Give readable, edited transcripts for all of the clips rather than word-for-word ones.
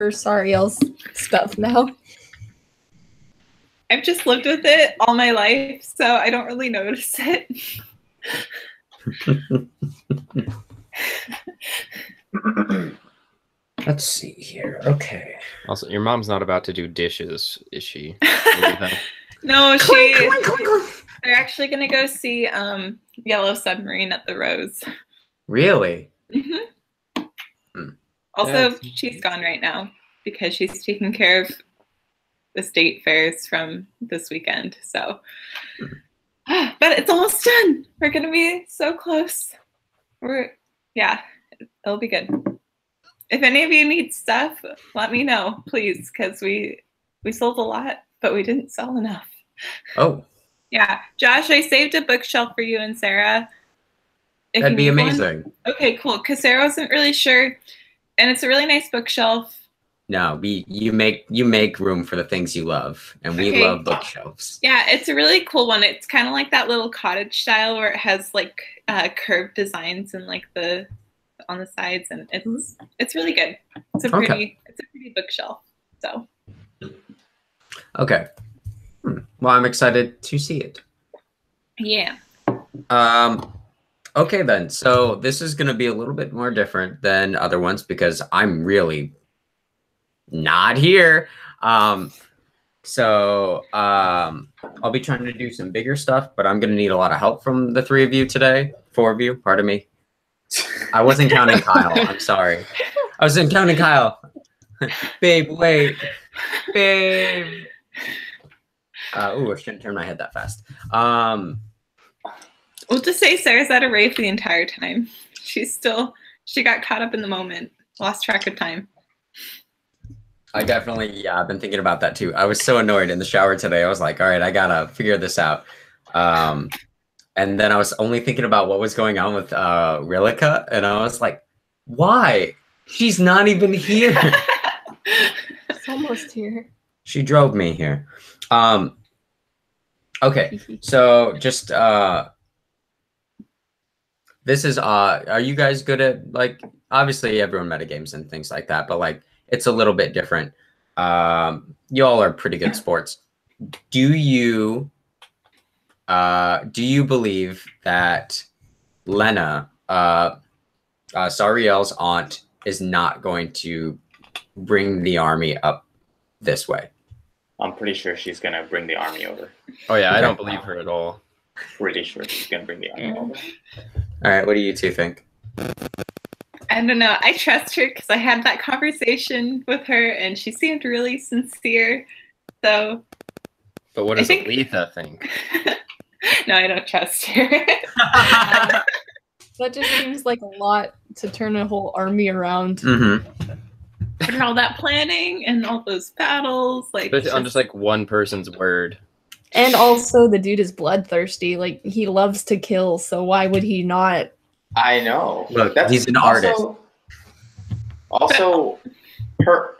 for Sariel's stuff now. I've just lived with it all my life, so I don't really notice it. Let's see here. Okay. Also, your mom's not about to do dishes, is she? No, they're actually gonna go see Yellow Submarine at the Rose. Really? Also, she's gone right now because she's taking care of the state fairs from this weekend. So, but it's almost done. We're gonna be so close. It'll be good. If any of you need stuff, let me know, please, because we sold a lot, but we didn't sell enough. Oh. Yeah, Josh, I saved a bookshelf for you and Sarah. That'd be amazing. Okay, cool. Because Sarah wasn't really sure, and it's a really nice bookshelf. No, you make room for the things you love, and we love bookshelves. Yeah, it's a really cool one. It's kind of like that little cottage style where it has like curved designs and like on the sides, and it's really good. It's a pretty bookshelf. So. Okay. Well, I'm excited to see it. Yeah. Okay then. So this is going to be a little bit more different than other ones because I'm really not here. I'll be trying to do some bigger stuff, but I'm going to need a lot of help from the 3 of you today. 4 of you, pardon me. I wasn't counting Kyle. I'm sorry. I wasn't counting Kyle. Babe, wait. Babe. I shouldn't turn my head that fast. We'll just say Sarah's at a rave the entire time. She got caught up in the moment, lost track of time. I've been thinking about that too. I was so annoyed in the shower today. I was like, all right, I gotta figure this out. And then I was only thinking about what was going on with Rillica, and I was like, why? She's not even here. It's almost here. She drove me here. Okay, so just this is are you guys good at, like, obviously everyone metagames and things like that, but like it's a little bit different. You all are pretty good sports. Do you believe that Lena, Sariel's aunt, is not going to bring the army up this way? I'm pretty sure she's going to bring the army over. Oh, yeah, I don't believe her at all. Pretty sure she's going to bring the army over. All right, what do you two think? I don't know. I trust her because I had that conversation with her, and she seemed really sincere. So. But what does Aletha think? No, I don't trust her. That just seems like a lot to turn a whole army around. Mm-hmm. And all that planning and all those battles, like on just like one person's word. And also, the dude is bloodthirsty. Like, he loves to kill, so why would he not? I know. Look, he's an artist. Also, her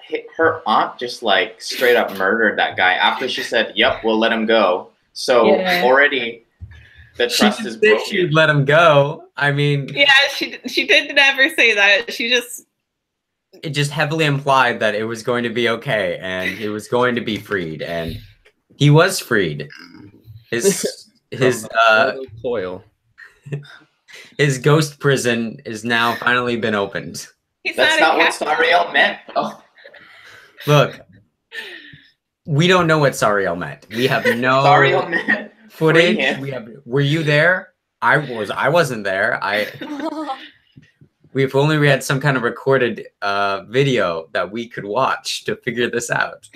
aunt just like straight up murdered that guy after she said, "Yep, we'll let him go." So already, the trust is broken. She'd let him go. I mean, yeah, she did never say that. It just heavily implied that it was going to be okay and he was going to be freed, and he was freed. His coil. His ghost prison is now finally been opened. That's not what Sariel meant. Oh. Look, we don't know what Sariel meant. We have no Sariel meant footage. Were you there? I wasn't there. If only we had some kind of recorded video that we could watch to figure this out.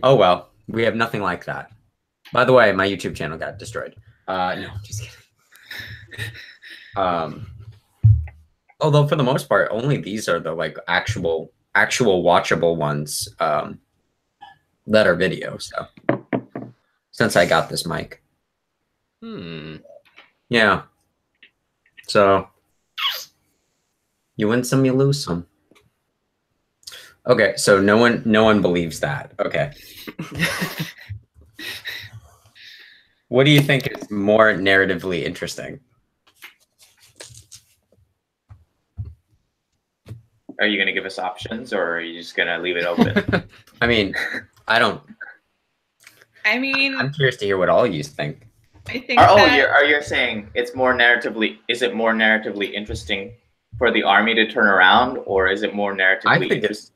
Oh well, we have nothing like that. By the way, my YouTube channel got destroyed. No, just kidding. Although for the most part, only these are the like actual watchable ones that are video. So since I got this mic, yeah. So you win some, you lose some. Okay, so no one believes that. Okay. What do you think is more narratively interesting? Are you gonna give us options, or are you just gonna leave it open? I mean, I don't. I mean, I'm curious to hear what all you think. I think are you saying it's more narratively? Is it more narratively interesting for the army to turn around, or is it more narratively interesting?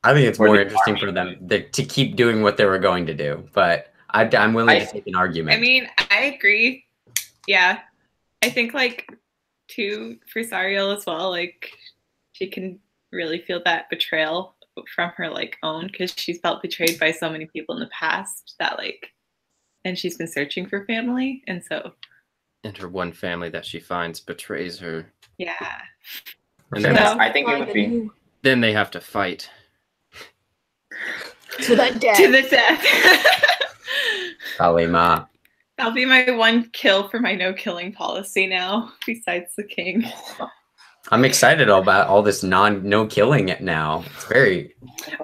I think it's more interesting for them to keep doing what they were going to do, but I'm willing to take an argument. I mean, I agree. Yeah, I think like too for Sariel as well. Like she can really feel that betrayal from her like own, because she's felt betrayed by so many people in the past that like, and she's been searching for family, and so. And her one family that she finds betrays her. Yeah. And then I think it would be. Then they have to fight. To the death. To the death. Kalima. That'll be my one kill for my no killing policy now, besides the king. I'm excited about all this no killing it now. It's very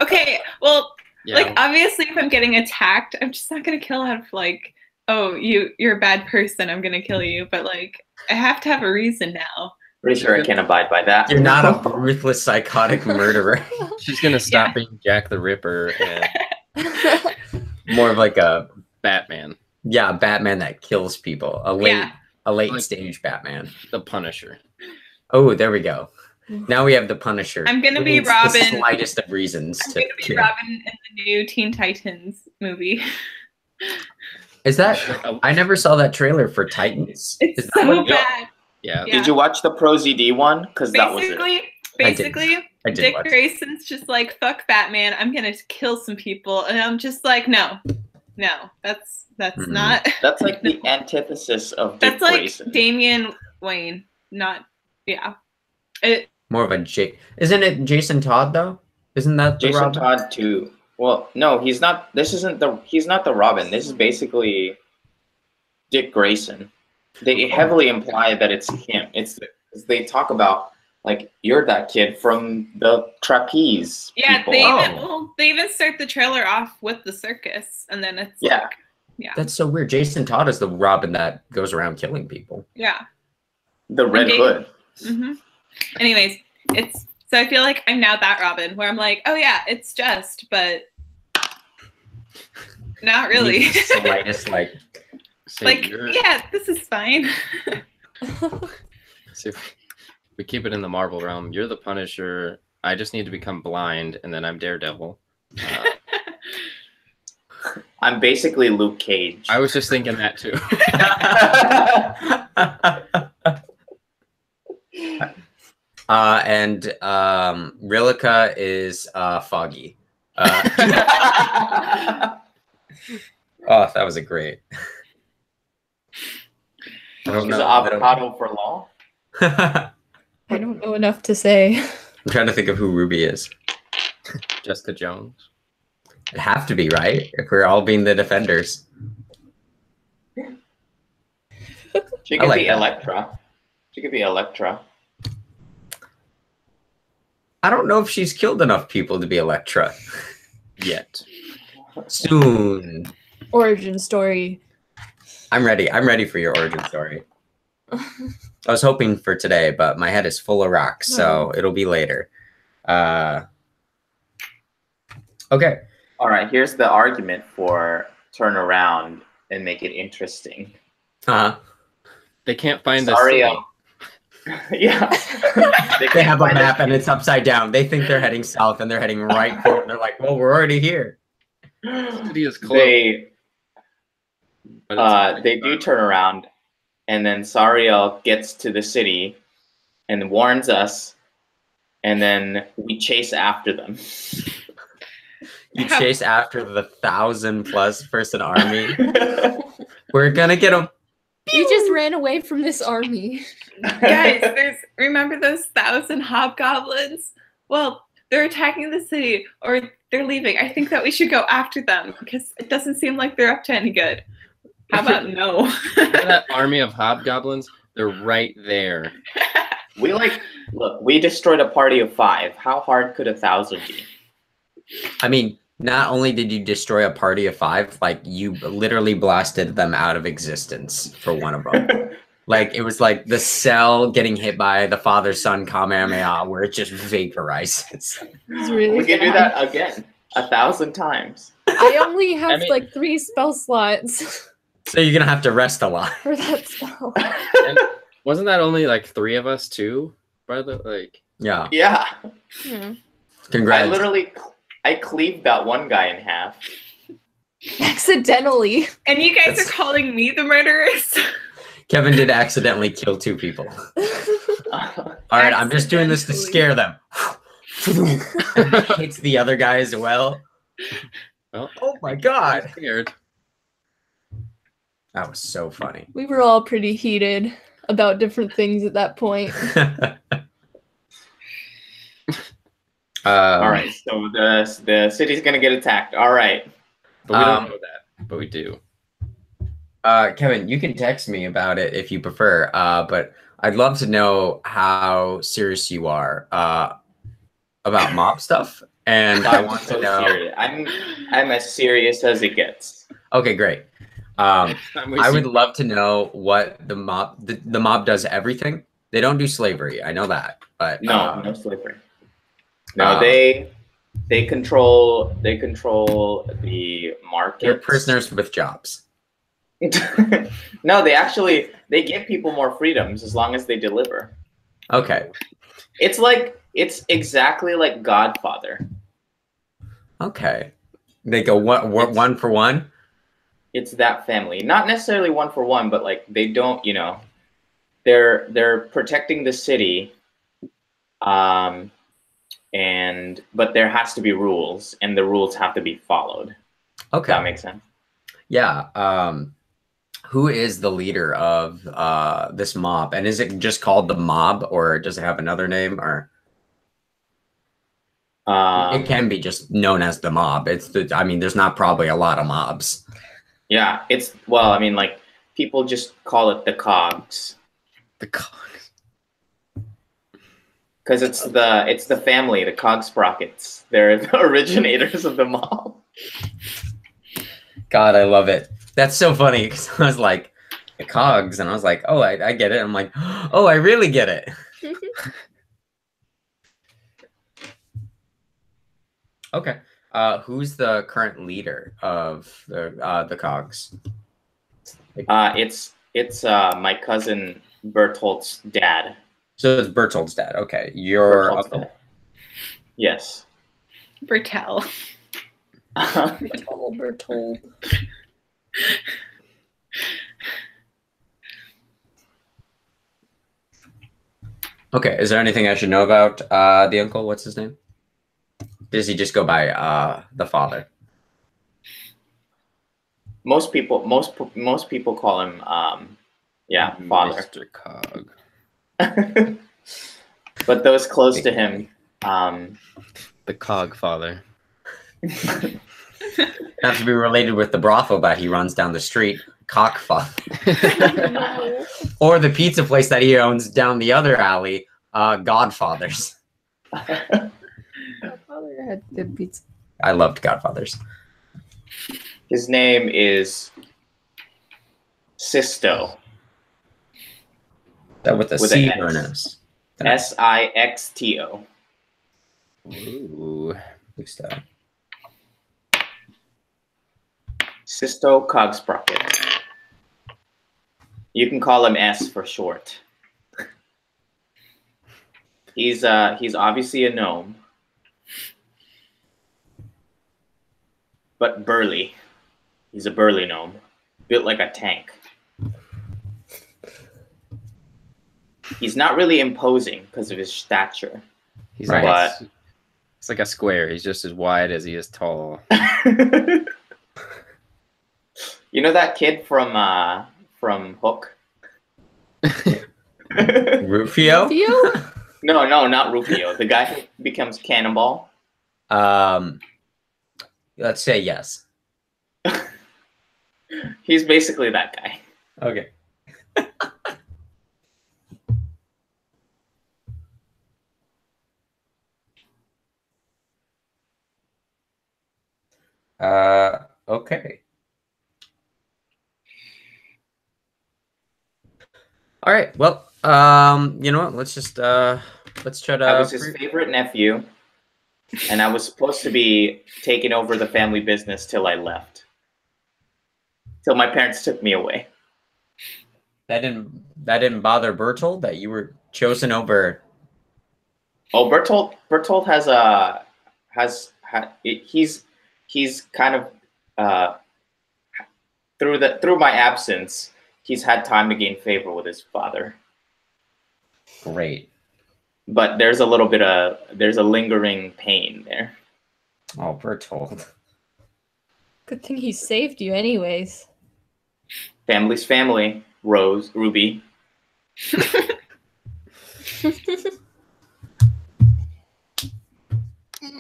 okay. Well, like obviously, if I'm getting attacked, I'm just not gonna kill out of like, oh, you're a bad person, I'm gonna kill you. But like, I have to have a reason now. Pretty sure I can't abide by that. You're not a ruthless, psychotic murderer. She's gonna stop being Jack the Ripper and more of like a Batman. Yeah, a Batman that kills people. A late stage Batman. The Punisher. Oh, there we go. Now we have the Punisher. I'm gonna be Robin. The slightest of reasons I'm gonna be Robin in the new Teen Titans movie. Is that? I never saw that trailer for Titans. It's so bad. Yeah. Did you watch the Pro ZD one? Because that was it. Basically, Dick Grayson's just like, fuck Batman, I'm gonna kill some people, and I'm just like, no, that's not. That's like the antithesis of Dick Grayson. Like Damian Wayne, not more of a Isn't it Jason Todd though? Isn't that the Jason Robin? Todd too? Well, no, he's not. He's not the Robin. This is basically Dick Grayson. They heavily imply that it's him. They talk about like, you're that kid from the trapeze. Yeah, they even start the trailer off with the circus, and then it's like, That's so weird. Jason Todd is the Robin that goes around killing people. Yeah. The Red Hood. Mm-hmm. Anyways, so I feel like I'm now that Robin, where I'm like, oh yeah, it's just, but not really. Slightest yeah, this is fine. So we keep it in the Marvel realm. You're the Punisher. I just need to become blind, and then I'm Daredevil. I'm basically Luke Cage. I was just thinking that too. And Rilka is Foggy. Oh, that was a great. She's avocado for law. I don't know enough to say. I'm trying to think of who Ruby is. Jessica Jones. It'd have to be, right? If we're all being the defenders. She could be Elektra. She could be Elektra. I don't know if she's killed enough people to be Elektra. Yet. Soon. Origin story. I'm ready. I'm ready for your origin story. I was hoping for today, but my head is full of rocks, so it'll be later. Okay. All right, here's the argument for turn around and make it interesting. They can't find the city. Yeah. They have a map and it's upside down. They think they're heading south and they're heading right for it. And they're like, well, we're already here. The city is close. They do turn around, and then Sariel gets to the city and warns us, and then we chase after them. You chase after the 1,000+ person army. We're gonna get them. We just ran away from this army. Guys, remember those 1,000 hobgoblins? Well, they're attacking the city, or they're leaving. I think that we should go after them, because it doesn't seem like they're up to any good. How about no? That army of hobgoblins, they're right there. Look, we destroyed a party of 5. How hard could 1,000 be? I mean, not only did you destroy a party of 5, like you literally blasted them out of existence for one of them. Like it was like the cell getting hit by the father-son Kamehameha, where it just vaporizes. It's really We can do bad. that again 1,000 times. I only have mean- like 3 spell slots So you're gonna have to rest a lot. for that spell. And wasn't that only like 3 of us too? Brother, like Yeah. Yeah. Hmm. Congrats. I cleaved that one guy in half. Accidentally. And you guys That's- are calling me the murderess? Kevin did accidentally kill 2 people. All right, I'm just doing this to scare them. Hits the other guy as well. well, Oh my god. scared. That was so funny. We were all pretty heated about different things at that point. All right, so the city's gonna get attacked. All right. But we don't know that. But we do. Kevin, you can text me about it if you prefer. But I'd love to know how serious you are about mob stuff, and I want to know. Serious. I'm as serious as it gets. Okay, great. I would love to know what the mob does everything. They don't do slavery. I know that, but No slavery. No, they control the market. they're prisoners with jobs. No, they give people more freedoms as long as they deliver. Okay. It's exactly like Godfather. Okay. They go one for one. It's that family. Not necessarily one for one, but like they don't, they're protecting the city. But there has to be rules, and the rules have to be followed. Okay. That makes sense. Yeah. Who is the leader of this mob? And is it just called the mob, or does it have another name? Or it can be just known as the mob. There's not probably a lot of mobs. Yeah, like people just call it the cogs. The cogs. Because it's the family, the cog sprockets. They're the originators of the mob. God, I love it. That's so funny because I was like, the cogs, and I was like, oh, I get it. I'm like, oh, I really get it. Okay. Who's the current leader of the cogs? It's my cousin Bertolt's dad. So it's Bertold's dad. Okay, your Bertolt's uncle. dad. Yes. Bertel. Bertold. Okay, is there anything I should know about the uncle? What's his name? Does he just go by the father? Most people call him father. Mr. Cog. But those close to him, The Cog father. Not to be related with the brothel that he runs down the street, Cockfather. No. Or the pizza place that he owns down the other alley, Godfathers. My father had good pizza. I loved Godfathers. his name is Sisto. That with a With C an or an S. S? Sixto. Ooh. Sisto. Sisto Cogsprocket. You can call him S for short. He's obviously a gnome, but burly. He's a burly gnome, built like a tank. He's not really imposing because of his stature. He's Right. like it's like a square. He's just as wide as he is tall. You know that kid from Hook? Rufio? Theo? No, not Rufio. The guy who becomes Cannonball. Let's say yes. He's basically that guy. Okay. Okay. All right. Well, you know what? Let's just let's try to. I was his favorite nephew, and I was supposed to be taking over the family business till I left. Till my parents took me away. That didn't bother Bertold that you were chosen over. Oh, Bertold he's kind of through my absence, he's had time to gain favor with his father. Great. But there's a lingering pain there. Oh, Bertold. Good thing he saved you, anyways. Family's family. Ruby.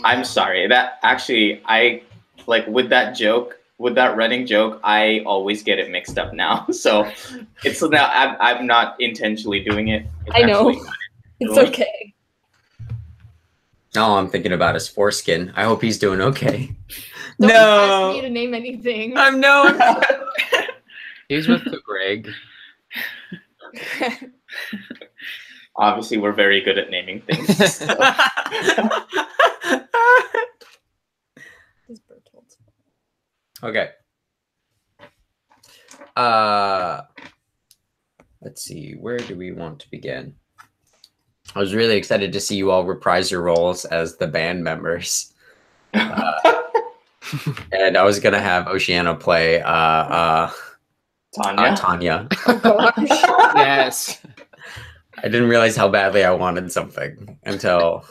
I'm sorry. That actually, I like with that running joke, I always get it mixed up now. So it's now I'm not intentionally doing it. I know. It's okay. Oh, I'm thinking about his foreskin. I hope he's doing okay. Don't No. ask me to name anything. I'm no. He's with the Greg. Obviously, we're very good at naming things. So. Okay. Let's see. Where do we want to begin? I was really excited to see you all reprise your roles as the band members. And I was gonna have Oceana play Tanya. Tanya. Oh gosh. Yes. I didn't realize how badly I wanted something until.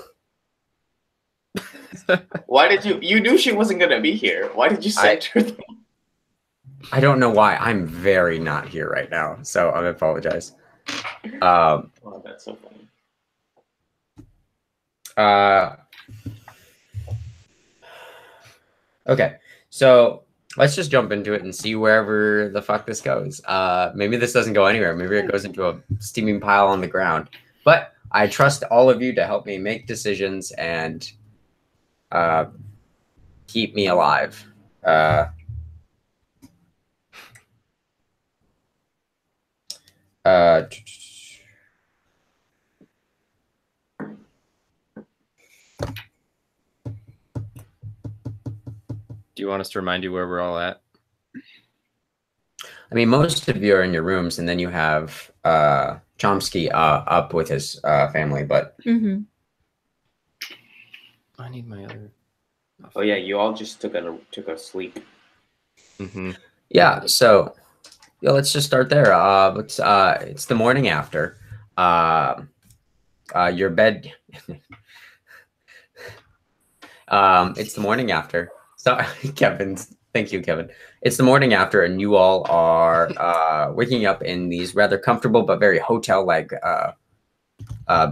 Why did you knew she wasn't gonna be here? Why did you send her? I don't know why. I'm very not here right now, so I apologize. Oh, that's so funny. Okay, so let's just jump into it and see wherever the fuck this goes. Maybe this doesn't go anywhere. Maybe it goes into a steaming pile on the ground. But I trust all of you to help me make decisions and keep me alive. Do you want us to remind you where we're all at? I mean, most of you are in your rooms, and then you have Chomsky up with his family. But I need my other. Oh yeah, you all just took a sleep. Yeah, so yeah, let's just start there. It's the morning after. Your bed. It's the morning after. So, Kevin, thank you, Kevin. It's the morning after, and you all are waking up in these rather comfortable but very hotel-like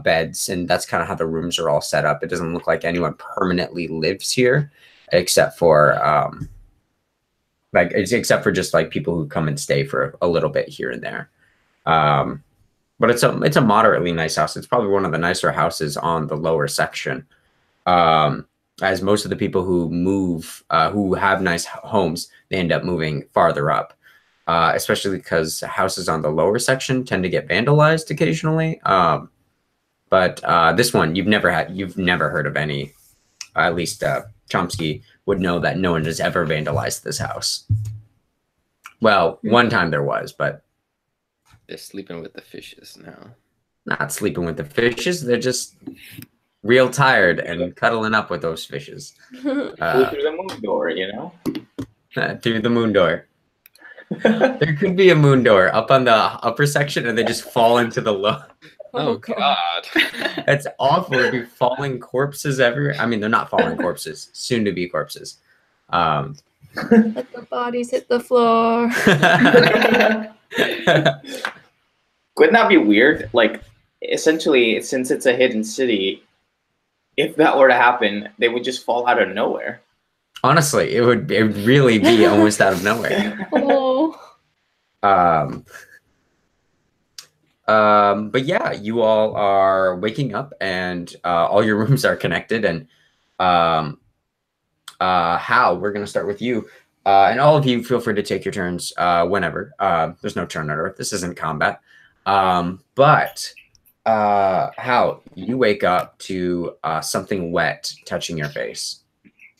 beds, and that's kind of how the rooms are all set up. It doesn't look like anyone permanently lives here, except for except for just like people who come and stay for a little bit here and there. But it's a moderately nice house. It's probably one of the nicer houses on the lower section. As most of the people who move, who have nice homes, they end up moving farther up, especially because houses on the lower section tend to get vandalized occasionally. But this one, you've never heard of any. At least Chomsky would know that no one has ever vandalized this house. Well, one time there was, but they're sleeping with the fishes now. Not sleeping with the fishes. They're just real tired and cuddling up with those fishes. Through the moon door, you know? Through the moon door. There could be a moon door up on the upper section and they just fall into the low. Oh, God. That's awful. There'd be falling corpses everywhere. I mean, they're not falling corpses, soon to be corpses. Let the bodies hit the floor. Couldn't that be weird? Like, essentially, since it's a hidden city, if that were to happen, they would just fall out of nowhere. Honestly, it would really be almost out of nowhere. Oh. But yeah, you all are waking up and all your rooms are connected. And Hal, we're going to start with you. And all of you feel free to take your turns whenever. There's no turn order. This isn't combat. But Hal, you wake up to something wet touching your face.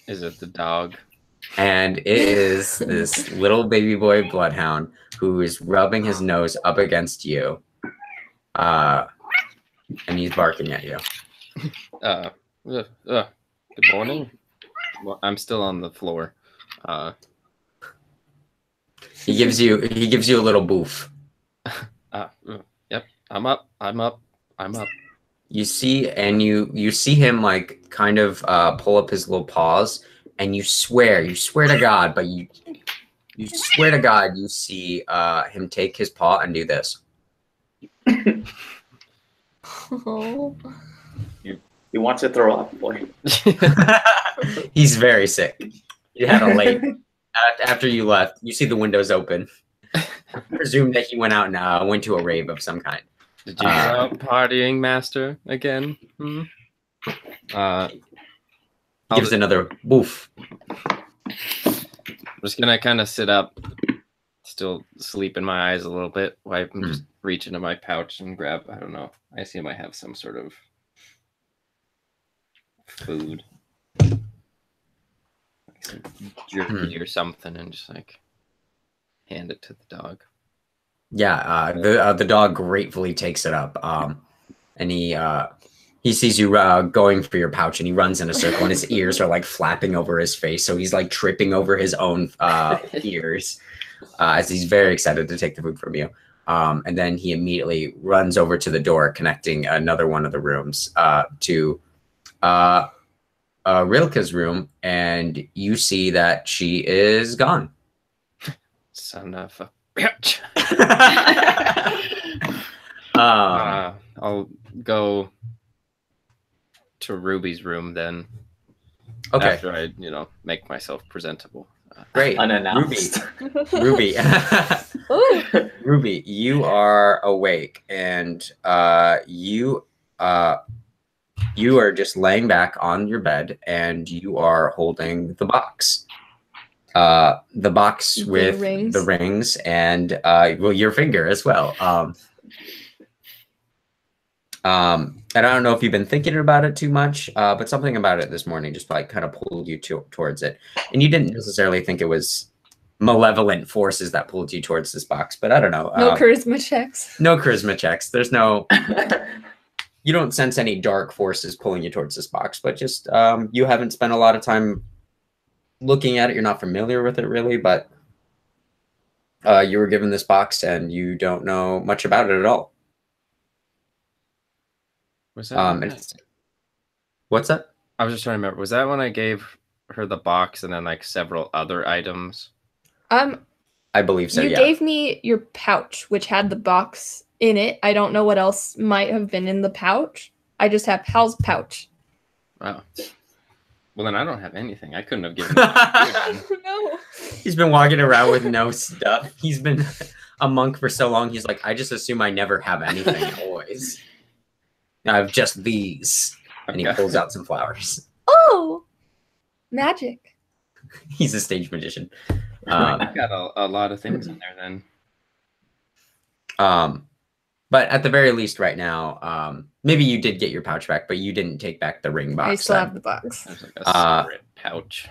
Is it the dog? And it is this little baby boy bloodhound who is rubbing his nose up against you. And he's barking at you. Good morning. Well, I'm still on the floor. He gives you a little boof. Yep. I'm up. You see him like kind of pull up his little paws, and you swear to God, but you swear to God you see him take his paw and do this. Oh. He wants to throw up, boy. He's very sick. You had a late. After you left, you see the windows open. Presume that he went out and went to a rave of some kind. Did you go out partying, Master, again? Hmm? Gives another woof. I'm just gonna kind of sit up, still sleep in my eyes a little bit. While I'm just reach into my pouch and grab. I don't know. I assume I have some sort of food, like some jerky or something, and just like hand it to the dog. Yeah, the dog gratefully takes it up, and he sees you going for your pouch, and he runs in a circle, and his ears are like flapping over his face, so he's like tripping over his own ears as he's very excited to take the food from you. And then he immediately runs over to the door, connecting another one of the rooms to Rilke's room, and you see that she is gone. Son of a bitch. I'll go to Ruby's room then. Okay. After I, make myself presentable. Great. Unannounced. Ruby. Ruby, you are awake, and you are just laying back on your bed, and you are holding the box. The box with the rings and your finger as well. And I don't know if you've been thinking about it too much, but something about it this morning just like kind of pulled you towards it. And you didn't necessarily think it was malevolent forces that pulled you towards this box, but I don't know. No charisma checks. No charisma checks. There's no. You don't sense any dark forces pulling you towards this box, but just you haven't spent a lot of time looking at it. You're not familiar with it really, but you were given this box and you don't know much about it at all. Was that what's that? I was just trying to remember. Was that when I gave her the box and then like several other items? I believe so. You gave me your pouch, which had the box in it. I don't know what else might have been in the pouch. I just have Hal's pouch. Wow. Well, then I don't have anything. I couldn't have given you. No. He's been walking around with no stuff. He's been a monk for so long. He's like, I just assume I never have anything always. I have just these. And he pulls out some flowers. Oh, magic. He's a stage magician. I've got a lot of things in there then. But at the very least right now, maybe you did get your pouch back, but you didn't take back the ring box. I still have the box. There's like a separate pouch.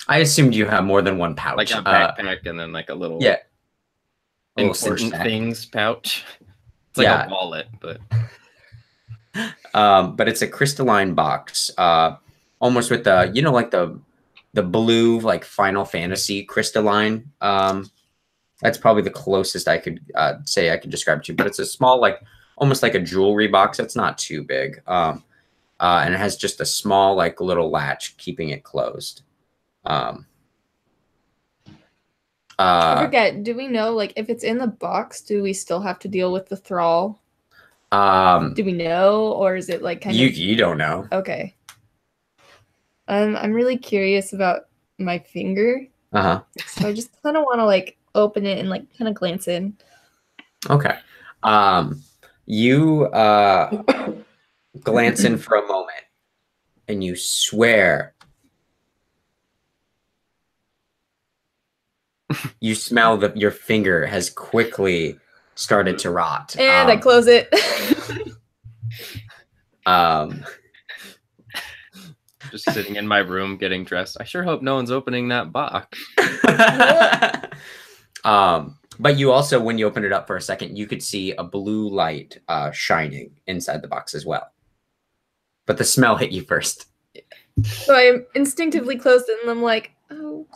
I assumed you have more than one pouch. Like a backpack and then like a little important things pouch. It's like a wallet, but it's a crystalline box, almost with the like the blue like Final Fantasy crystalline. That's probably the closest I could say I could describe it to. But it's a small, like almost like a jewelry box. It's not too big, and it has just a small like little latch keeping it closed. I forget. Do we know like if it's in the box? Do we still have to deal with the thrall? Do we know, or is it like kind of you don't know? Okay. I'm really curious about my finger. So I just kind of want to like open it and like kind of glance in. Okay. You glance in for a moment, and you swear. You smell that your finger has quickly started to rot. And I close it. Just sitting in my room getting dressed. I sure hope no one's opening that box. But you also, when you open it up for a second, you could see a blue light shining inside the box as well. But the smell hit you first. So I instinctively closed it, and I'm like, oh.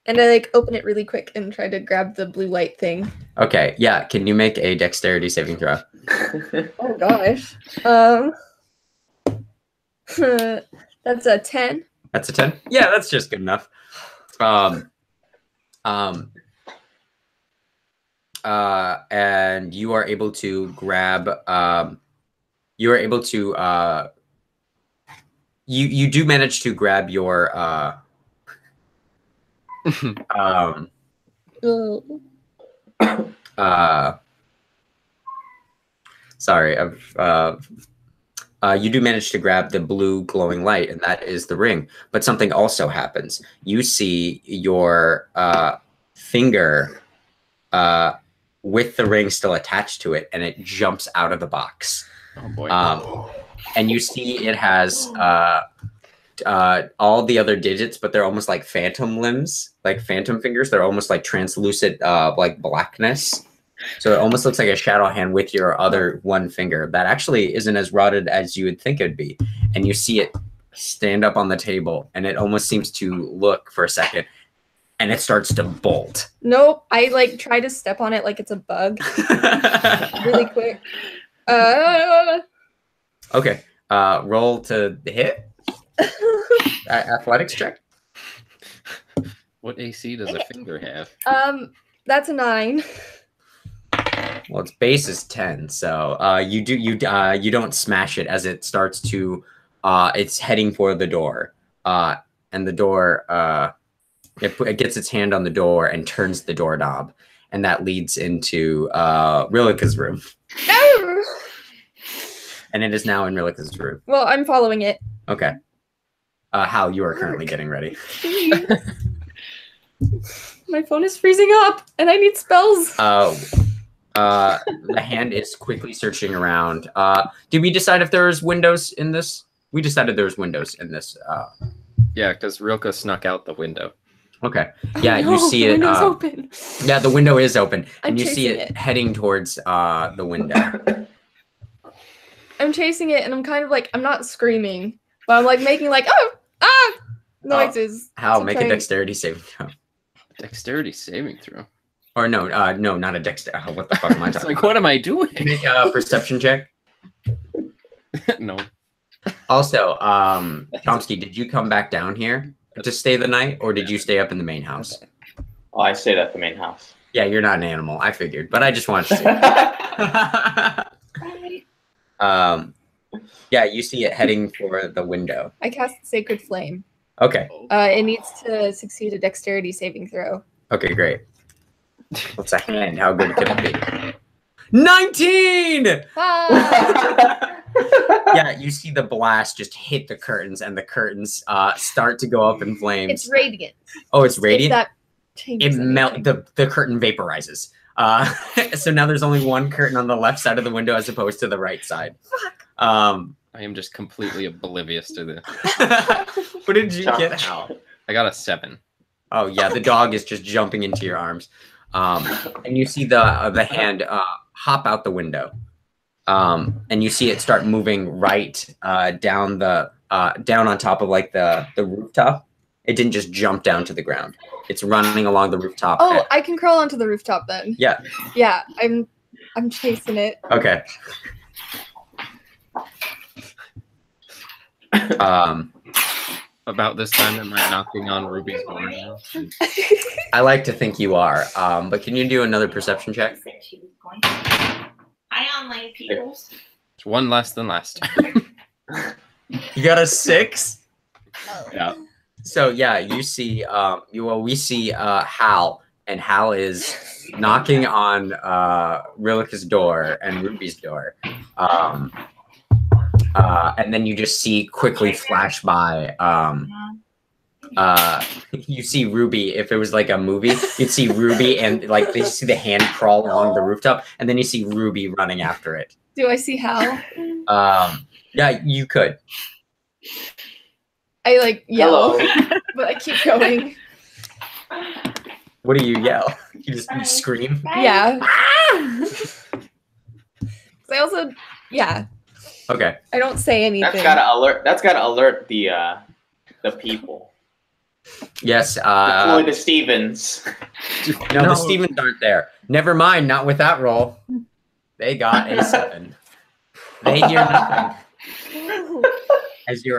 And I like open it really quick and try to grab the blue light thing. Okay, yeah. Can you make a dexterity saving throw? Oh gosh. That's a 10. That's a 10? Yeah, that's just good enough. And you are able to grab you do manage to grab your sorry, you do manage to grab the blue glowing light, and that is the ring. But something also happens. You see your finger with the ring still attached to it, and it jumps out of the box. Oh boy. And you see it has all the other digits, but they're almost like phantom limbs, like phantom fingers. They're almost like translucent, like blackness. So it almost looks like a shadow hand with your other one finger that actually isn't as rotted as you would think it'd be. And you see it stand up on the table, and it almost seems to look for a second, and it starts to bolt. Nope. I like try to step on it like it's a bug. Really quick. Okay. Roll to hit. Athletics check. What AC does a finger have? That's a 9. Well, its base is 10, so you don't smash it as it starts to it's heading for the door, and the door it gets its hand on the door and turns the doorknob, and that leads into Rilika's room. No! And it is now in Rilika's room. Well, I'm following it. Okay. Hal, you are currently getting ready. My phone is freezing up, and I need spells. The hand is quickly searching around. Did we decide if there's windows in this? We decided there's windows in this. Yeah, because Rilka snuck out the window. Okay. Yeah, no, you see the it. window's open. Yeah, the window is open, and you see it heading towards the window. I'm chasing it, and I'm kind of like, I'm not screaming, but I'm like making like noises. Hal, make a dexterity saving throw. Dexterity saving throw. Or no, not a dexterity. What the fuck am I talking like, about? what am I doing? Make a perception check. No. Also, Chomsky, did you come back down here to stay the night, or did you stay up in the main house? Oh, I stayed at the main house. Yeah, you're not an animal. I figured, but I just wanted to see. Yeah, you see it heading for the window. I cast Sacred Flame. Okay. It needs to succeed a dexterity saving throw. Okay, great. What's a hand? How good can it be? 19! Yeah, you see the blast just hit the curtains, and the curtains start to go up in flames. It's radiant. Oh, it's radiant? If that changes the curtain vaporizes. So now there's only one curtain on the left side of the window as opposed to the right side. Fuck. I am just completely oblivious to this. What did you get, Hal? I got a 7. Oh yeah, the dog is just jumping into your arms. And you see the hand hop out the window. And you see it start moving right down on top of like the rooftop. It didn't just jump down to the ground. It's running along the rooftop. Oh, I can crawl onto the rooftop then. Yeah. Yeah, I'm chasing it. Okay. About this time, am I knocking on Ruby's door now? I like to think you are. But can you do another perception check? Hi, online people. It's one less than last time. You got a 6? Yeah. So yeah, you see, we see Hal, and Hal is knocking on Rilika's door and Ruby's door, and then you just see quickly flash by you see Ruby. If it was like a movie, you'd see Ruby and like you see the hand crawl along the rooftop, and then you see Ruby running after it. Do I see Hal? Yeah, you could. I like yell, but I keep going. What do you yell? You scream? Yeah. I also, yeah. Okay. I don't say anything. That's gotta alert the people. Yes. Deploy the Stevens. No, the Stevens aren't there. Never mind. Not with that roll. They got a 7. They hear nothing.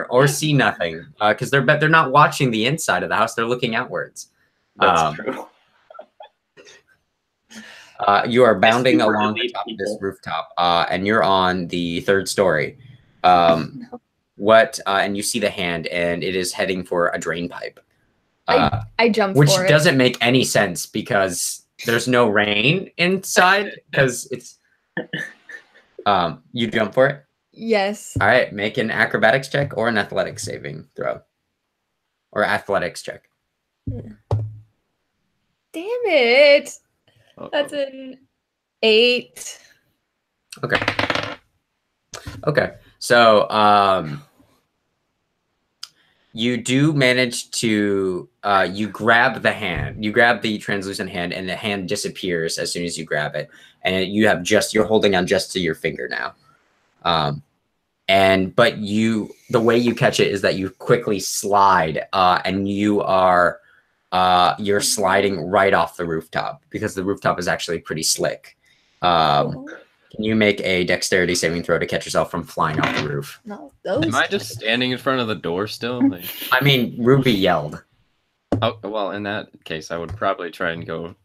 Or see nothing, because they're not watching the inside of the house. They're looking outwards. That's true. You are bounding along the top of this rooftop, and you're on the 3rd story. And you see the hand, and it is heading for a drain pipe. I jump which for it. doesn't make any sense because there's no rain inside. Because it's you jump for it. Yes. All right, make an acrobatics check or an athletics saving throw, or athletics check. Damn it! That's an 8. Okay. So you do manage to you grab the hand. You grab the translucent hand, and the hand disappears as soon as you grab it, and you're holding on just to your finger now. But the way you catch it is that you quickly slide, and you're sliding right off the rooftop because the rooftop is actually pretty slick. Can you make a dexterity saving throw to catch yourself from flying off the roof? No, Am I just standing in front of the door still? Like... I mean, Ruby yelled. Oh, well, in that case, I would probably try and go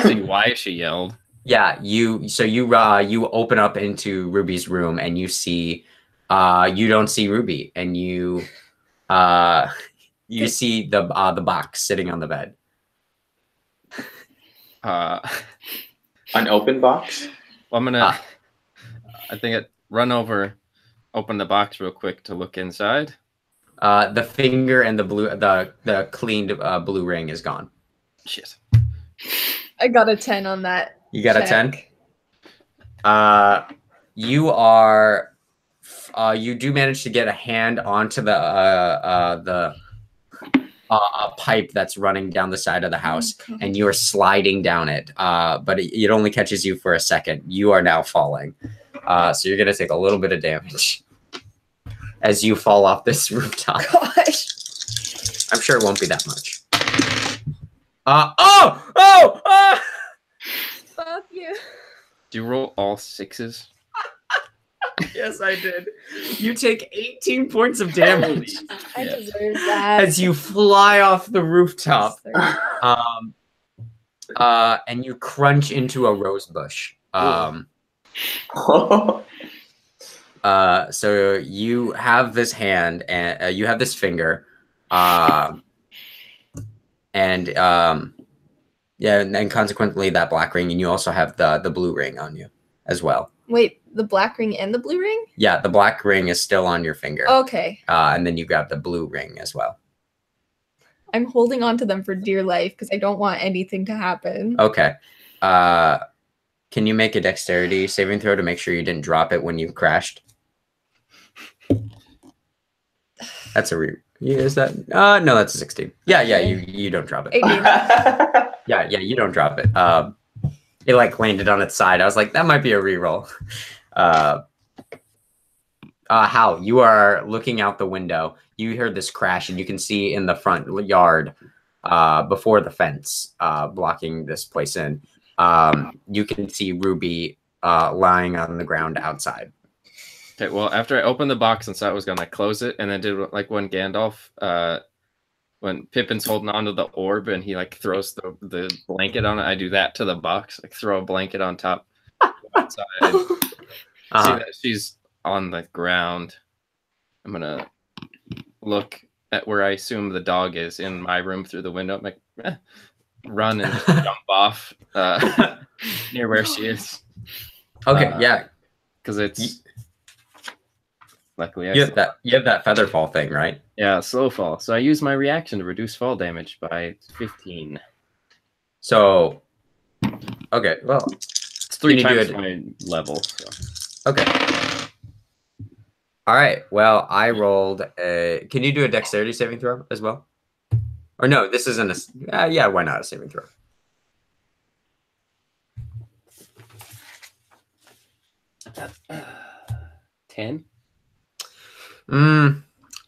see why she yelled. Yeah, you open up into Ruby's room, and you see you don't see Ruby, and you see the box sitting on the bed. An open box? Well, I'm gonna I think run over, open the box real quick to look inside. The finger and the cleaned blue ring is gone. Shit. I got a 10 on that. You got check. a 10? You do manage to get a hand onto the pipe that's running down the side of the house, and you are sliding down it. But it only catches you for a second. You are now falling. So you're going to take a little bit of damage as you fall off this rooftop. Gosh. I'm sure it won't be that much. Fuck you. Do you roll all 6s? Yes, I did. You take 18 points of damage. I deserve that. As you fly off the rooftop. And you crunch into a rose bush. So you have this hand, and you have this finger. And consequently that black ring, and you also have the blue ring on you as well. Wait, the black ring and the blue ring? Yeah, the black ring is still on your finger. Okay. And then you grab the blue ring as well. I'm holding on to them for dear life because I don't want anything to happen. Okay. Can you make a dexterity saving throw to make sure you didn't drop it when you crashed? That's a is that no, that's a 16. Yeah, you don't drop it. 18. Yeah, you don't drop it. It like landed on its side. I was like, that might be a reroll. Hal, you are looking out the window. You heard this crash, and you can see in the front yard, before the fence, blocking this place in. You can see Ruby lying on the ground outside. Okay, well, after I opened the box and saw I was going to close it, and then did like when Gandalf, when Pippin's holding onto the orb and he like throws the blanket on it, I do that to the box, like throw a blanket on top. Outside. See that she's on the ground. I'm going to look at where I assume the dog is in my room through the window. I'm like, run and jump off near where she is. Okay, yeah. Because it's... Luckily, you have that feather fall thing, right? Yeah, slow fall. So I use my reaction to reduce fall damage by 15. So, okay, well, it's 3 times my level. So. Okay. All right. Well, I rolled a. Can you do a dexterity saving throw as well? Or no, this isn't a. Yeah, why not a saving throw? Uh, 10.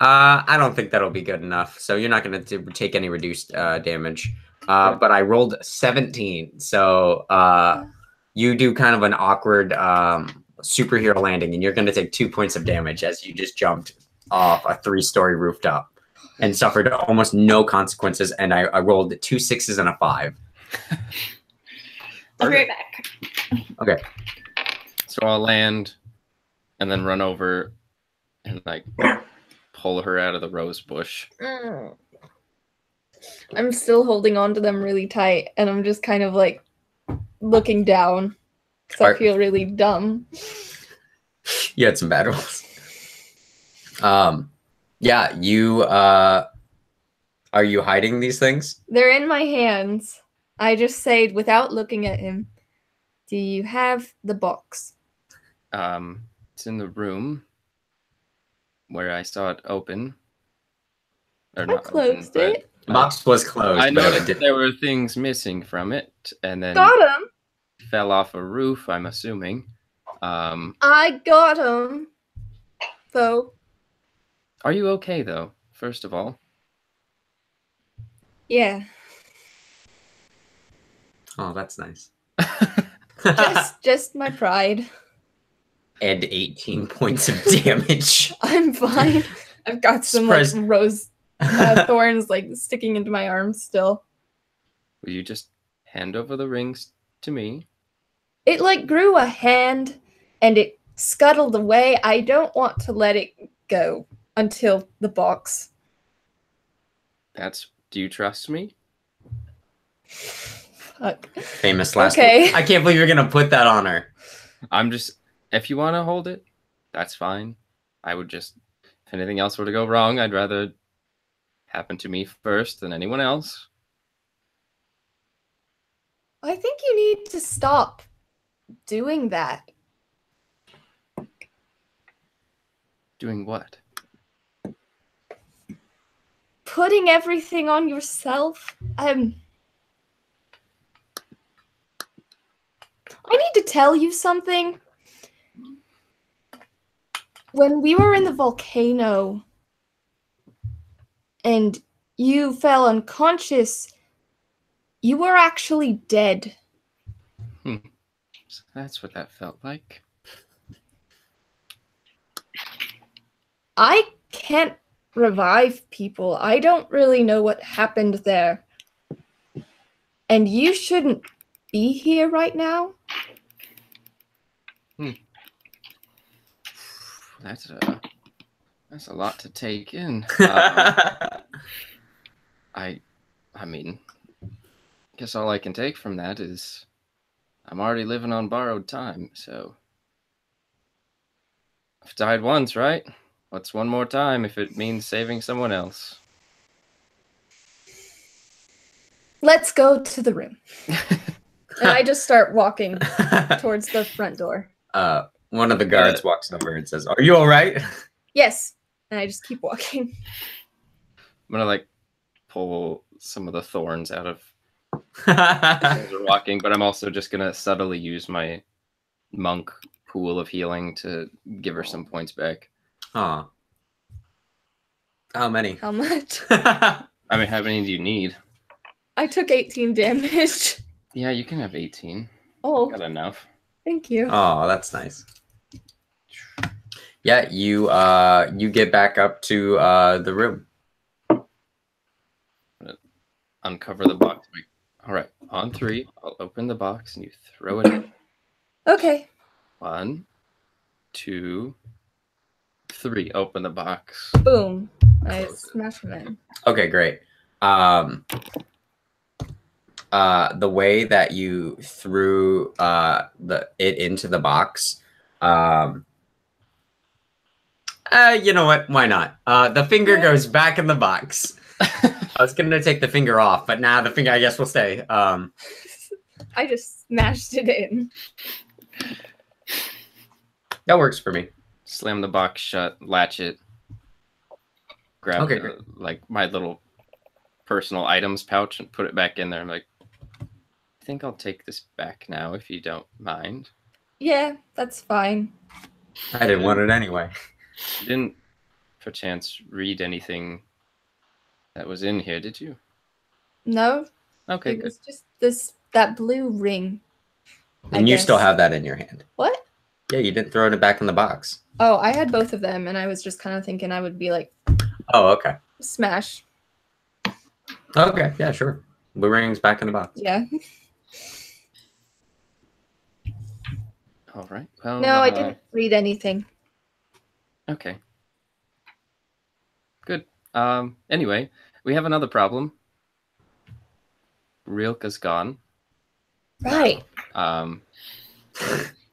I don't think that'll be good enough. So you're not going to take any reduced damage. But I rolled 17. So you do kind of an awkward superhero landing, and you're going to take 2 points of damage as you just jumped off a 3-story rooftop and suffered almost no consequences. And I rolled 2 6s and a 5. I'll be right back. Okay. So I'll land and then run over and like pull her out of the rose bush. I'm still holding on to them really tight, and I'm just kind of like looking down because I feel really dumb. You had some bad rolls. Yeah, you are you hiding these things? They're in my hands. I just say without looking at him, do you have the box? It's in the room where I saw it open. Or not closed open, it. The box was closed. I noticed that there were things missing from it, and then got him. Fell off a roof, I'm assuming. I got him. So. Are you okay though? First of all. Yeah. Oh, that's nice. just my pride. And 18 points of damage. I'm fine. I've got some like rose thorns like sticking into my arms still. Will you just hand over the rings to me? It like grew a hand and it scuttled away. I don't want to let it go until the box. Do you trust me? Fuck. Famous last word. I can't believe you're gonna put that on her. If you want to hold it, that's fine. I would just, if anything else were to go wrong, I'd rather it happen to me first than anyone else. I think you need to stop doing that. Doing what? Putting everything on yourself. I need to tell you something. When we were in the volcano and you fell unconscious, you were actually dead. So that's what that felt like. I can't revive people. I don't really know what happened there. And you shouldn't be here right now. That's a lot to take in. I mean, guess all I can take from that is I'm already living on borrowed time, so I've died once, right? What's one more time if it means saving someone else? Let's go to the room. And I just start walking towards the front door. One of the guards walks over and says, "Are you all right?" Yes. And I just keep walking. I'm gonna like pull some of the thorns out of as we're walking, but I'm also just gonna subtly use my monk pool of healing to give her some points back. Aw. How many? How much? I mean, how many do you need? I took 18 damage. Yeah, you can have 18. Oh. Got enough. Thank you. Oh, that's nice. Yeah, you get back up to the room. Uncover the box. All right, on 3, I'll open the box and you throw it in. Okay. 1, 2, 3. Open the box. Boom. I smash them in. Okay, great. The way that you threw it into the box, You know what? Why not? The finger goes back in the box. I was gonna take the finger off, but now the finger, I guess, will stay. I just smashed it in. That works for me. Slam the box shut, latch it, grab Okay, the, great. like my little personal items pouch and put it back in there. I'm like, I think I'll take this back now if you don't mind. Yeah, that's fine. I didn't want it anyway. You didn't, perchance, read anything that was in here, did you? No, Okay, it good. was just that blue ring. And I you still guess. have that in your hand. What? Yeah, you didn't throw it back in the box. Oh, I had both of them, and I was just kind of thinking I would be like, Oh, okay. smash. Okay, yeah, sure. Blue ring's back in the box. Yeah. All right. Well, No, I didn't read anything. Okay. Good. Anyway, we have another problem. Rilka's gone. Right.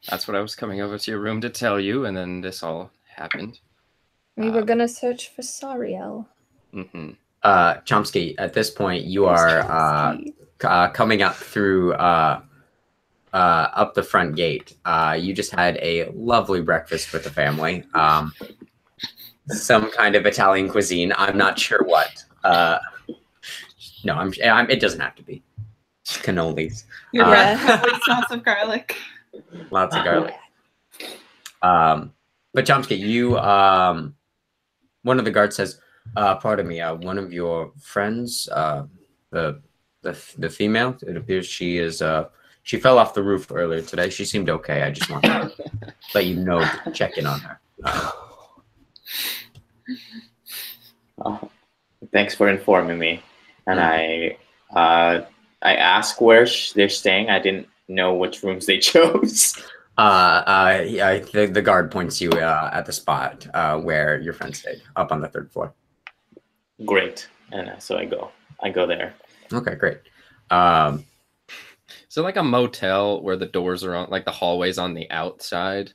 That's what I was coming over to your room to tell you, and then this all happened. We were gonna search for Sariel. Mm-hmm. Chomsky, at this point, you are coming up through up the front gate. You just had a lovely breakfast with the family. Some kind of Italian cuisine. I'm not sure what. No, I'm. It doesn't have to be. Just cannolis. Your breath probably smells of garlic. Lots of garlic. But Chomsky, you. One of the guards says, "Pardon me. One of your friends, the female. It appears she is. She fell off the roof earlier today. She seemed okay. I just wanted to let you know, to check in on her." Oh, thanks for informing me. And I asked where they're staying. I didn't know which rooms they chose. The guard points you at the spot where your friend stayed, up on the 3rd floor. Great. And so I go there. Okay, great. So like a motel where the doors are on, like the hallways on the outside.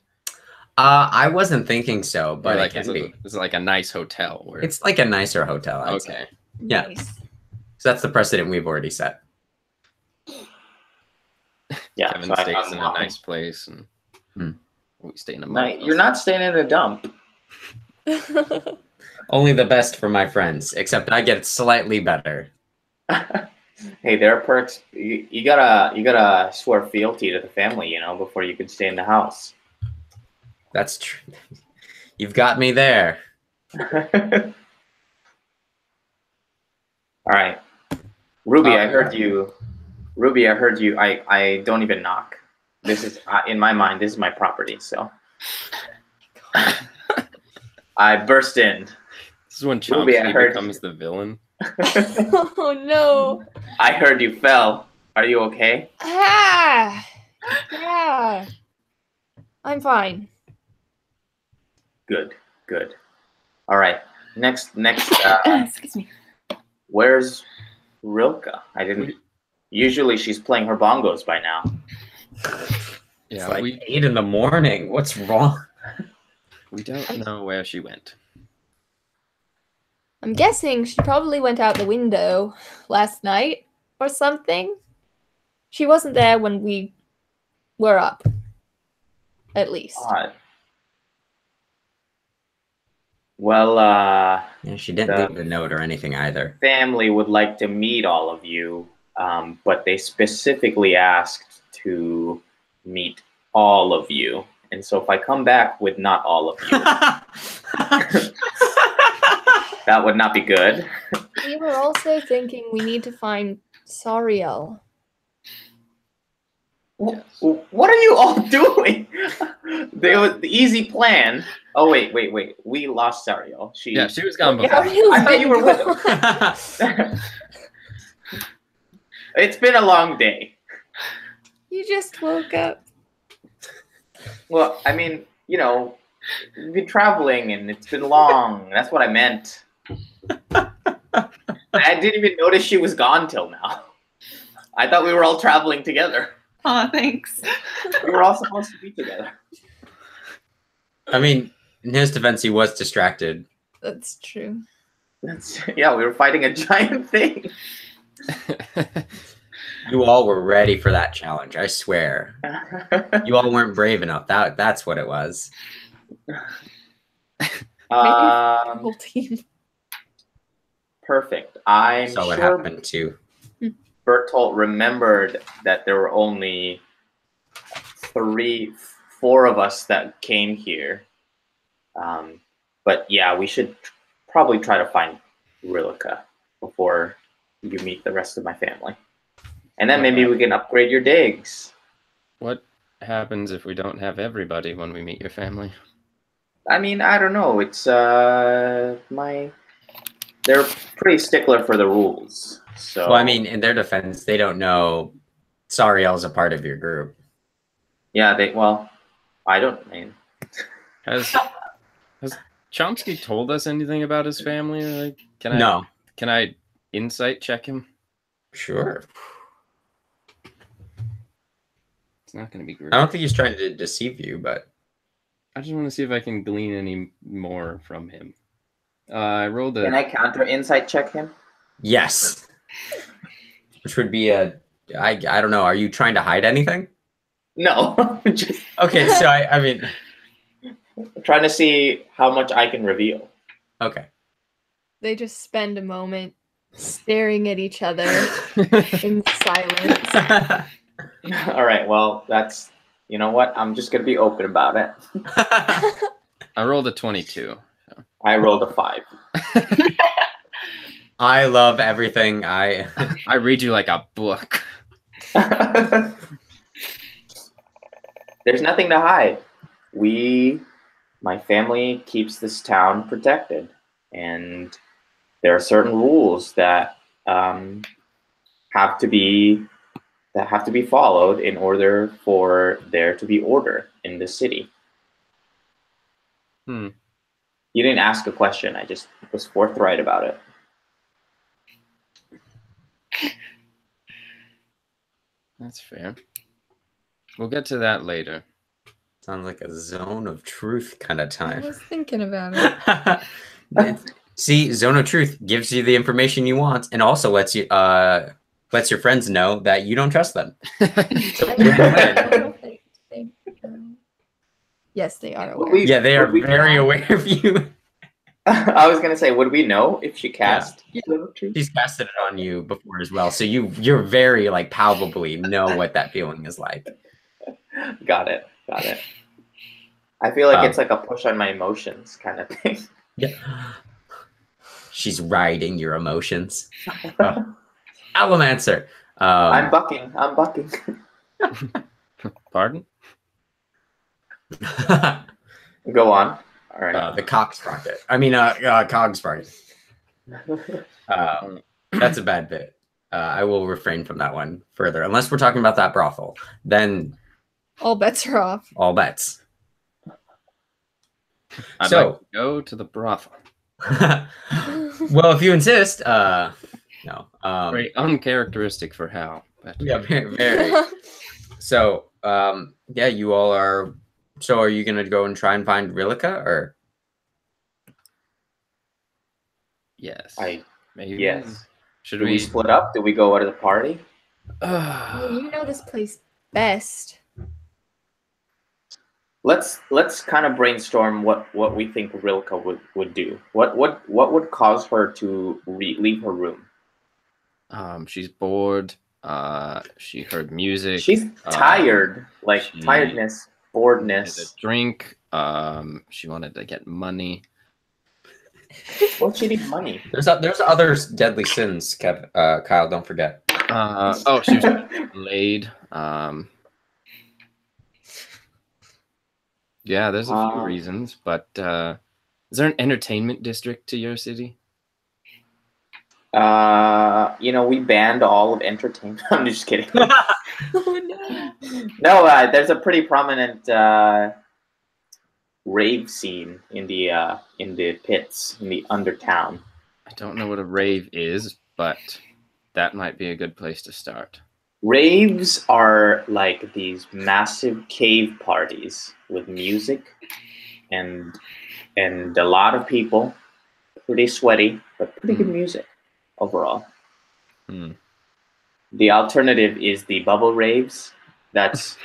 I wasn't thinking so, but like, it can be. It's like a nice hotel. Where... It's like a nicer hotel. I'd say. Okay. Yeah. Nice. So that's the precedent we've already set. Yeah. Kevin so stays in a nice place, and we stay in a motel. You're not staying in a dump. Only the best for my friends, except I get slightly better. Hey, there are perks. You gotta swear fealty to the family, you know, before you can stay in the house. That's true. You've got me there. All right, Ruby. I heard you. Ruby, I heard you. I don't even knock. This is in my mind. This is my property. So I burst in. This is when Ruby, I Chomsky heard becomes the villain. Oh no. I heard you fell. Are you okay? Ah. Yeah. I'm fine. Good. Good. All right. Next. Excuse me. Where's Rilka? I didn't. Usually she's playing her bongos by now. It's like 8 in the morning. What's wrong? We don't know where she went. I'm guessing she probably went out the window last night or something. She wasn't there when we were up. At least. Odd. Well, Yeah, she didn't leave a note or anything either. family would like to meet all of you, but they specifically asked to meet all of you. And so if I come back with not all of you, that would not be good. We were also thinking we need to find Sariel. What are you all doing? There was the easy plan. Oh wait. We lost Sariel. She was gone before. I thought you were with him. It's been a long day. You just woke up. Well, I mean, you know, we've been traveling and it's been long. That's what I meant. I didn't even notice she was gone till now. I thought we were all traveling together. Oh, thanks. We were all supposed to be together. I mean, In his defense, he was distracted. That's true. Yeah, we were fighting a giant thing. You all were ready for that challenge, I swear. You all weren't brave enough. That's what it was. Whole team. Perfect. I'm So what sure happened to Bertolt remembered that there were only 4 of us that came here. But yeah, we should probably try to find Rilica before you meet the rest of my family. And then maybe we can upgrade your digs. What happens if we don't have everybody when we meet your family? I mean, I don't know. It's they're pretty stickler for the rules. So Well, I mean, in their defense, they don't know Sariel's a part of your group. yeah, I don't mean. Has Chomsky told us anything about his family? Like, No. Can I insight check him? Sure. It's not going to be great. I don't think he's trying to deceive you, but I just want to see if I can glean any more from him. I rolled a. Can I counter insight check him? yes. Which would be I don't know. Are you trying to hide anything? No, just Okay, so I mean, trying to see how much I can reveal. okay. They just spend a moment staring at each other in silence. All right, well, you know what? I'm just gonna be open about it. I rolled a 22. I rolled a 5. I love everything. I read you like a book. There's nothing to hide. My family keeps this town protected, and there are certain rules that have to be followed in order for there to be order in the city. You didn't ask a question. I just was forthright about it. That's fair. We'll get to that later. sounds like a zone of truth kind of I time. was thinking about it. See, zone of truth gives you the information you want, and also lets your friends know that you don't trust them. Yes, they are aware. Yeah, they are very aware of you. I was gonna say, would we know if she cast? Yeah. She's casted it on you before as well, so you're very palpably know what that feeling is like. Got it. I feel like it's like a push on my emotions kind of thing. Yeah. She's riding your emotions. Alamancer. I'm bucking. Pardon? Go on. All right. The cock sprocket. I mean, cog sprocket. That's a bad bit. I will refrain from that one further, unless we're talking about that brothel. Then all bets are off. All bets. I'd like to go to the brothel. Well, if you insist. No. Very uncharacteristic for Hal. But... Yeah, very. So, yeah, you all are. So, are you gonna go and try and find Rilica, or? Yes. Maybe. Yes. Should we split up? Do we go to the party? Well, you know this place best. Let's kind of brainstorm what we think Rilica would do. What would cause her to leave her room? She's bored. She heard music. She's tired, tiredness, boredness. A drink. She wanted to get money. What's she need money? There's other deadly sins, Kyle. Don't forget. She was laid. Yeah, there's a few reasons, but is there an entertainment district to your city? We banned all of entertainment. I'm just kidding. Oh no. No, there's a pretty prominent rave scene in the pits in the undertown. I don't know what a rave is, but that might be a good place to start. Raves are like these massive cave parties with music and and a lot of people, pretty sweaty, but pretty good music overall. Hmm. The alternative is the bubble raves. That's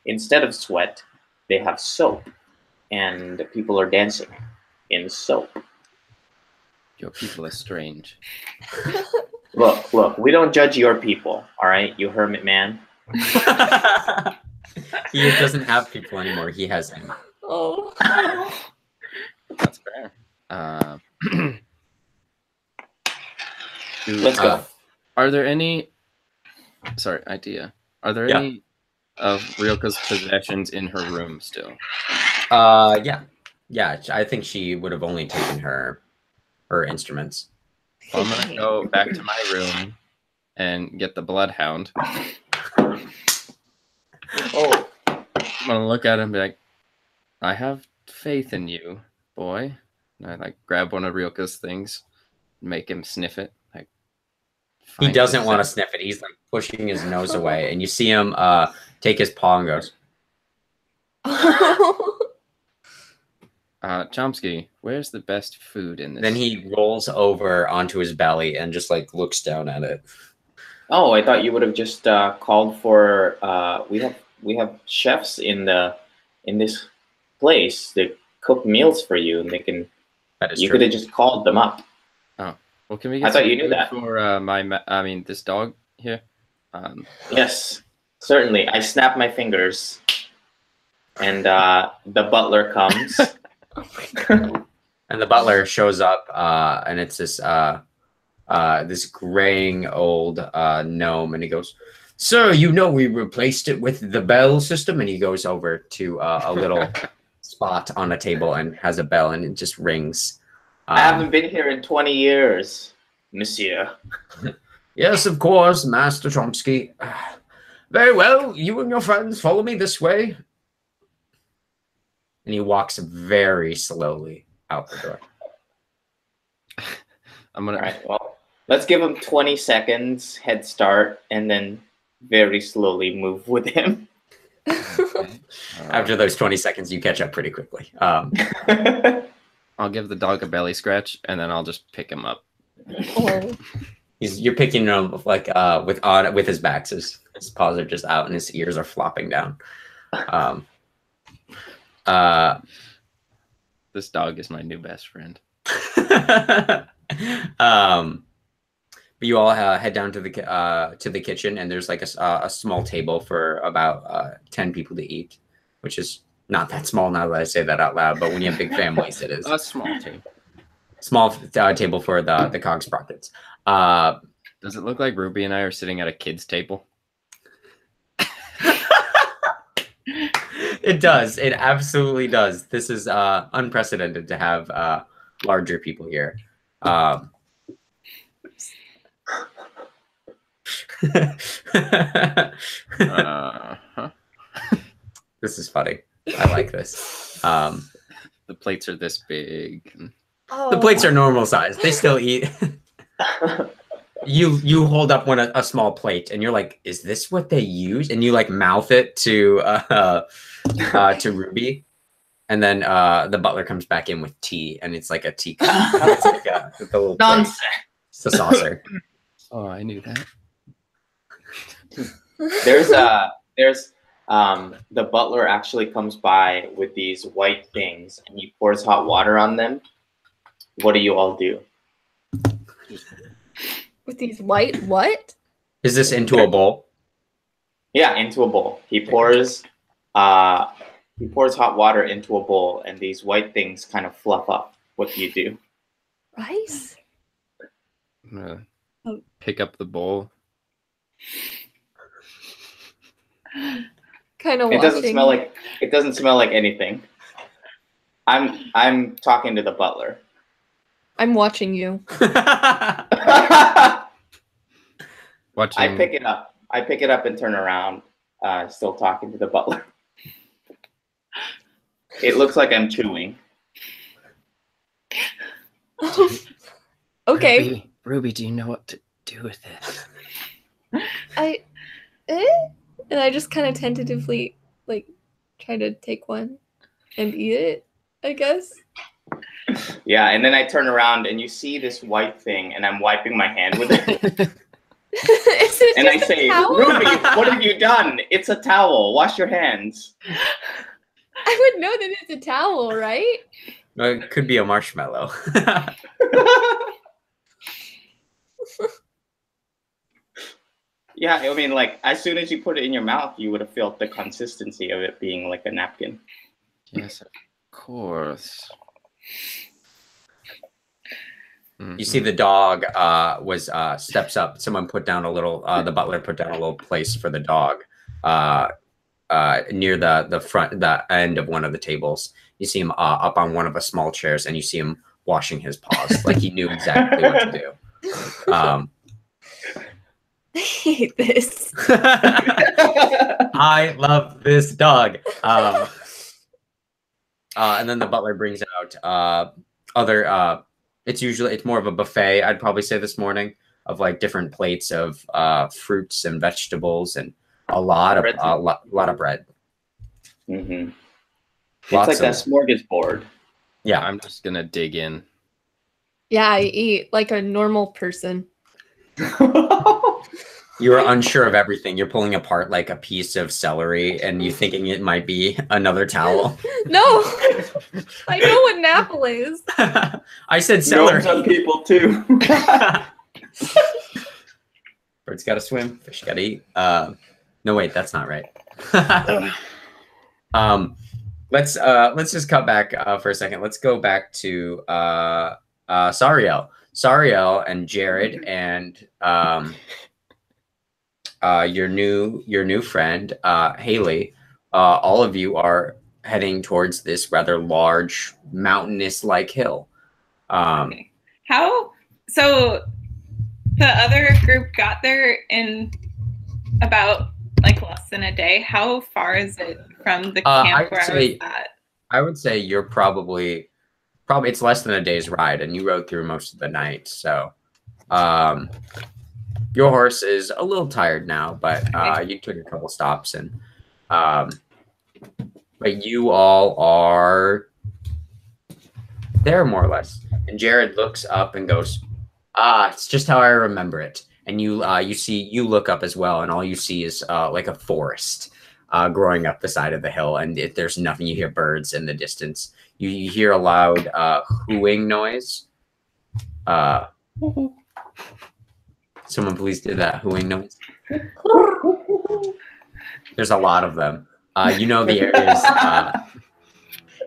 instead of sweat, they have soap, and people are dancing in soap. Your people are strange. Look, we don't judge your people, all right, you hermit man. He doesn't have people anymore. He has him. Oh. That's fair. Let's go. Are there any? Sorry, idea. Are there Yeah. any of Rilka's possessions in her room still? Yeah. I think she would have only taken her instruments. Well, I'm gonna go back to my room and get the bloodhound. Oh, I'm gonna look at him and be like, I have faith in you, boy. And I like grab one of Rilka's things, make him sniff it. Like He find doesn't the want to scent. sniff it. He's like pushing his nose away, and you see him take his paw and goes, Chomsky, where's the best food in this? then he rolls over onto his belly and just like looks down at it. oh, I thought you would have just called for. We have chefs in this place that cook meals for you, and they can. That is You true. could have just called them up. Well, can we I get thought some you knew food that. for this dog here? Yes, certainly. I snap my fingers, and the butler comes. And the butler shows up, and it's this graying old gnome, and he goes, "Sir, you know we replaced it with the bell system." And he goes over to a little spot on a table and has a bell, and it just rings. I haven't been here in 20 years, monsieur. Yes, of course, Master Chomsky. Very well, you and your friends follow me this way. And he walks very slowly out the door. I'm gonna. All right, well, let's give him 20 seconds head start, and then very slowly move with him. After those 20 seconds, you catch up pretty quickly. I'll give the dog a belly scratch, and then I'll just pick him up. Oh. You're picking him like with his back. So his paws are just out and his ears are flopping down. This dog is my new best friend. But you all head down to the kitchen, and there's like a small table for about 10 people to eat, which is not that small now that I say that out loud. But when you have big families, it is A small table. small table for the cog sprockets. Does it look like Ruby and I are sitting at a kid's table? It does. It absolutely does. This is unprecedented to have larger people here. This is funny. I like this. The plates are this big. The plates are normal size. They still eat. You hold up a small plate, and you're like, "Is this what they use?" And you like mouth it to Ruby, and then the butler comes back in with tea, and it's like a teacup. It's like a little Nonsense. It's a saucer. Oh, I knew that. There's the butler actually comes by with these white things, and he pours hot water on them. What do you all do? With these white what? Is this into a bowl? Yeah, into a bowl. He pours hot water into a bowl, and these white things kind of fluff up. What do you do? Rice? I'm gonna Oh. pick up the bowl. Kind of It doesn't smell like anything. I'm talking to the butler. I'm watching you. Watching. I pick it up. And turn around, still talking to the butler. It looks like I'm chewing. Okay. Ruby, do you know what to do with this? And I just kind of tentatively like try to take one and eat it, I guess. Yeah, and then I turn around and you see this white thing, and I'm wiping my hand with it. Is it And I just a say, towel? Ruby, what have you done? It's a towel. Wash your hands. I would know that it's a towel, right? It could be a marshmallow. Yeah, I mean, like, as soon as you put it in your mouth, you would have felt the consistency of it being like a napkin. Yes, of course. You see the dog was steps up. Someone put down a little. The butler put down a little place for the dog near the end of one of the tables. You see him up on one of the small chairs, and you see him washing his paws, like he knew exactly what to do. I hate this. I love this dog. And then the butler brings out other. It's more of a buffet, I'd probably say this morning, of like different plates of fruits and vegetables and a lot of bread. Mm-hmm. It's like that smorgasbord. Yeah, I'm just gonna dig in. Yeah, I eat like a normal person. You're unsure of everything. You're pulling apart like a piece of celery and you thinking it might be another towel. No, I know what an apple is. I said celery. Some people too. Birds gotta swim, fish gotta eat. No, wait, that's not right. Let's just cut back for a second. Let's go back to Sariel. Sariel and Jared and your new friend Haley. All of you are heading towards this rather large mountainous-like hill. Okay. So the other group got there in about like less than a day. How far is it from the camp where I was at? I would say you're probably it's less than a day's ride, and you rode through most of the night. So your horse is a little tired now, but you took a couple stops, and but you all are there more or less. And Jared looks up and goes, it's just how I remember it. And you look up as well, and all you see is like a forest growing up the side of the hill, and there's nothing. You hear birds in the distance. You hear a loud hooing noise. Someone please do that hooing noise. There's a lot of them. You know the areas.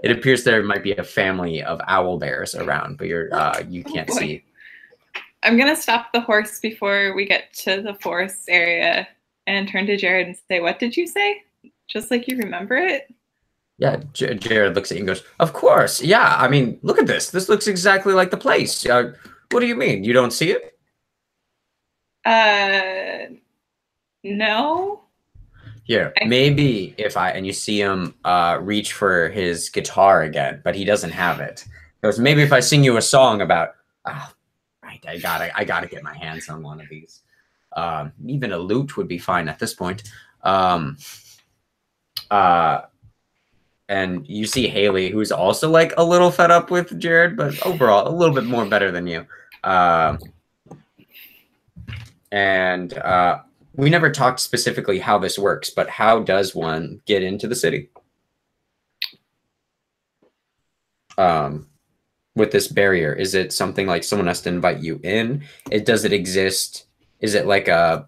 It appears there might be a family of owl bears around, but you can't see. I'm gonna stop the horse before we get to the forest area and turn to Jared and say, "What did you say? Just like you remember it?" Yeah, Jared looks at you and goes, "Of course, yeah. I mean, look at this. This looks exactly like the place. What do you mean? You don't see it?" No. Here, maybe and you see him reach for his guitar again, but he doesn't have it. He goes, "Maybe if I sing you a song about, right, I gotta get my hands on one of these. Even a lute would be fine at this point." And you see Haley, who's also like a little fed up with Jared, but overall a little bit more better than you. We never talked specifically how this works, but how does one get into the city? With this barrier, is it something like someone has to invite you in? Does it exist? Is it like a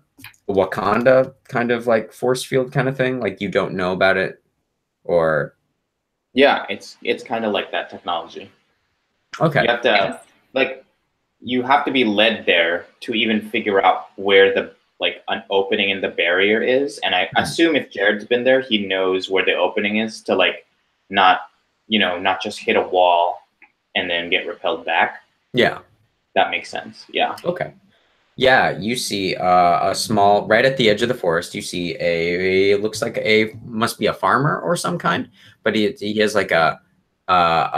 Wakanda kind of like force field kind of thing? Like you don't know about it, or? Yeah, it's kind of like that technology. Okay. You have to you have to be led there to even figure out where the an opening in the barrier is. And I assume if Jared's been there, he knows where the opening is to not just hit a wall and then get repelled back. Yeah. That makes sense. Yeah. Okay. Yeah, you see a small, right at the edge of the forest, you see looks like must be a farmer or some kind, but he has like a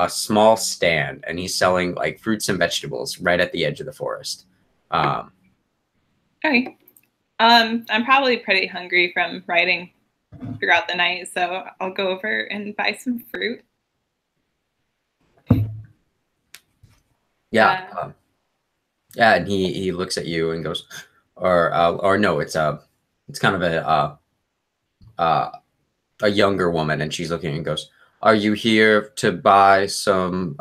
small stand, and he's selling like fruits and vegetables right at the edge of the forest. Okay. I'm probably pretty hungry from riding throughout the night, so I'll go over and buy some fruit. Yeah. Yeah, and he looks at you and goes, or no, it's kind of a younger woman, and she's looking and goes, "Are you here to buy some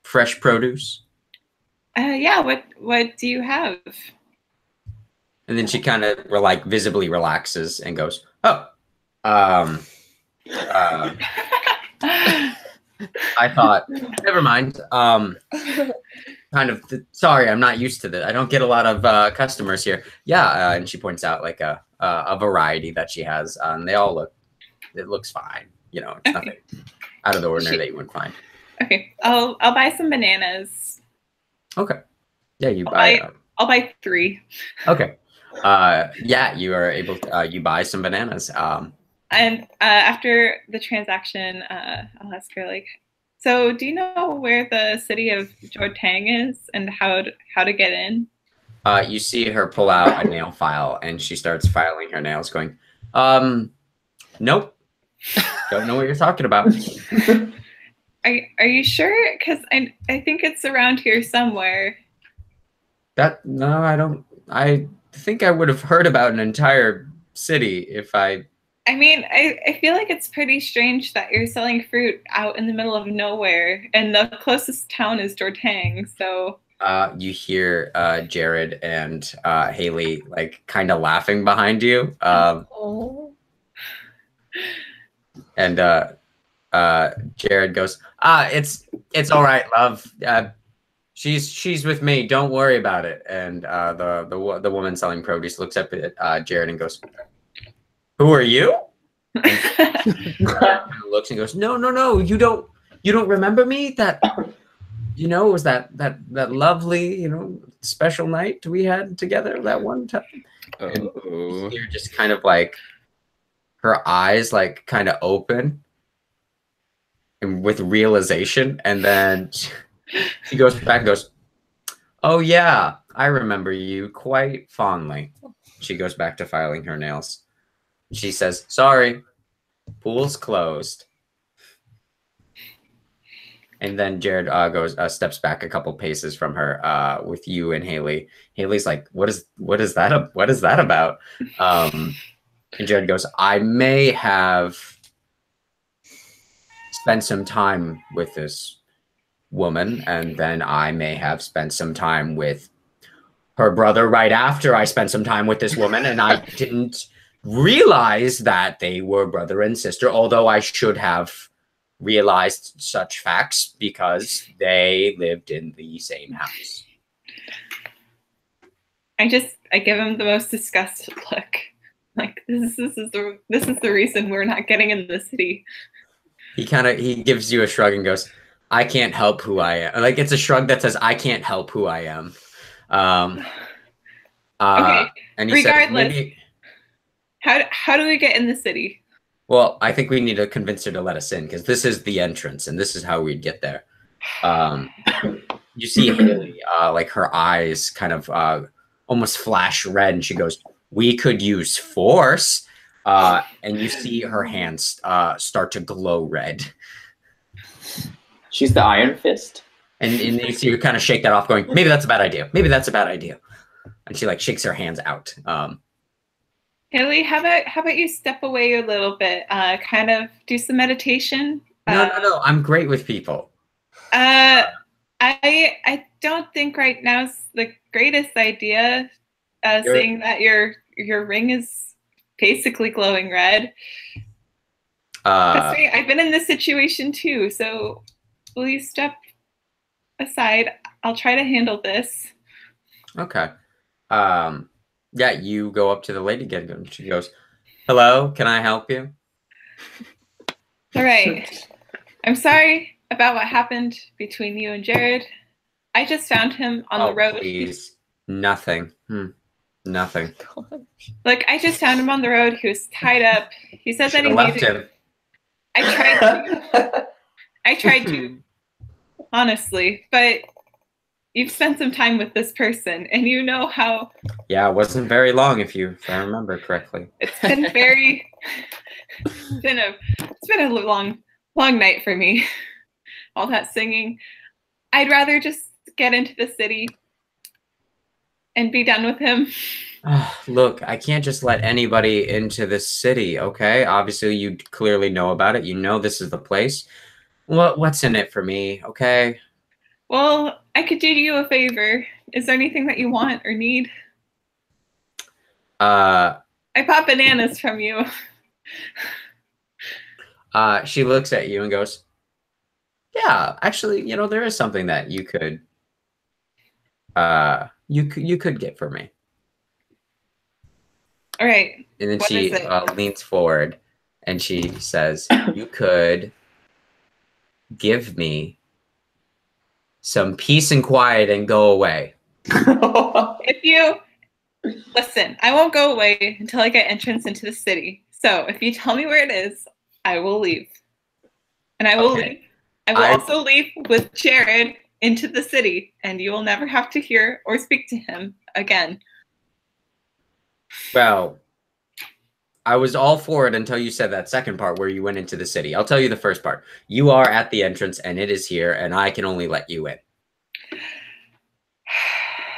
fresh produce?" Yeah. What do you have? And then she kind of like visibly relaxes and goes, "Oh, um, uh, I thought, never mind. Kind of sorry, I'm not used to this. I don't get a lot of customers here. Yeah," and she points out like a variety that she has, and they all look. It looks fine. You know, it's nothing out of the ordinary that you wouldn't find. Okay, I'll buy some bananas. Okay. Yeah, you buy. I'll buy 3. Okay. Yeah, you are able to, you buy some bananas. And after the transaction, I'll ask her like, so do you know where the city of Jortang is and how to get in? You see her pull out a nail file and she starts filing her nails, going, nope, don't know what you're talking about. Are you sure? Because I think it's around here somewhere. No, I don't. I think I would have heard about an entire city if I. I mean, I feel like it's pretty strange that you're selling fruit out in the middle of nowhere, and the closest town is Jortang. So. You hear Jared and Haley like kind of laughing behind you. And Jared goes, it's all right, love. She's with me. Don't worry about it. And the woman selling produce looks up at Jared and goes, "Who are you?" And looks and goes, No. You don't remember me? That it was that lovely special night we had together that one time. And you're just kind of like her eyes like kind of open and with realization, and then she goes back and goes, "Oh yeah, I remember you quite fondly." She goes back to filing her nails. She says, "Sorry, pool's closed." And then Jared steps back a couple paces from her with you and Haley. Haley's like, what is that about? And Jared goes, "I may have spent some time with this woman, and then I may have spent some time with her brother right after I spent some time with this woman, and I didn't realize that they were brother and sister, although I should have realized such facts because they lived in the same house." I give him the most disgusted look. Like, this is the reason we're not getting in the city. He gives you a shrug and goes, "I can't help who I am." Like, it's a shrug that says, "I can't help who I am." Okay. And he regardless, said, how do we get in the city? Well, I think we need to convince her to let us in because this is the entrance and this is how we'd get there. You see Haley, like her eyes kind of almost flash red, and she goes, "We could use force." And you see her hands start to glow red. She's the Iron Fist. And you see her kind of shake that off, going, "Maybe that's a bad idea. Maybe that's a bad idea." And she like shakes her hands out. Haley, how about you step away a little bit, kind of do some meditation? No. I'm great with people. I don't think right now's the greatest idea. Seeing that your ring is basically glowing red. Trust me, I've been in this situation too. So, will you step aside? I'll try to handle this. Okay. Yeah, you go up to the lady again, and she goes, "Hello, can I help you?" All right. I'm sorry about what happened between you and Jared. I just found him on the road. Please. Nothing. Nothing. Look, I just found him on the road. He was tied up. He said that he left needed him. I tried to, honestly, but you've spent some time with this person, and you know how. Yeah, it wasn't very long, if I remember correctly. It's been it's been a long night for me. All that singing. I'd rather just get into the city and be done with him? Look, I can't just let anybody into this city, okay? Obviously, you clearly know about it. You know this is the place. What's in it for me, okay? Well, I could do you a favor. Is there anything that you want or need? I bought bananas from you. She looks at you and goes, yeah, actually, you know, there is something that you could you could get for me. All right. And then What she is it? leans forward and she says, you could give me some peace and quiet and go away. If you listen, I won't go away until I get entrance into the city. So if you tell me where it is, I will leave. And I will leave. I will also leave with Jared into the city, and you will never have to hear or speak to him again. Well, I was all for it until you said that second part where you went into the city. I'll tell you the first part. You are at the entrance, and it is here, and I can only let you in.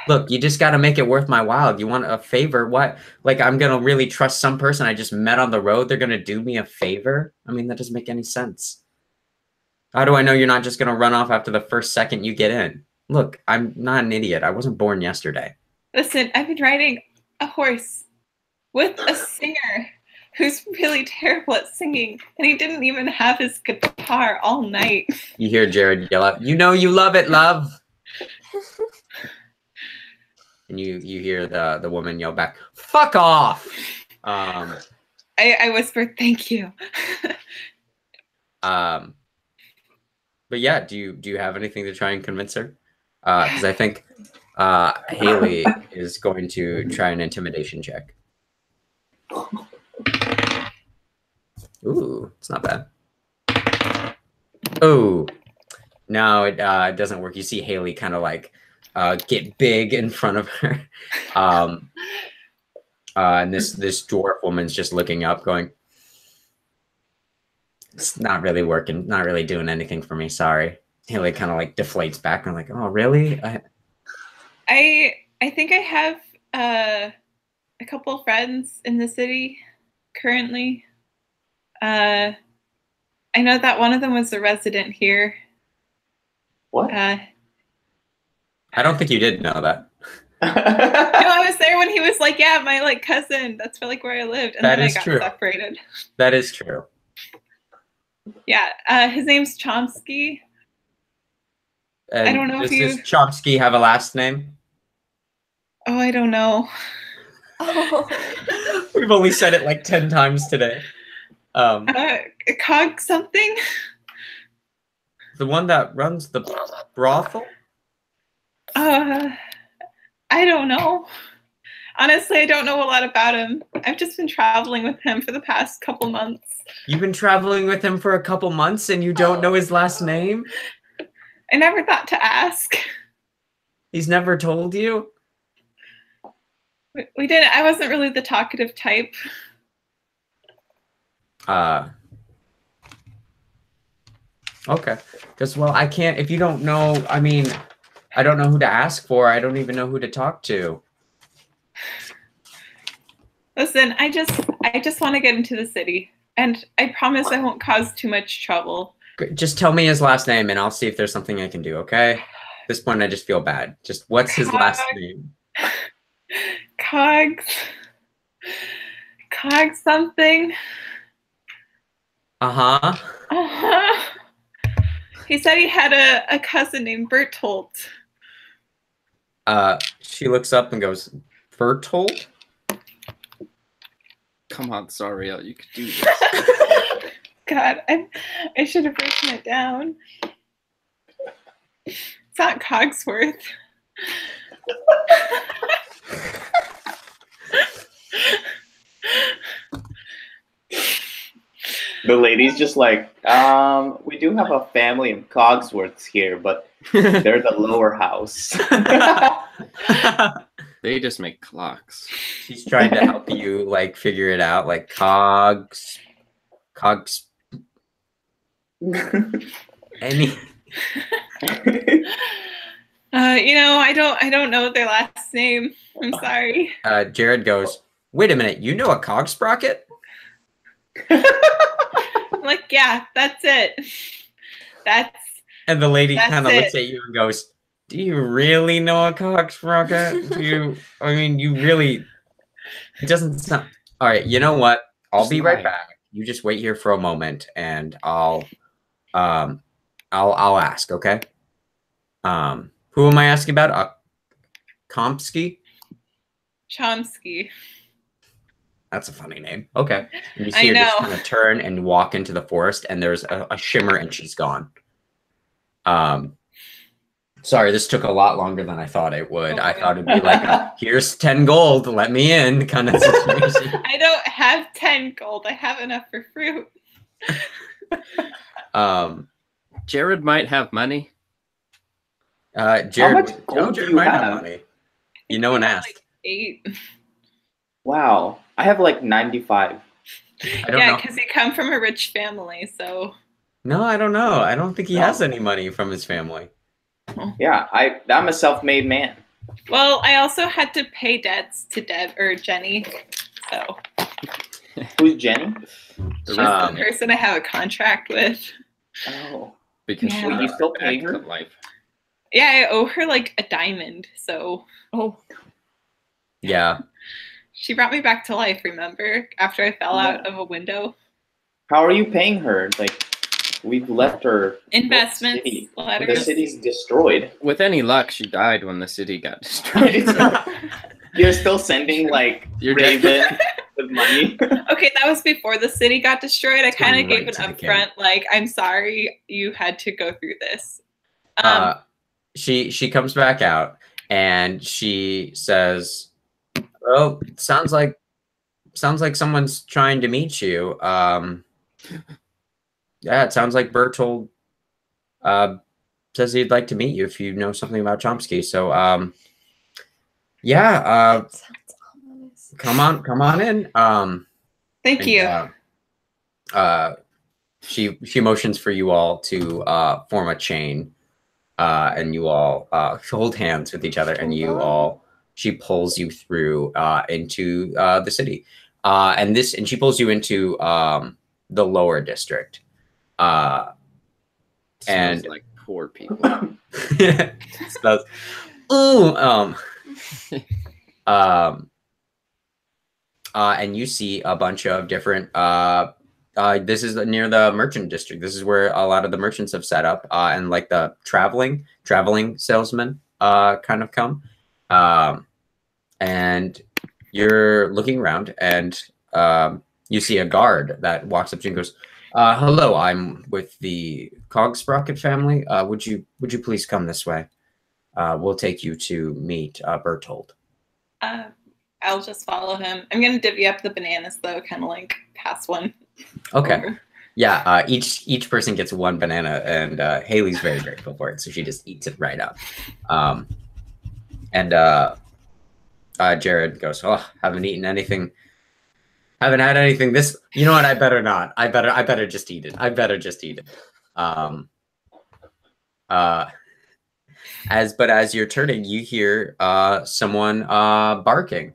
Look, you just got to make it worth my while. You want a favor? What? Like, I'm going to really trust some person I just met on the road? They're going to do me a favor? I mean, that doesn't make any sense. How do I know you're not just going to run off after the first second you get in? Look, I'm not an idiot. I wasn't born yesterday. Listen, I've been riding a horse with a singer who's really terrible at singing, and he didn't even have his guitar all night. You hear Jared yell out, you know you love it, love. And you hear the woman yell back, fuck off. I whispered, thank you. But yeah, do you have anything to try and convince her? Because I think Haley is going to try an intimidation check. Ooh, it's not bad. Oh, no, it doesn't work. You see Haley kind of like get big in front of her. And this dwarf woman's just looking up going, it's not really working, not really doing anything for me, sorry. Haley kind of like deflates back and like, oh, really? I think I have a couple friends in the city currently. I know that one of them was a resident here. What? I don't think you did know that. No, I was there when he was like, yeah, my like cousin. That's like where I lived. And that then is I got true. separated. That is true. Yeah, his name's Chomsky. And I don't know if does Chomsky have a last name? Oh, I don't know. Oh. We've only said it like 10 times today. Cog something? The one that runs the brothel? I don't know. Honestly, I don't know a lot about him. I've just been traveling with him for the past couple months. You've been traveling with him for a couple months and you don't know his last name? I never thought to ask. He's never told you? We didn't. I wasn't really the talkative type. Okay. Because, well, I can't, if you don't know, I mean, I don't know who to ask for. I don't even know who to talk to. Listen, I just want to get into the city. And I promise I won't cause too much trouble. Just tell me his last name and I'll see if there's something I can do, okay? At this point, I just feel bad. Just what's his last name? Cogs something. Uh-huh. Uh-huh. He said he had a cousin named Bertolt. She looks up and goes, Bertolt? Come on, Zariel, you could do this. God, I should have written it down. It's not Cogsworth. The lady's just like, we do have a family of Cogsworths here, but they're the lower house. They just make clocks. She's trying to help you, like, figure it out, like, cogs, Oh I don't know their last name. I'm sorry. Jared goes, wait a minute, you know a cog sprocket? I'm like, yeah, that's it. And the lady That's kind of looks it. at you and goes, do you really know a cog sprocket? You really, it doesn't sound, all right, you know what? I'll be right back. You just wait here for a moment and I'll ask, okay? Who am I asking about? Komsky? Chomsky. That's a funny name. Okay. And you see her just kind of turn and walk into the forest, and there's a shimmer, and she's gone. Sorry, this took a lot longer than I thought it would. I thought it'd be like, here's 10 gold, let me in kind of situation. I don't have 10 gold. I have enough for fruit. Jared might have money. Jared, how much gold do you might have? Money. You no one asked. Like 8. Wow, I have like 95. I don't know. Because he come from a rich family, so. No, I don't know. I don't think he has any money from his family. Yeah, I'm a self-made man. Well, I also had to pay debts to Jenny. So. Who's Jenny? She's the person I have a contract with. Oh. Because Wait, you still pay her? Life. Yeah, I owe her like a diamond, so. Oh. Yeah. She brought me back to life, remember? After I fell out of a window. How are you paying her? Like, we've left her. Investments, city. letters. The city's destroyed. With any luck, she died when the city got destroyed. You're still sending like Raven with money. Okay, that was before the city got destroyed. I kind of gave an to the upfront, like, I'm sorry you had to go through this. She comes back out and she says, "Well, sounds like someone's trying to meet you. Yeah, it sounds like Bertold says he'd like to meet you if you know something about Chomsky. So yeah, come on in. Thank you. She motions for you all to form a chain, and you all hold hands with each other, and she pulls you through into the city, and she pulls you into the lower district, and like poor people. smells. Ooh, and you see a bunch of different. This is near the merchant district. This is where a lot of the merchants have set up, and like the traveling salesmen kind of come. And you're looking around, and you see a guard that walks up to you and goes, "Hello, I'm with the Cog Sprocket family. Would you please come this way? We'll take you to meet Bertold." I'll just follow him. I'm gonna divvy up the bananas though, kind of like pass one. Okay. Over. Yeah. Each person gets one banana, and Haley's very grateful for it, so she just eats it right up. Jared goes, "Oh, haven't eaten anything. Haven't had anything this. You know what? I better not. I better just eat it. I better just eat it." As you're turning, you hear someone barking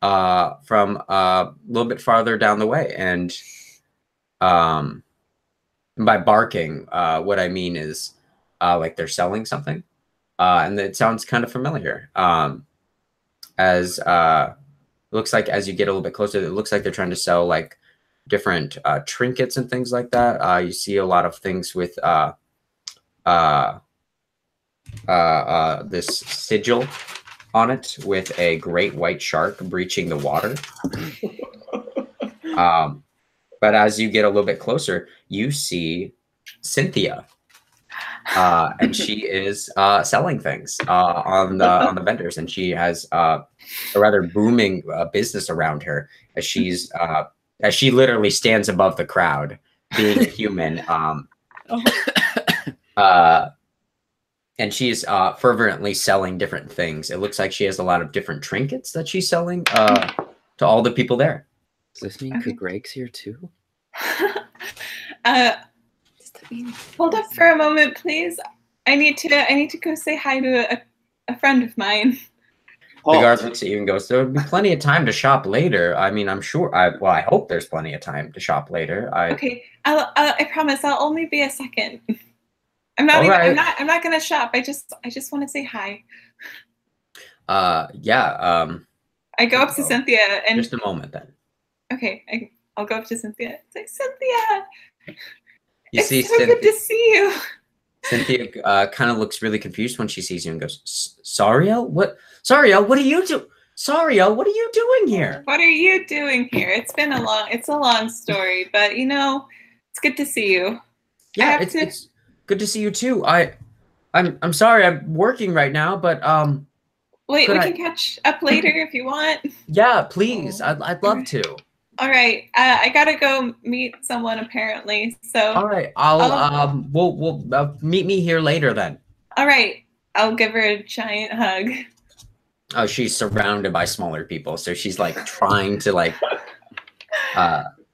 from a little bit farther down the way, and by barking, what I mean is like they're selling something, and it sounds kind of familiar. As looks like as you get a little bit closer, it looks like they're trying to sell like different trinkets and things like that. You see a lot of things with this sigil on it with a great white shark breaching the water. But as you get a little bit closer, you see Cynthia, and she is selling things on the vendors, and she has a rather booming business around her as she literally stands above the crowd, being a human. And she's fervently selling different things. It looks like she has a lot of different trinkets that she's selling to all the people there. Does this mean Greg's here too? Hold up for a moment, please. I need to go say hi to a friend of mine. The guard looks at you and goes, "There would be plenty of time to shop later. I mean, I'm sure. I hope there's plenty of time to shop later. Okay, I promise I'll only be a second. I'm not All even. right. I'm not gonna shop. I just want to say hi. Yeah. I go up to Cynthia and Just a moment then. okay, I'll go up to Cynthia. Say, Cynthia, You it's see so Cynthia. good to see you. Cynthia kind of looks really confused when she sees you and goes, "Sariel, what? Sariel, what are you doing? Sariel, what are you doing here?" What are you doing here? It's a long story, but you know, it's good to see you. Yeah, it's good to see you too. I'm sorry, I'm working right now, but Wait, we can catch up later if you want. Yeah, please. I'd love to. All right, I gotta go meet someone apparently. So All right, we'll meet me here later then. all right, I'll give her a giant hug. Oh, she's surrounded by smaller people, so she's like trying to like.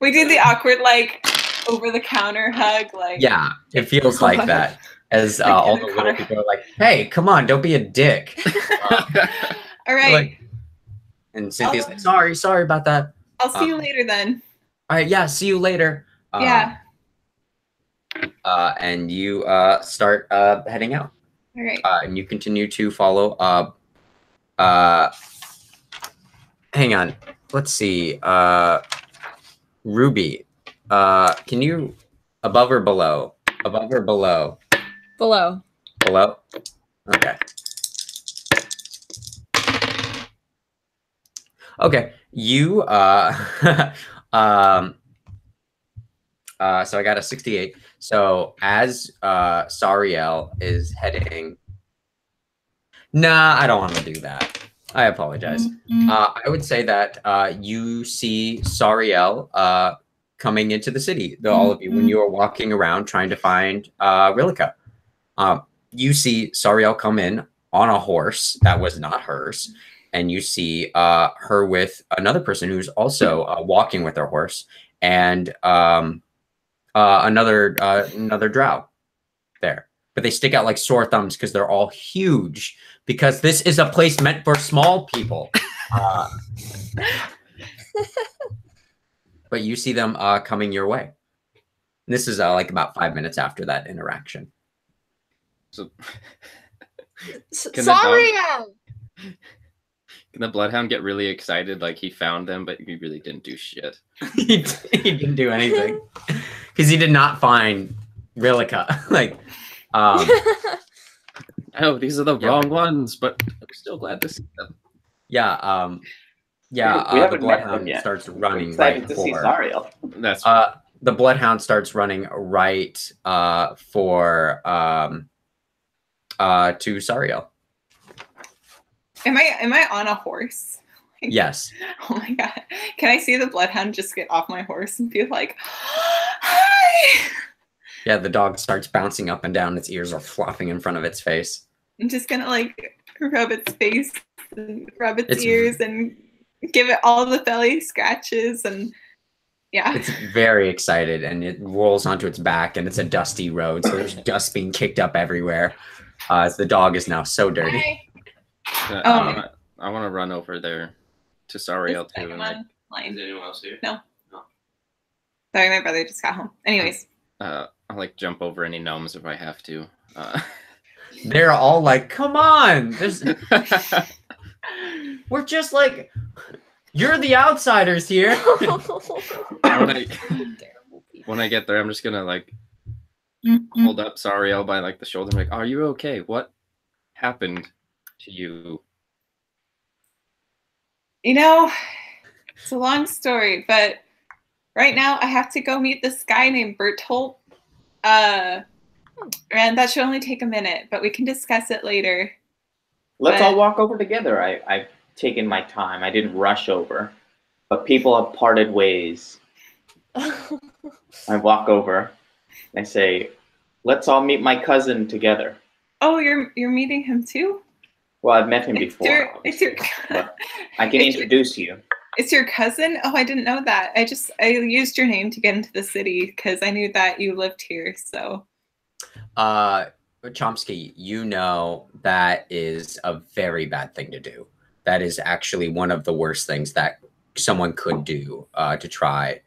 We do the awkward like over the counter hug, like. Yeah, it feels like that. As all the little people are like, "Hey, come on, don't be a dick." All right. And Cynthia's like, "Sorry about that." I'll see you later then. All right, yeah, see you later. Yeah. And you start heading out. All right. And you continue to follow. Hang on. Let's see. Ruby, can you above or below? Above or below? Below. Below? Okay. Okay. You so I got a 68. So as Sariel is heading. Nah, I don't want to do that. I apologize. I would say that you see Sariel coming into the city, all of you, when you are walking around trying to find Rilica. You see Sariel come in on a horse that was not hers, and you see her with another person who's also walking with her horse, and another drow there. But they stick out like sore thumbs because they're all huge, because this is a place meant for small people. But you see them coming your way. This is like about 5 minutes after that interaction. So, Sorry. Can the bloodhound get really excited like he found them, but he really didn't do shit? He didn't do anything because he did not find Rilica. Like, oh, these are the wrong ones, but I'm still glad to see them. Yeah, the bloodhound starts running right to for. See Zariel. That's the bloodhound starts running right for to Sariel. Am I on a horse? Like, yes. Oh my god! Can I see the bloodhound just get off my horse and be like, "Hi"? Yeah, the dog starts bouncing up and down. Its ears are flopping in front of its face. I'm just gonna like rub its face and rub its ears and give it all the belly scratches and yeah. It's very excited and it rolls onto its back and it's a dusty road, so there's dust being kicked up everywhere. As the dog is now so dirty. I want to run over there to Sariel too. And Is anyone else here? No. Sorry, my brother just got home. Anyways. I'll like jump over any gnomes if I have to. They're all like, "Come on, we're just like, you're the outsiders here." When I get there, I'm just gonna like hold up Sariel by like the shoulder, and be like, "Are you okay? What happened to you?" You know, it's a long story, but right now I have to go meet this guy named Bertolt. And that should only take a minute, but we can discuss it later. Let's all walk over together. I've taken my time. I didn't rush over, but people have parted ways. I walk over. I say, "Let's all meet my cousin together." Oh, you're meeting him too? Well, I've met him before. But I can introduce you. It's your cousin? Oh, I didn't know that. I used your name to get into the city because I knew that you lived here. So. Chomsky, you know that is a very bad thing to do. That is actually one of the worst things that someone could do to try,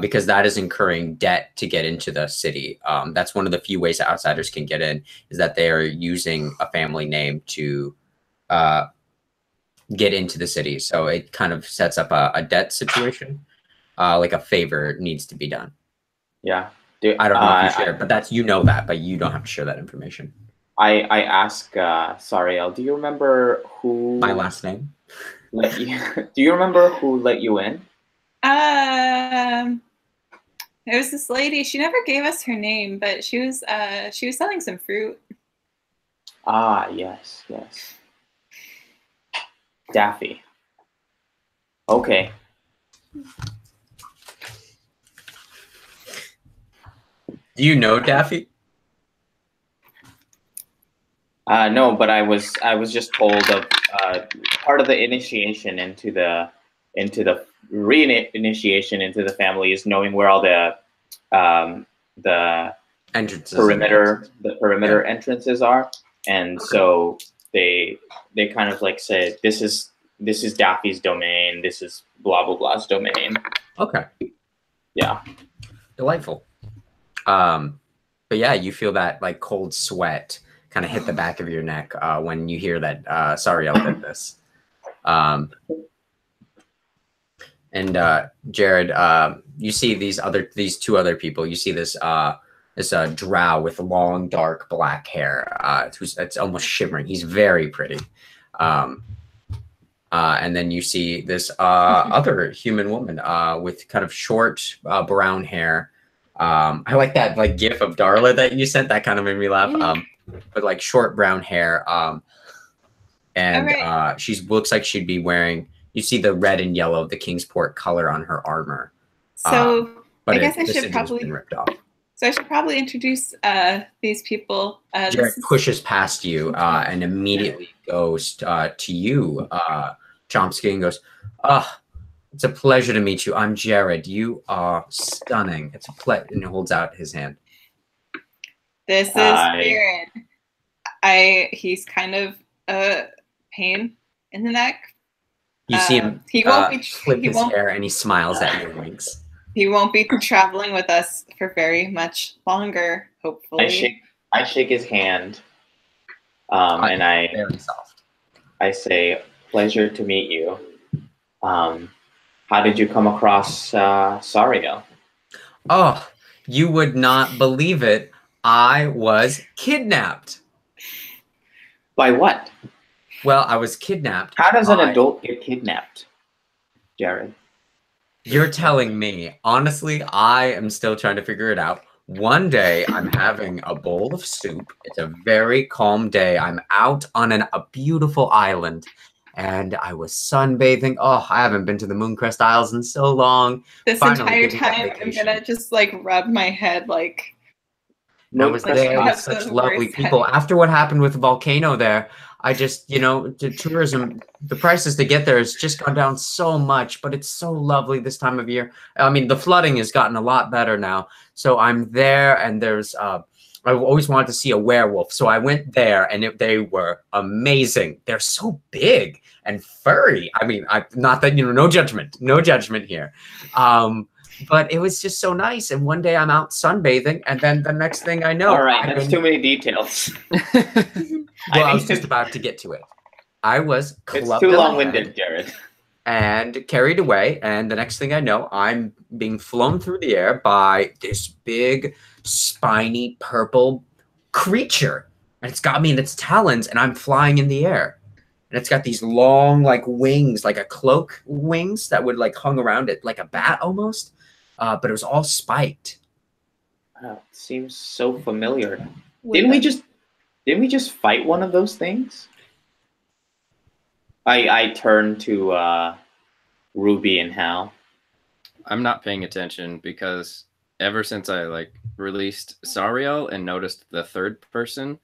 because that is incurring debt to get into the city. That's one of the few ways that outsiders can get in, is that they are using a family name to uh, get into the city. So it kind of sets up a debt situation, like a favor needs to be done. Yeah. I don't know if you share, but that's, you know that, but you don't have to share that information. I ask Sariel, do you remember who My last name? let you do you remember who let you in? There was this lady. She never gave us her name, but she was selling some fruit. Ah, yes, yes. Daffy. Okay. Do you know Daffy? No, but I was just told of part of the initiation into the reinitiation into the family is knowing where all the Entrances. perimeter entrances are, and so they kind of like say this is Daffy's domain, this is blah blah blah's domain. Okay. Yeah. Delightful. But yeah, you feel that like cold sweat kind of hit the back of your neck when you hear that Sariel did this. And Jared, you see these two other people. You see this drow with long, dark black hair. It's almost shimmering. He's very pretty. And then you see this other human woman with kind of short brown hair. I like that like gif of Darla that you sent. That kind of made me laugh. But like short brown hair. And she looks like she'd be wearing. You see the red and yellow, the Kingsport color on her armor. So but I guess I the should sigil's probably been ripped off. So I should probably introduce these people. Jared pushes past you and immediately goes to you, Chomsky, and goes, it's a pleasure to meet you. I'm Jared. You are stunning. It's a pleasure. And he holds out his hand. This is Jared. He's kind of a pain in the neck. You see him flip his hair and he smiles at you and winks. He won't be traveling with us for very much longer, hopefully. I shake his hand, and very soft. I say, "Pleasure to meet you. How did you come across Sariel?" Oh, you would not believe it. I was kidnapped. By what? Well, I was kidnapped. How does an adult get kidnapped, Jared? You're telling me. Honestly, I am still trying to figure it out. One day, I'm having a bowl of soup. It's a very calm day. I'm out on a beautiful island, and I was sunbathing. Oh, I haven't been to the Mooncrest Isles in so long. This entire time, I'm gonna just like rub my head like. I was there with such lovely people. After what happened with the volcano there, I just, the tourism, the prices to get there has just gone down so much, but it's so lovely this time of year. I mean, the flooding has gotten a lot better now. So I'm there, and there's, I always wanted to see a werewolf. So I went there, and they were amazing. They're so big and furry. I mean, not that, no judgment here. But it was just so nice. And one day I'm out sunbathing, and then the next thing I know. All right, that's too many details. Well, I was just about to get to it. I was clubbed. It's too long-winded, Jared. And carried away. And the next thing I know, I'm being flown through the air by this big, spiny, purple creature. And it's got me in its talons, and I'm flying in the air. And it's got these long, like, wings, like a cloak wings that would, like, hung around it, like a bat almost. But it was all spiked. Wow, it seems so familiar. Didn't we just fight one of those things? I turn to Ruby and Hal. I'm not paying attention because ever since I like released Sariel and noticed the third person,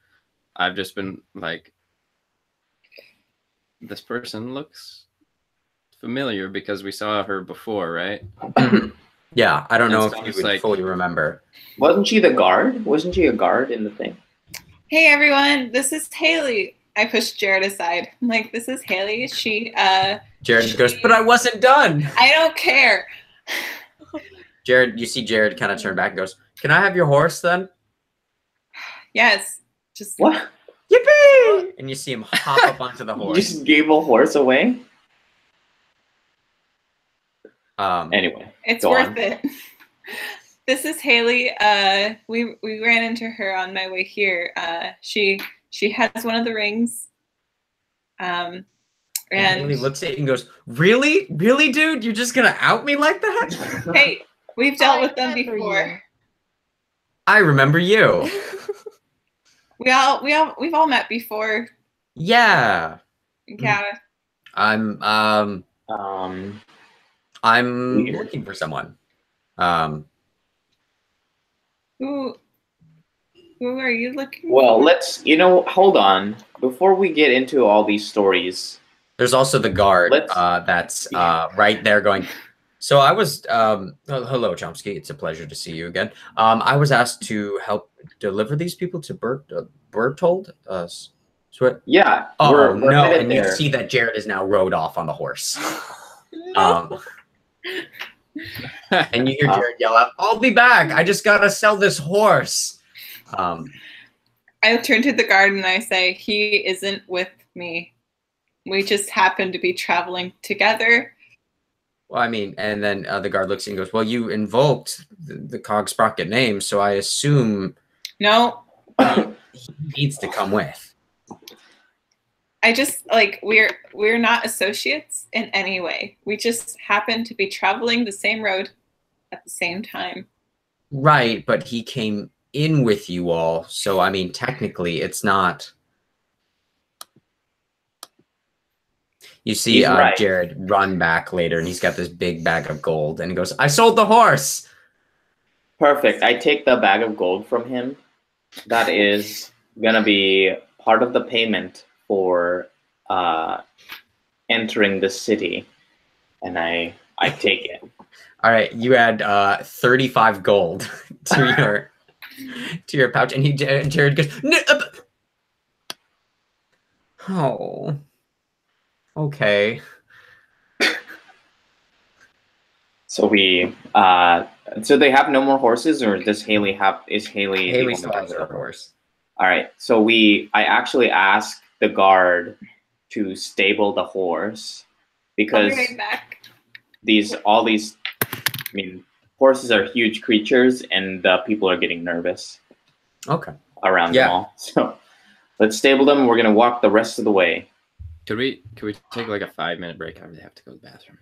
I've just been like, this person looks familiar because we saw her before, right? Yeah, I don't know if you would like, fully remember. Wasn't she the guard? Wasn't she a guard in the thing? Hey everyone, this is Haley. I pushed Jared aside. I'm like, this is Haley. Jared goes, but I wasn't done. I don't care. Jared, you see Jared kind of turn back and goes, can I have your horse then? Yes. Just What? Yippee! And you see him hop up onto the You horse. just gave a horse away? Anyway, it's go worth on. it. This is Haley. We ran into her on my way here. She has one of the rings. And And Haley looks at you and goes, really? Really, dude? You're just going to out me like that? hey, we've dealt I with them remember before. I remember you. We've all met before. Yeah. Yeah. I'm Weird. looking for someone. Who are you looking Well, for? let's, hold on. Before we get into all these stories, There's also the guard Let's- that's right there going. So I was, hello, Chomsky. It's a pleasure to see you again. I was asked to help deliver these people to Bertold. yeah, Oh, we're no. headed And you there. see that Jared is now rode off on the horse. No. And you hear Jared yell out, I'll be back. I just got to sell this horse. I turn to the guard and I say, he isn't with me. We just happen to be traveling together. Well, I mean, and then the guard looks at you and goes, well, you invoked the Cog Sprocket name, so I assume No, he needs to come with. I just we're not associates in any way. We just happen to be traveling the same road at the same time. Right, but he came in with you all, so I mean, technically, it's not. You see He's right. Jared run back later, and he's got this big bag of gold, and he goes, I sold the horse! Perfect. I take the bag of gold from him. That is gonna be part of the payment for entering the city, and I take it. All right, you add 35 gold to your pouch, and Jared goes, no, oh, okay. So so they have no more horses, or does Haley have? Is Haley the Haley only still has one? her horse. All right. So I actually asked the guard to stable the horse I'll be because right back. all these, I mean, horses are huge creatures, and the people are getting nervous Okay. around Yeah. them all. So let's stable them. And we're gonna walk the rest of the way. Could we take like a 5-minute break? I really have to go to the bathroom.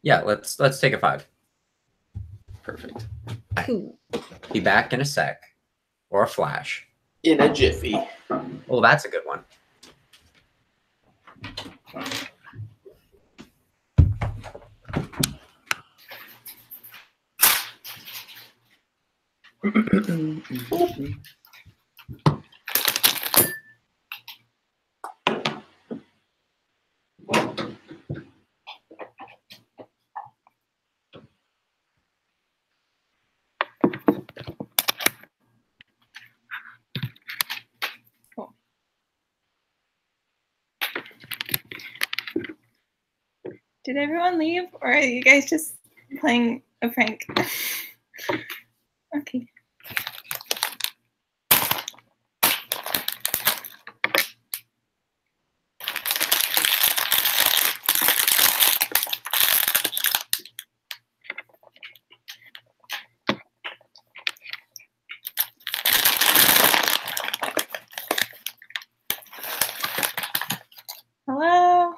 Yeah, let's take a 5. Perfect. Cool. Be back in a sec. Or a flash. In a jiffy. Oh, that's a good one. Did everyone leave, or are you guys just playing a prank? Okay. Hello.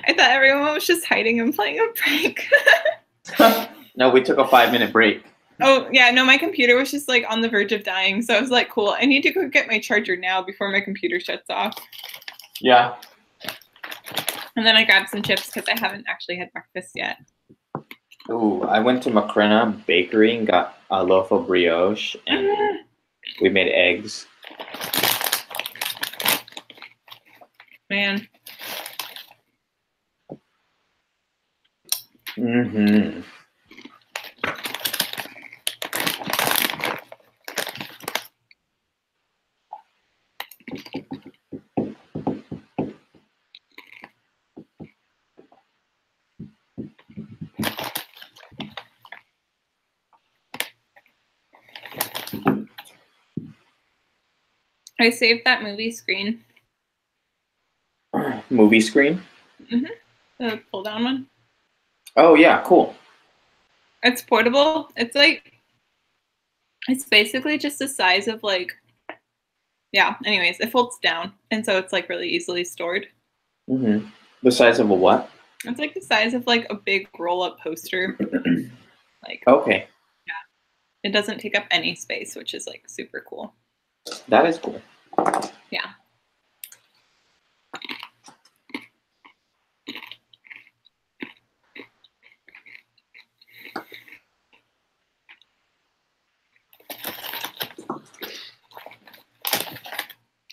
I thought everyone was just hiding and playing a prank. No, we took a 5-minute break. Oh, yeah, no, my computer was just like on the verge of dying. So I was like, cool, I need to go get my charger now before my computer shuts off. Yeah. And then I grabbed some chips because I haven't actually had breakfast yet. Ooh, I went to Macrina Bakery and got a loaf of brioche, and we made eggs. Man. Mm-hmm. I saved that movie screen. Movie screen? Mm-hmm. The pull down one. Oh, yeah, cool. It's portable. It's like, it's basically just the size of like, yeah, anyways, it folds down. And so it's like really easily stored. Mm-hmm. The size of a what? It's like the size of like a big roll up poster. Like, Okay, it doesn't take up any space, which is like super cool. that is cool. Yeah.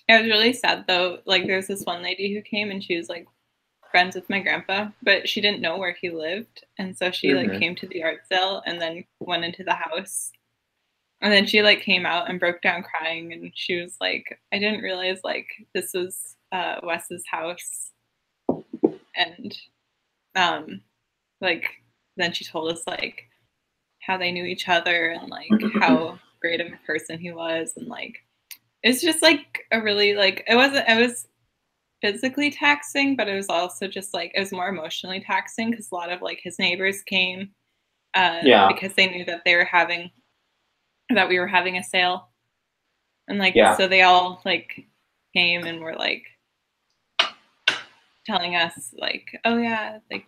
It was really sad though. Like there's this one lady who came and she was like friends with my grandpa, but she didn't know where he lived. And so she like came to the art sale and then went into the house. And then she like came out and broke down crying and she was like, I didn't realize like this was Wes's house. And like then she told us like how they knew each other and like how great of a person he was, and like it's just like a really like it was physically taxing, but it was also just like it was more emotionally taxing because a lot of like his neighbors came because they knew that we were having a sale, and like so they all like came and were like telling us like, oh yeah, like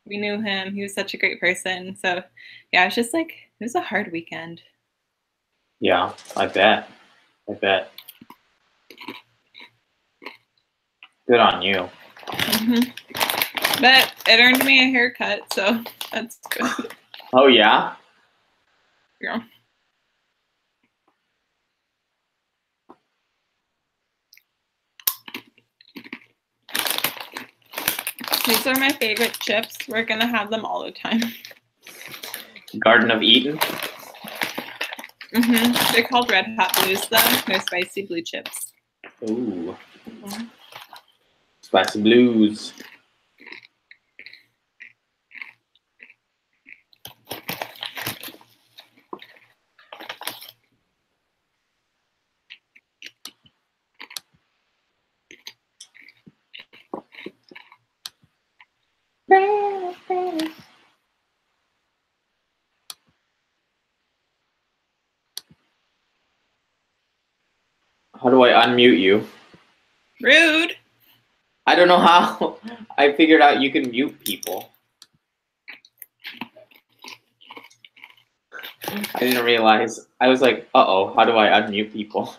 we knew him, he was such a great person. So yeah, it's just like it was a hard weekend. Yeah, I bet. Good on you. Mm-hmm. But it earned me a haircut, so that's good. Oh yeah? Yeah. These are my favorite chips. We're gonna have them all the time. Garden of Eden? Mm-hmm. They're called Red Hot Blues though. They're spicy blue chips. Ooh. Mm-hmm. Spicy blues. How do I unmute you? Rude. I don't know how. I figured out you can mute people. I didn't realize. I was like, uh-oh, how do I unmute people?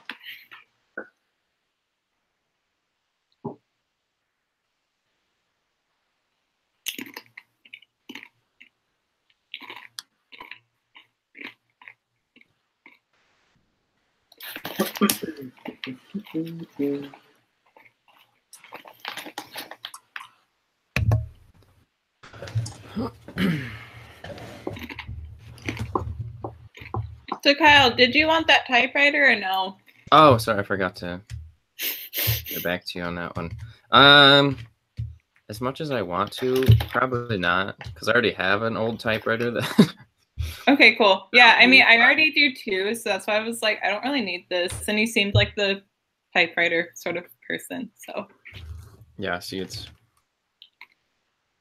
So Kyle, did you want that typewriter or no? Oh, sorry, I forgot to get back to you on that one. As much as I want to, probably not, because I already have an old typewriter that. Okay, cool. Yeah, I mean, I already do too, so that's why I was like, I don't really need this. And he seemed like the typewriter sort of person, so. Yeah, see, it's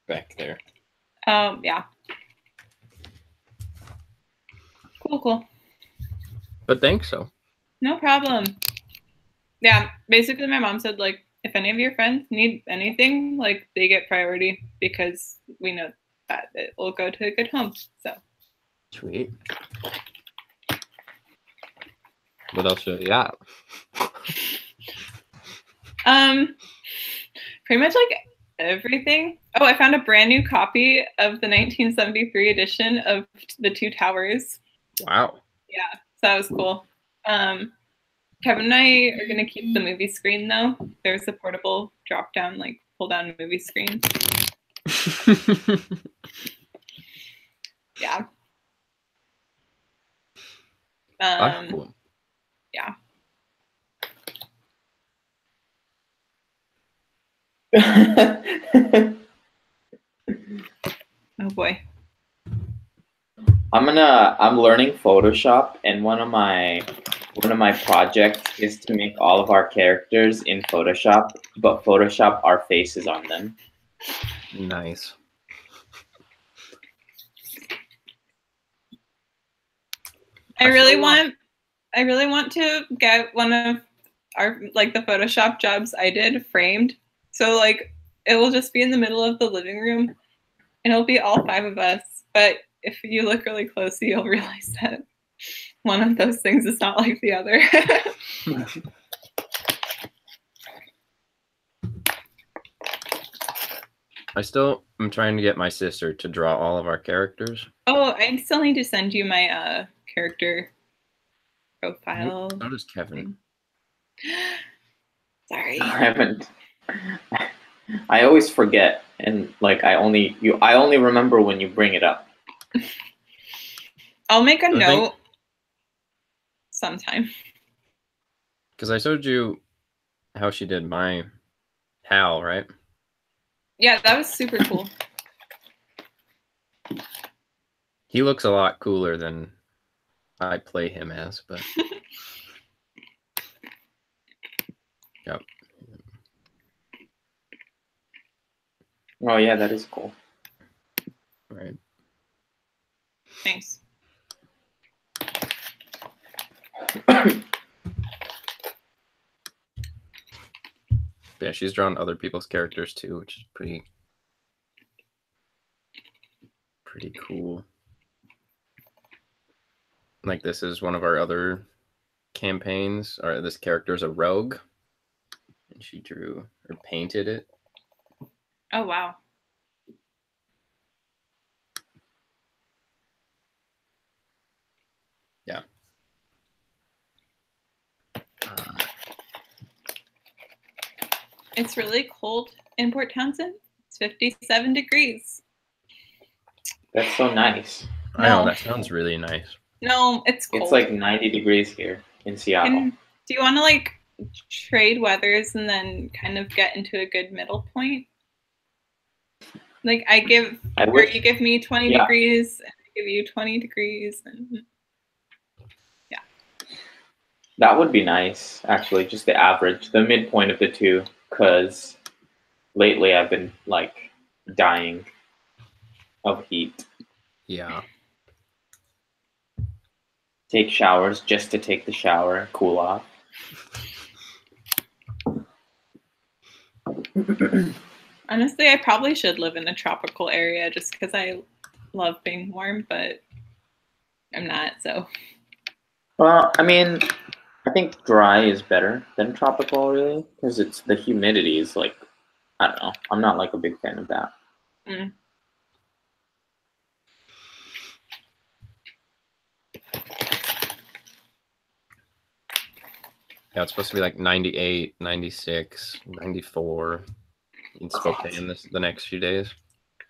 back there. Yeah. Cool. But thanks, so. No problem. Yeah, basically my mom said, like, if any of your friends need anything, like, they get priority because we know that it will go to a good home, so. Sweet. What else do you got? Pretty much like everything. Oh, I found a brand new copy of the 1973 edition of The Two Towers. Wow. Yeah, so that was cool. Kevin and I are gonna keep the movie screen though. There's a portable drop down, like pull down movie screen. Yeah. That's cool. Yeah. Oh boy. I'm learning Photoshop, and one of my projects is to make all of our characters in Photoshop, but Photoshop our faces on them. Nice. I really want to get one of our like the Photoshop jobs I did framed. So like it will just be in the middle of the living room and it'll be all 5 of us. But if you look really closely, you'll realize that one of those things is not like the other. I'm trying to get my sister to draw all of our characters. Oh, I still need to send you my character profile. So does Kevin. Sorry. I haven't. I always forget, and like I only remember when you bring it up. I'll make a note sometime. Because I showed you how she did my Hal, right? Yeah, that was super cool. He looks a lot cooler than I play him as, but yep. Oh yeah, that is cool. Right. Thanks. Yeah, she's drawn other people's characters too, which is pretty cool. Like this is one of our other campaigns, or this character is a rogue, and she drew or painted it. Oh wow. Yeah. It's really cold in Port Townsend. It's 57 degrees. That's so nice. I know, that sounds really nice. No, it's cold. It's like 90 degrees here in Seattle. Do you want to like trade weathers and then kind of get into a good middle point? Like you give me 20 degrees and I give you 20 degrees and yeah. That would be nice, actually, just the average, the midpoint of the two, because lately I've been like dying of heat. Yeah. Take showers just to take the shower, cool off. Honestly, I probably should live in a tropical area just because I love being warm, but I'm not, so. Well, I mean, I think dry is better than tropical, really, because it's the humidity is like, I don't know. I'm not like a big fan of that. Mm. Yeah, it's supposed to be like 98, 96, 94 in Spokane the next few days.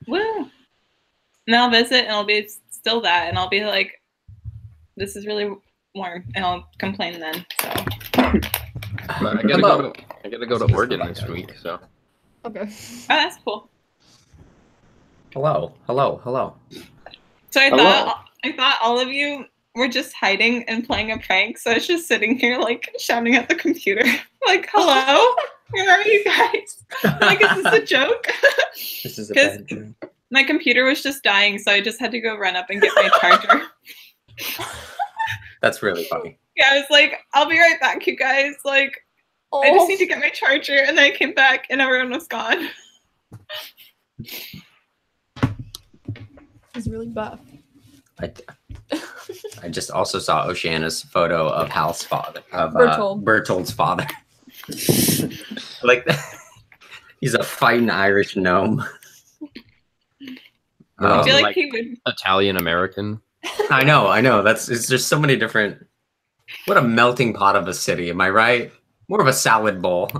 Woo! And I'll visit and it'll be still that, and I'll be like, this is really warm, and I'll complain then. So. But I gotta go to Oregon this week, so. Okay. Oh, that's cool. Hello. So I thought all of you were just hiding and playing a prank. So I was just sitting here like shouting at the computer, like, "Hello, where are you guys? Like, is this a joke?" This is a bad joke. My computer was just dying, so I just had to go run up and get my charger. That's really funny. Yeah, I was like, "I'll be right back, you guys." Like, I just need to get my charger, and then I came back, and everyone was gone. He's really buff. I just also saw Oceana's photo of Hal's father, of Bertold's father. Like, he's a fighting Irish gnome. I feel like he would. Italian American. I know. There's so many different. What a melting pot of a city, am I right? More of a salad bowl.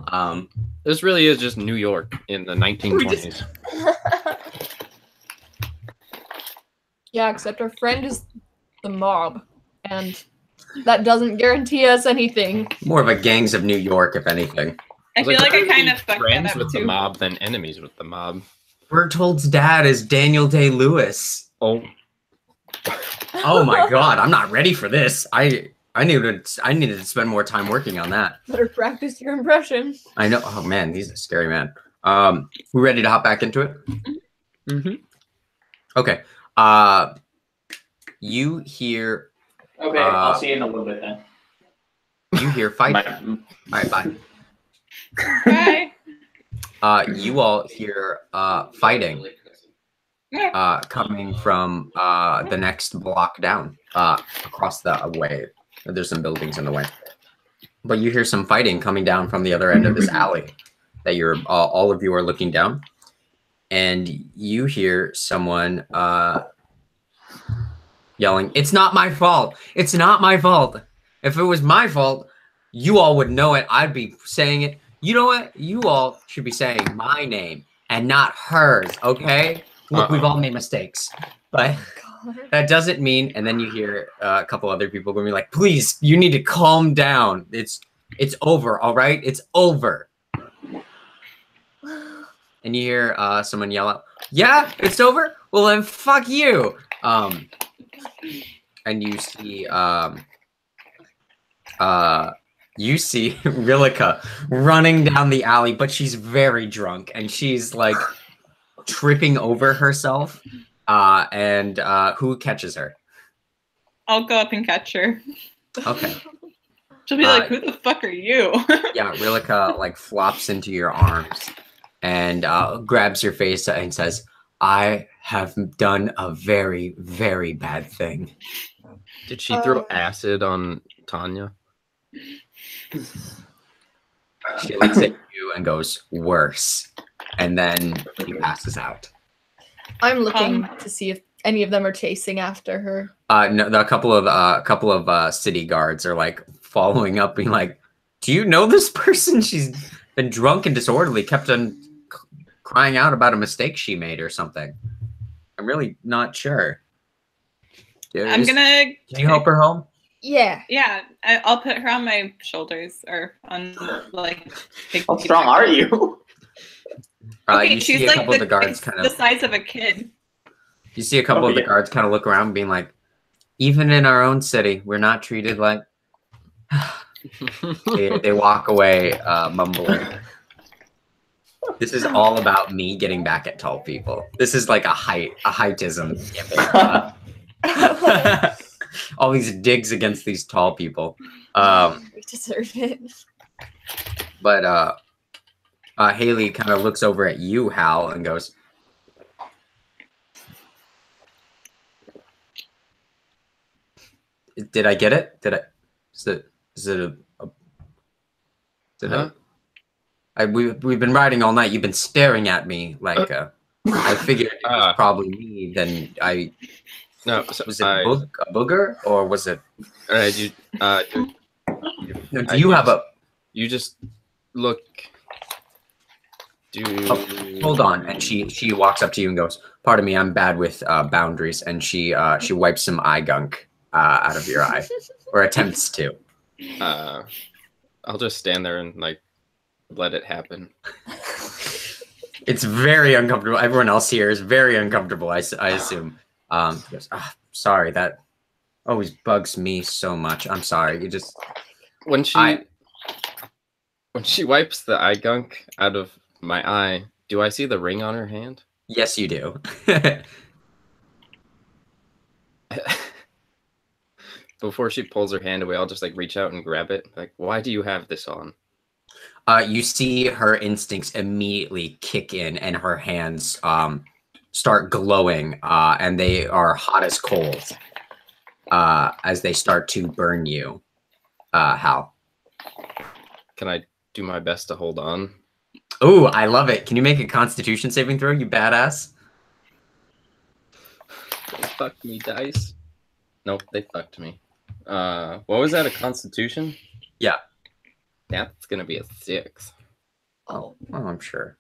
This really is just New York in the 1920s. Yeah, except our friend is the mob, and that doesn't guarantee us anything. More of a gangs of New York, if anything. I feel like I kind of fucked that friends up with too. the mob than enemies with the mob. Bertold's dad is Daniel Day-Lewis. Oh. Oh my god, I'm not ready for this. I needed to spend more time working on that. Better practice your impression. I know. Oh man, he's a scary man. We ready to hop back into it? Mm-hmm. Okay. You hear. Okay, I'll see you in a little bit then. You hear fighting. Bye. All right, bye. Bye. You all hear fighting coming from the next block down, across the way. There's some buildings in the way, but you hear some fighting coming down from the other end of this alley that you're all of you are looking down, and you hear someone yelling, "It's not my fault! It's not my fault! If it was my fault, you all would know it. I'd be saying it. You know what? You all should be saying my name and not hers, okay? Look, we've all made mistakes, but that doesn't mean." And then you hear a couple other people going to be like, "Please, you need to calm down. It's over, all right? It's over." And you hear someone yell out, "Yeah, it's over? Well, then fuck you." And you see Rillica running down the alley, but she's very drunk and she's like tripping over herself. And who catches her? I'll go up and catch her. Okay. She'll be like, "Who the fuck are you?" Yeah, Rillica like flops into your arms and grabs your face and says, "I have done a very, very bad thing." Did she throw acid on Tanya? She looks at you and goes, "Worse." And then she passes out. I'm looking to see if any of them are chasing after her. No, a couple of city guards are like following up, being like, "Do you know this person? She's been drunk and disorderly, kept on crying out about a mistake she made or something." I'm really not sure. I'm gonna. Can you help her home? Yeah. Yeah, I'll put her on my shoulders or on like. How strong are you? Okay, You she's see a like couple of the guards kind the of. size of a kid. You see a couple of the guards kind of look around, being like, "Even in our own city, we're not treated like." They walk away, mumbling. This is all about me getting back at tall people. This is like a heightism. All these digs against these tall people. We deserve it. But Haley kind of looks over at you, Hal, and goes, "Did I get it? Did I? Is it a did Huh? we've been riding all night. You've been staring at me like I figured it was probably me. Then I No, so was it a booger or was it? All right, you. No, do you have a? You just look. Hold on, and she walks up to you and goes, "Pardon me, I'm bad with boundaries," and she wipes some eye gunk out of your eye, or attempts to. I'll just stand there and like let it happen. It's very uncomfortable. Everyone else here is very uncomfortable. I assume. He goes, "Sorry, that always bugs me so much. I'm sorry. You just When she wipes the eye gunk out of my eye, do I see the ring on her hand? Yes, you do." Before she pulls her hand away, I'll just like reach out and grab it. Like, why do you have this on? You see her instincts immediately kick in, and her hands start glowing, and they are hot as coals. as they start to burn you. Hal. Can I do my best to hold on? Oh, I love it. Can you make a Constitution saving throw, you badass? They fucked me, dice. Nope, they fucked me. What was that? A Constitution? Yeah. That's gonna be a 6. Oh, well, I'm sure.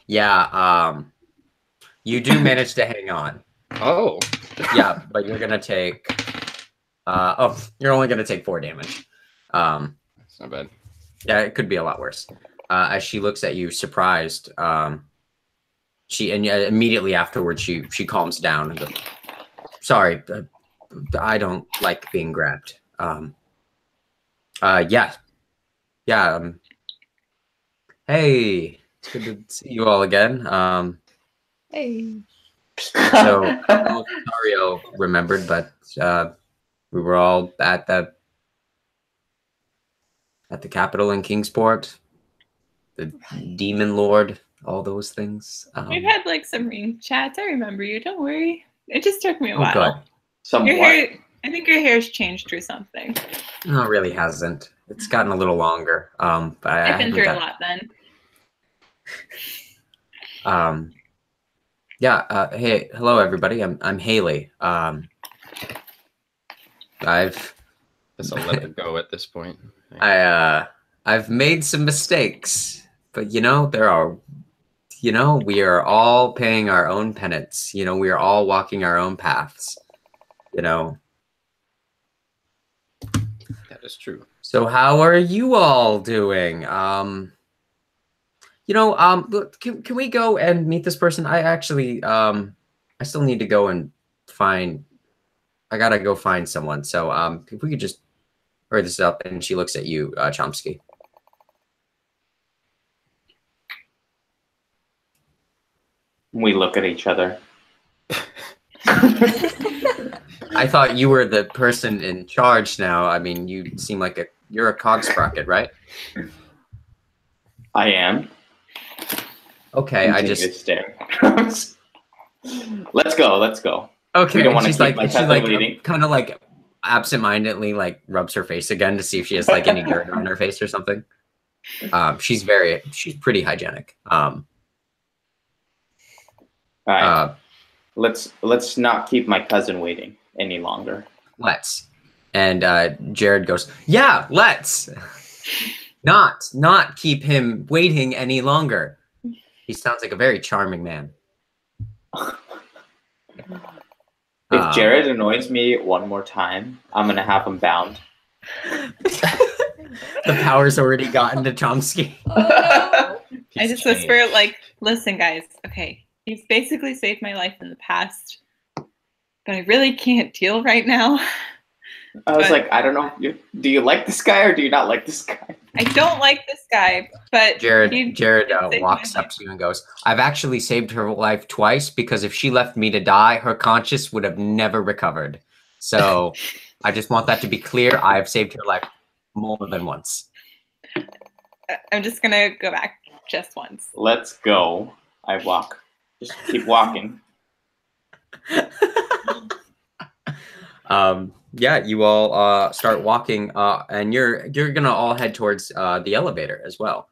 Yeah. You do manage to hang on. Oh. Yeah, but you're gonna take. You're only gonna take 4 damage. That's not bad. Yeah, it could be a lot worse. As she looks at you, surprised, immediately afterwards she calms down and goes, "Sorry, I don't like being grabbed." Yeah. Hey, it's good to see you all again. Hey. So I don't know if Mario remembered, but we were all at the Capitol in Kingsport. The Demon Lord, all those things. We've had like some ring chats. I remember you. Don't worry. It just took me a while. God. Your hair, I think your hair's changed or something. No, it really hasn't. It's gotten a little longer. But I've been through a lot then. Yeah. Hey, hello everybody. I'm Haley. I've Guess I'll let it go at this point. I've made some mistakes, but we are all paying our own penance. We are all walking our own paths. That is true. So how are you all doing? Look, can we go and meet this person? I actually, I still need to go and I gotta go find someone. So, if we could just hurry this up. And she looks at you, Chomsky. We look at each other. I thought you were the person in charge now. I mean, you seem like you're a cog sprocket, right? I am. Okay, Let's go. Okay, We don't want to she's keep my cousin waiting. kind of like absentmindedly like rubs her face again to see if she has like any dirt on her face or something. She's pretty hygienic. All right. Let's not keep my cousin waiting any longer. Let's. And Jared goes, yeah, let's. Not keep him waiting any longer. He sounds like a very charming man. If Jared annoys me one more time, I'm gonna have him bound. The power's already gotten to Chomsky. Oh, no. I just whisper like, listen guys, okay, he's basically saved my life in the past, but I really can't deal right now. I was like, I don't know. Do you like this guy or do you not like this guy? I don't like this guy, but Jared saved walks my up to you and goes, I've actually saved her life twice because if she left me to die, her conscience would have never recovered. So I just want that to be clear. I've saved her life more than once. I'm just gonna go back just once. Let's go. I walk. Just keep walking. Yeah, you all start walking, and you're gonna all head towards the elevator as well.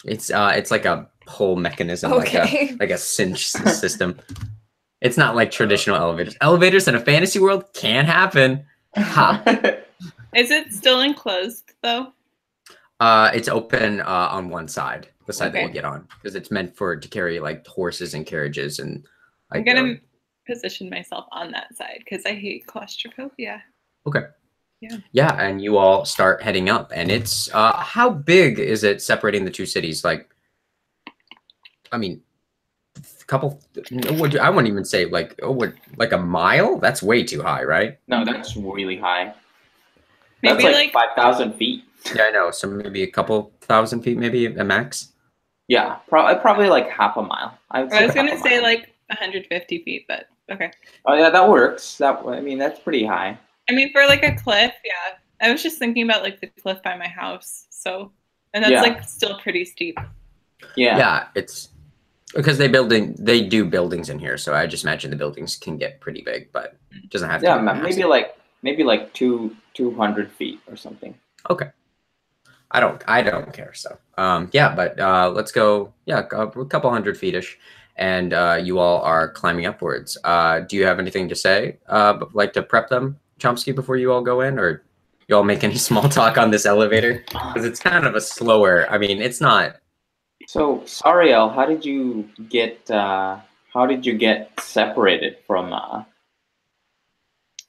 It's like a whole mechanism, Okay. like a cinch system. It's not like traditional elevators. Elevators in a fantasy world can happen. Ha. Is it still enclosed though? It's open on one side, the side that Okay. you get on, because it's meant to carry like horses and carriages and. I'm gonna position myself on that side because I hate claustrophobia. Okay. Yeah. Yeah, and you all start heading up, and it's how big is it separating the two cities? Like, I mean, a couple. I wouldn't even say like a mile. That's way too high, right? No, that's really high. Maybe That's like 5,000 feet. Yeah, I know. So maybe a couple thousand feet, maybe a max. Yeah, probably like half a mile. I was gonna say like 150 feet, but okay. Oh yeah, that works. That's pretty high. I mean, for like a cliff, yeah. I was just thinking about like the cliff by my house, so and that's Yeah. like still pretty steep. Yeah. Yeah, it's Because they do buildings in here, so I just imagine the buildings can get pretty big, but it doesn't have to. Yeah, be maybe massive. maybe like 200 feet or something. Okay. I don't care. So yeah, but let's go. Yeah, a couple 100 feet-ish, and you all are climbing upwards. Do you have anything to say? Like to prep them, Chomsky, before you all go in, or you all make any small talk on this elevator? Because it's kind of a slower. I mean, it's not. So, Sariel, how did you get separated from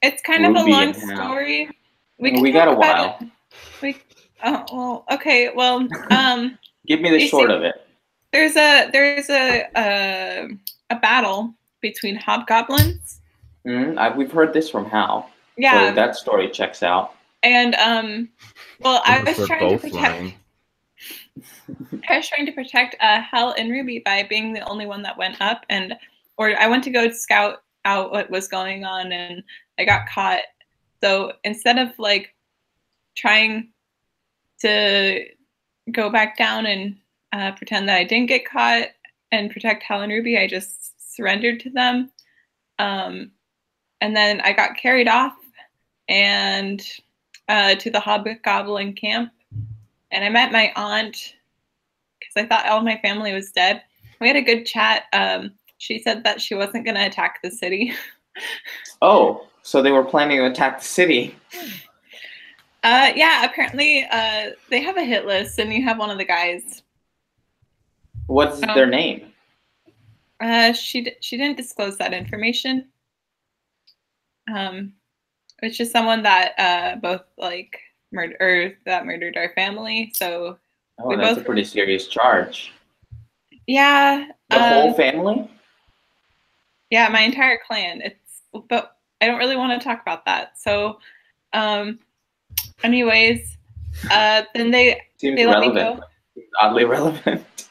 It's kind of a Ruby long and Hal? story. We got a while. Oh well, okay. Well, Give me the you short see, of it. there's a battle between hobgoblins. We've heard this from Hal. Yeah. So that story checks out. And well, I was They're trying to both protect. lying. I was trying to protect Hal and Ruby by being the only one that went up, or I went to go scout out what was going on, and I got caught. So instead of like trying to go back down and pretend that I didn't get caught and protect Hal and Ruby, I just surrendered to them. And then I got carried off and to the hobgoblin camp, and I met my aunt because I thought all my family was dead. We had a good chat. She said that she wasn't going to attack the city. Oh, so they were planning to attack the city. Yeah, apparently they have a hit list, and you have one of the guys. What's their name? She didn't disclose that information. It's just someone that both like murdered our family. So that's a pretty serious charge. Yeah. The whole family? Yeah, my entire clan. But I don't really want to talk about that. So, anyways, then they let me go. Oddly relevant.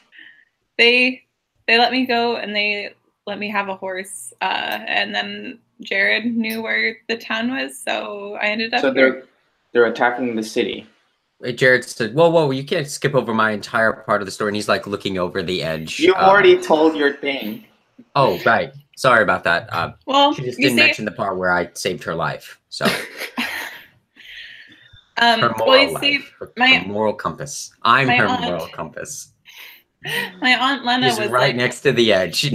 They let me go, and they let me have a horse. And then Jared knew where the town was, so I ended up. So they're attacking the city. Jared said, "Whoa, you can't skip over my entire part of the story." And he's like looking over the edge. You already told your thing. Oh, right. Sorry about that. Well, she just didn't mention the part where I saved her life. So, her moral life, her moral compass. I'm her moral compass. My aunt Lena was right next to the edge.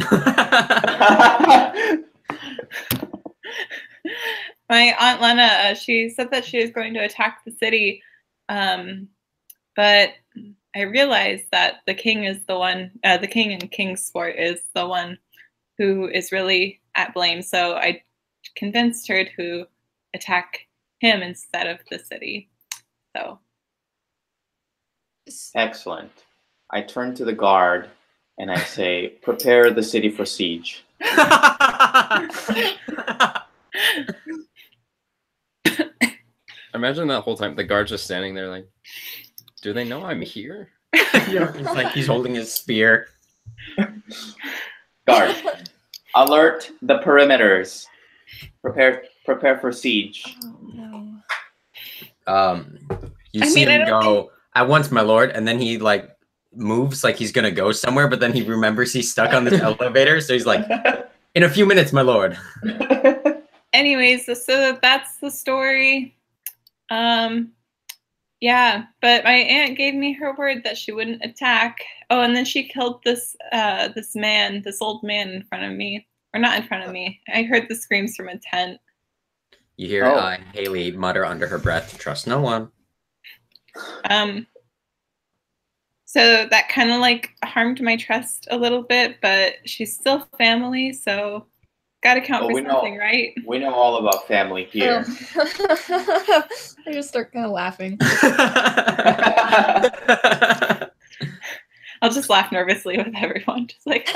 My aunt Lena, she said that she was going to attack the city, but I realized that the king is the one. The king in Kingsport is the one who is really at blame. So I convinced her to attack him instead of the city. So excellent. I turn to the guard and I say, "Prepare the city for siege." Imagine that whole time the guard's just standing there like, do they know I'm here? It's like he's holding his spear. Guard, alert the perimeters. Prepare for siege. Oh, no. You see him go at once, my lord, and then he like moves like he's gonna go somewhere, but then he remembers he's stuck on this elevator, so he's like, "In a few minutes, my lord." Anyways, so that's the story. Yeah, but my aunt gave me her word that she wouldn't attack. Oh, and then she killed this old man in front of me. Or not in front of me. I heard the screams from a tent. You hear Haley mutter under her breath, "Trust no one." So that kind of like harmed my trust a little bit, but she's still family, so gotta count for something, right? We know all about family here. I just start kind of laughing. I'll just laugh nervously with everyone, just like.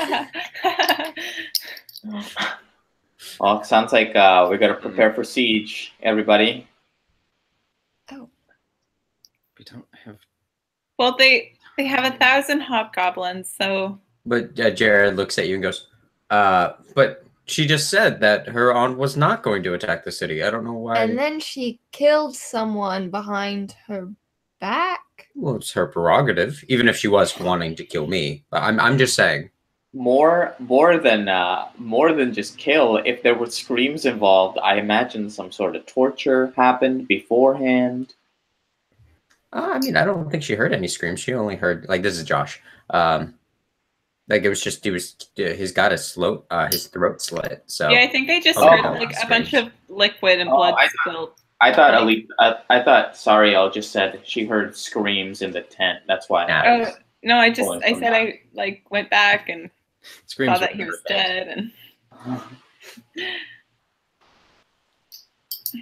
Well, it sounds like we gotta prepare for siege, everybody. Oh. We don't have. Well, they have 1,000 hobgoblins, so. But Jared looks at you and goes, "But she just said that her aunt was not going to attack the city. I don't know why." And then she killed someone behind her back. Well, it's her prerogative, even if she was wanting to kill me. But I'm just saying. more than just kill. If there were screams involved, I imagine some sort of torture happened beforehand. I mean, I don't think she heard any screams. She only heard like this is Josh. Like it was just he's got his throat slit. So Yeah, I think I just Oh, heard no, like a screams. bunch of liquid and Oh, blood I spilled. I thought I thought Sariel just said she heard screams in the tent. That's why. Yeah. Oh no, I Pulling said from that. I like went back and Screams saw that were he never was bad. dead and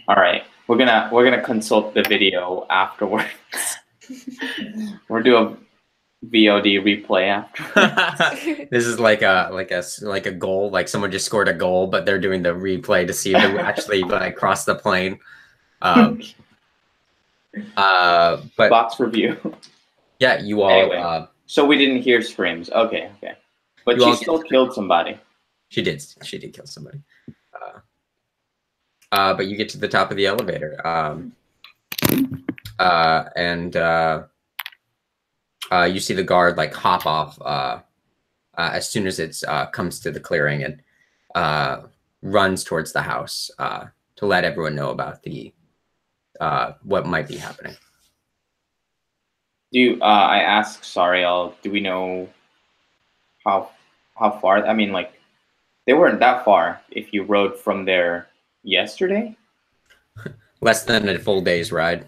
All right, we're gonna consult the video afterwards. We're doing VOD replay after. This is like a goal. Like someone just scored a goal, but they're doing the replay to see who actually crossed the plane. But Box review. yeah, you all. Anyway. So we didn't hear screams. Okay. But You she all still killed somebody. She did kill somebody. But you get to the top of the elevator, and you see the guard like hop off as soon as it comes to the clearing and runs towards the house to let everyone know about the what might be happening. I asked Sariel, do we know how far? I mean, like, they weren't that far if you rode from there yesterday. Less than a full day's ride.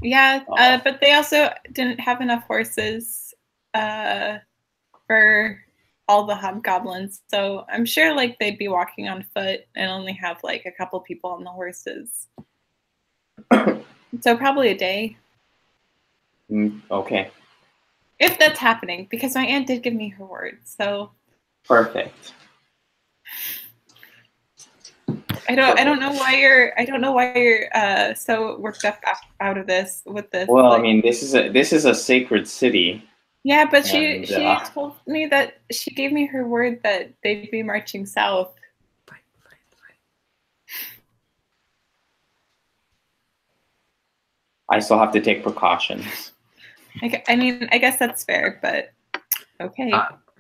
yeah, but they also didn't have enough horses for all the hobgoblins. So I'm sure like they'd be walking on foot and only have like a couple people on the horses. So probably a day. Okay. If that's happening, because my aunt did give me her word. So Perfect. I don't know why you're so worked up out of this with this. Well, like, I mean, this is a sacred city. yeah, but and, she told me that she gave me her word that they'd be marching south. I still have to take precautions. I mean, I guess that's fair, but okay.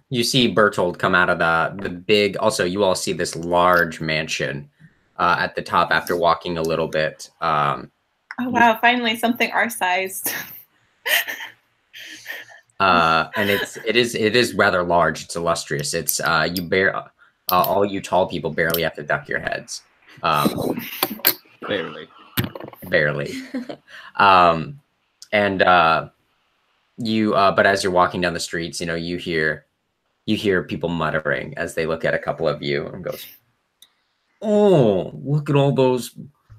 You see Bertold come out of the big. Also, you all see this large mansion at the top after walking a little bit. Oh wow! Finally, something our size. And it is rather large. It's illustrious. It's all you tall people barely have to duck your heads. Barely. But as you're walking down the streets, you hear people muttering as they look at a couple of you and goes, "Oh, look at all those.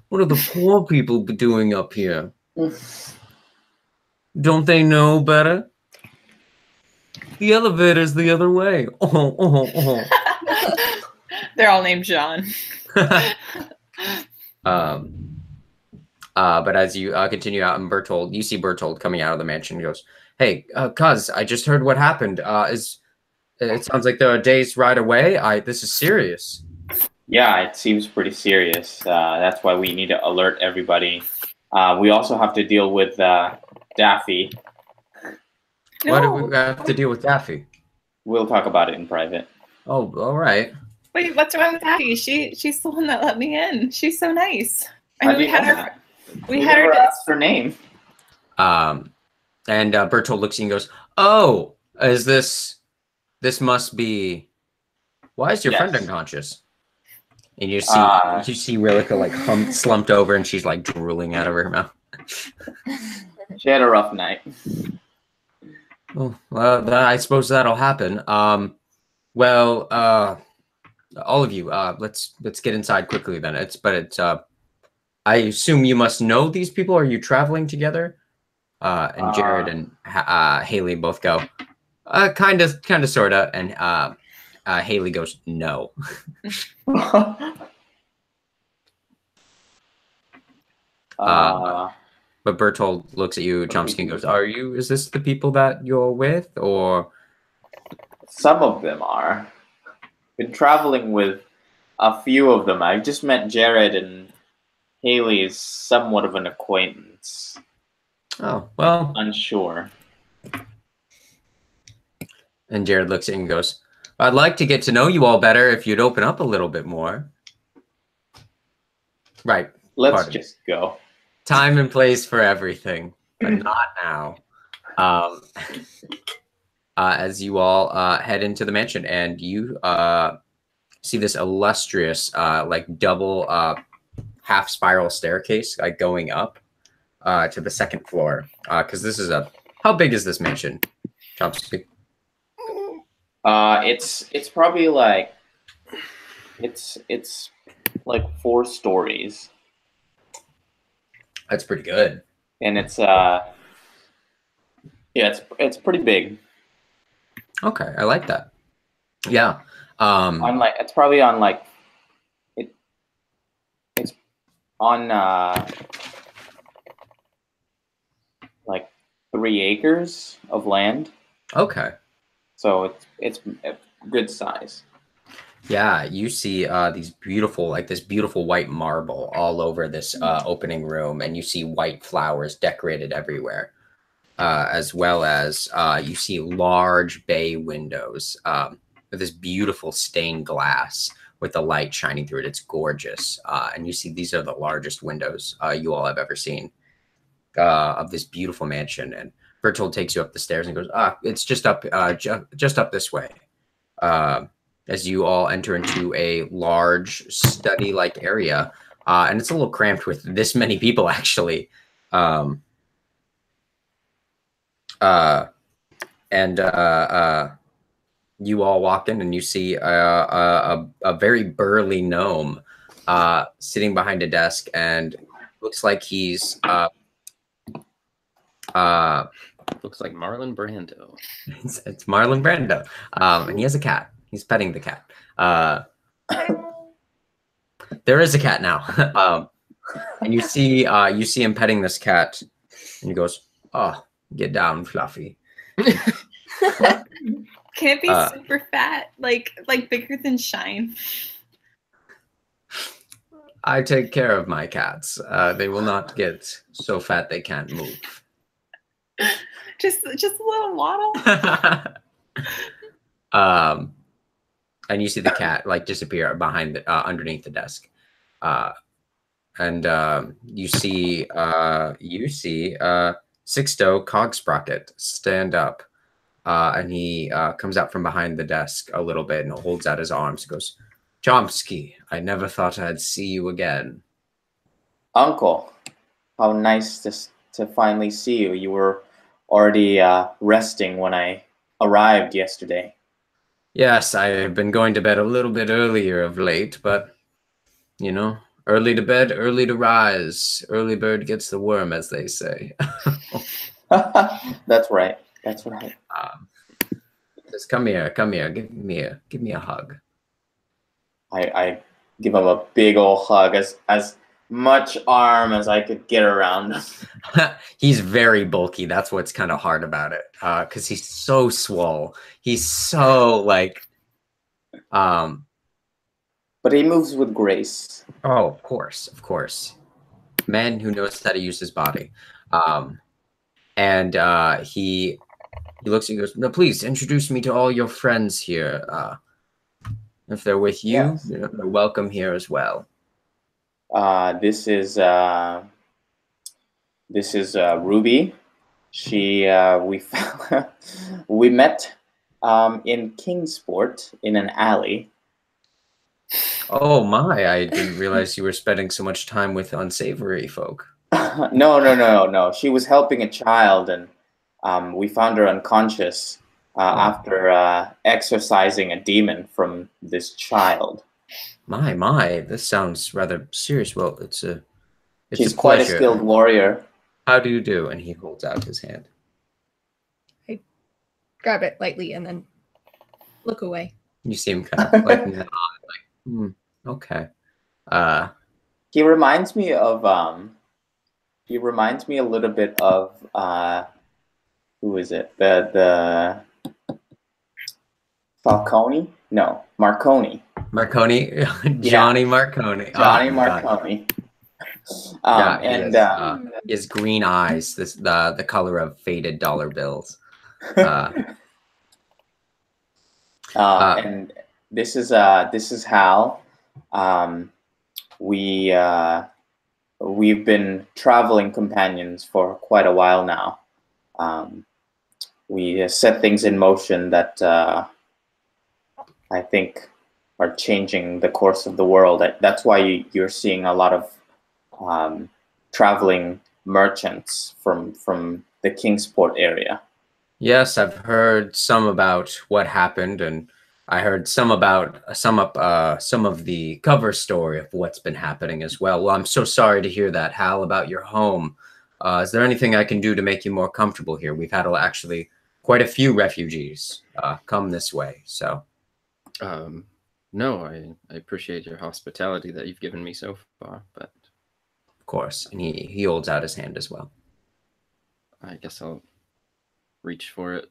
What are the poor people doing up here? Don't they know better? The elevator's the other way." They're all named John. But as you continue out in Bertold, you see Bertold coming out of the mansion and goes, "Hey, cuz, I just heard what happened. It sounds like they're a day's ride away. This is serious." Yeah, it seems pretty serious. That's why we need to alert everybody. We also have to deal with Daffy. No. Why do we have to deal with Daffy? We'll talk about it in private. Oh, all right. Wait, what's wrong with Daffy? She's the one that let me in. She's so nice. I How mean, do we you had know her. that? We We had never her. asked her name. And Bertold looks at you and goes, "Oh, is this must be? Why is your Yes. friend unconscious?" And you see Rillica like slumped over and she's like drooling out of her mouth. She had a rough night. Oh, well, I suppose that'll happen. Well, all of you, let's get inside quickly then. I assume you must know these people. Are you traveling together? And Jared and Haley both go, kind of, sorta. And Haley goes, no. But Bertold looks at you, Chomsky, and goes, is this the people that you're with, or? Some of them are. Been traveling with a few of them. I've just met Jared, and Haley is somewhat of an acquaintance. Oh, well. Unsure. And Jared looks at you and goes, I'd like to get to know you all better if you'd open up a little bit more. Right. Let's just go. Time and place for everything, but not now. As you all head into the mansion, and you see this illustrious, like double half spiral staircase, like going up to the second floor. Because this is how big is this mansion, Chomsky? It's probably like it's like 4 stories. That's pretty good. And it's yeah, it's pretty big. Okay, I like that. Yeah. On like it's probably on like it's on like 3 acres of land. Okay. So it's a good size. Yeah, you see these beautiful, like this beautiful white marble all over this opening room, and you see white flowers decorated everywhere, as well as you see large bay windows with this beautiful stained glass with the light shining through it. It's gorgeous, and you see these are the largest windows you all have ever seen of this beautiful mansion. And Bertold takes you up the stairs and goes, it's just up, just up this way. As you all enter into a large study-like area. And it's a little cramped with this many people, actually. You all walk in and you see a very burly gnome sitting behind a desk, and looks like he's... looks like Marlon Brando. It's Marlon Brando. And he has a cat. He's petting the cat. There is a cat now. And you see him petting this cat, and he goes, "Oh, get down, Fluffy." Can it be super fat, like bigger than Shine? I take care of my cats. They will not get so fat they can't move. Just a little waddle. And you see the cat like disappear behind the, underneath the desk, and you see Sixto Cogsprocket stand up, and he comes out from behind the desk a little bit and holds out his arms and goes, "Chomsky, I never thought I'd see you again." Uncle, how nice to finally see you. You were already resting when I arrived yesterday. Yes, I've been going to bed a little bit earlier of late, but, you know, early to bed, early to rise. Early bird gets the worm, as they say. That's right. That's right. Just come here. Give me a hug. I give him a big old hug, as much arm as I could get around him. He's very bulky. That's what's kind of hard about it, because he's so swole. He's so like, but he moves with grace. Oh, of course. Man who knows how to use his body. And he looks and goes, "No, please introduce me to all your friends here. If they're with you, yes, you know, they're welcome here as well." This is Ruby. She we met in Kingsport in an alley. Oh my! I didn't realize you were spending so much time with unsavory folk. No. She was helping a child, and we found her unconscious after exorcising a demon from this child. My! This sounds rather serious. Well, She's quite a skilled warrior. How do you do? And he holds out his hand. I grab it lightly and then look away. You see him kind of like, okay. He reminds me of he reminds me a little bit of who is it? The Falcone? No, Marconi. Marconi, Johnny Marconi. Johnny Marconi. His green eyes, the color of faded dollar bills. And this is Hal. We've been traveling companions for quite a while now. We set things in motion that I think are changing the course of the world. That's why you're seeing a lot of traveling merchants from the Kingsport area. Yes, I've heard some about what happened, and I heard some about some of the cover story of what's been happening as well. Well, I'm so sorry to hear that, Hal, about your home. Is there anything I can do to make you more comfortable here? We've had actually quite a few refugees come this way, so. No, I appreciate your hospitality that you've given me so far, but Of course, and he holds out his hand as well. I guess I'll reach for it.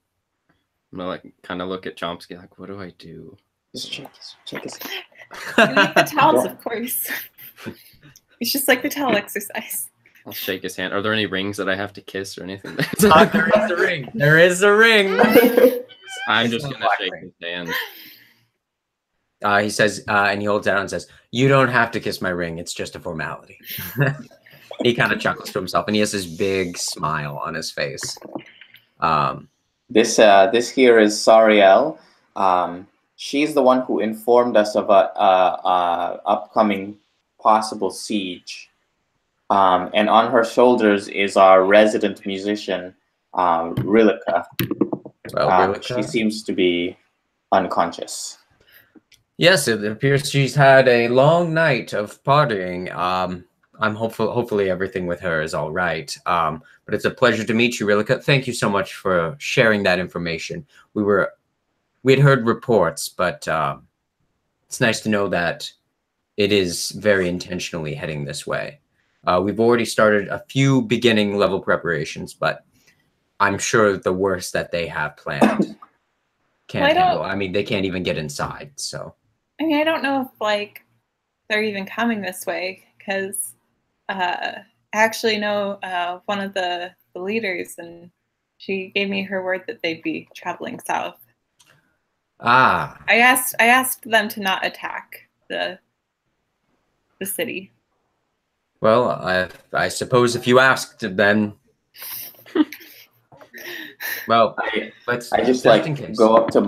I'm gonna like kind of look at Chomsky like, what do I do? Just check his. You like the towels, of course. It's just like the towel exercise. I'll shake his hand. Are there any rings that I have to kiss or anything? There is a ring. There is a ring. I'm just gonna shake his hand. He says, and he holds out and says, "You don't have to kiss my ring. It's just a formality." He kind of chuckles to himself, and he has this big smile on his face. This here is Sariel. She's the one who informed us of a upcoming possible siege. And on her shoulders is our resident musician, Rilika. Well, Rilika? She seems to be unconscious. Yes, it appears she's had a long night of partying. I'm hopefully everything with her is all right. But it's a pleasure to meet you, Rilika. Thank you so much for sharing that information. We'd heard reports, but it's nice to know that it is very intentionally heading this way. We've already started a few beginning level preparations, but I'm sure the worst that they have planned can't handle. I mean, they can't even get inside, so. I mean, I don't know if like they're even coming this way because I actually know one of the leaders, and she gave me her word that they'd be traveling south. Ah. I asked them to not attack the city. Well, I suppose if you asked, then. Well, I just like go up to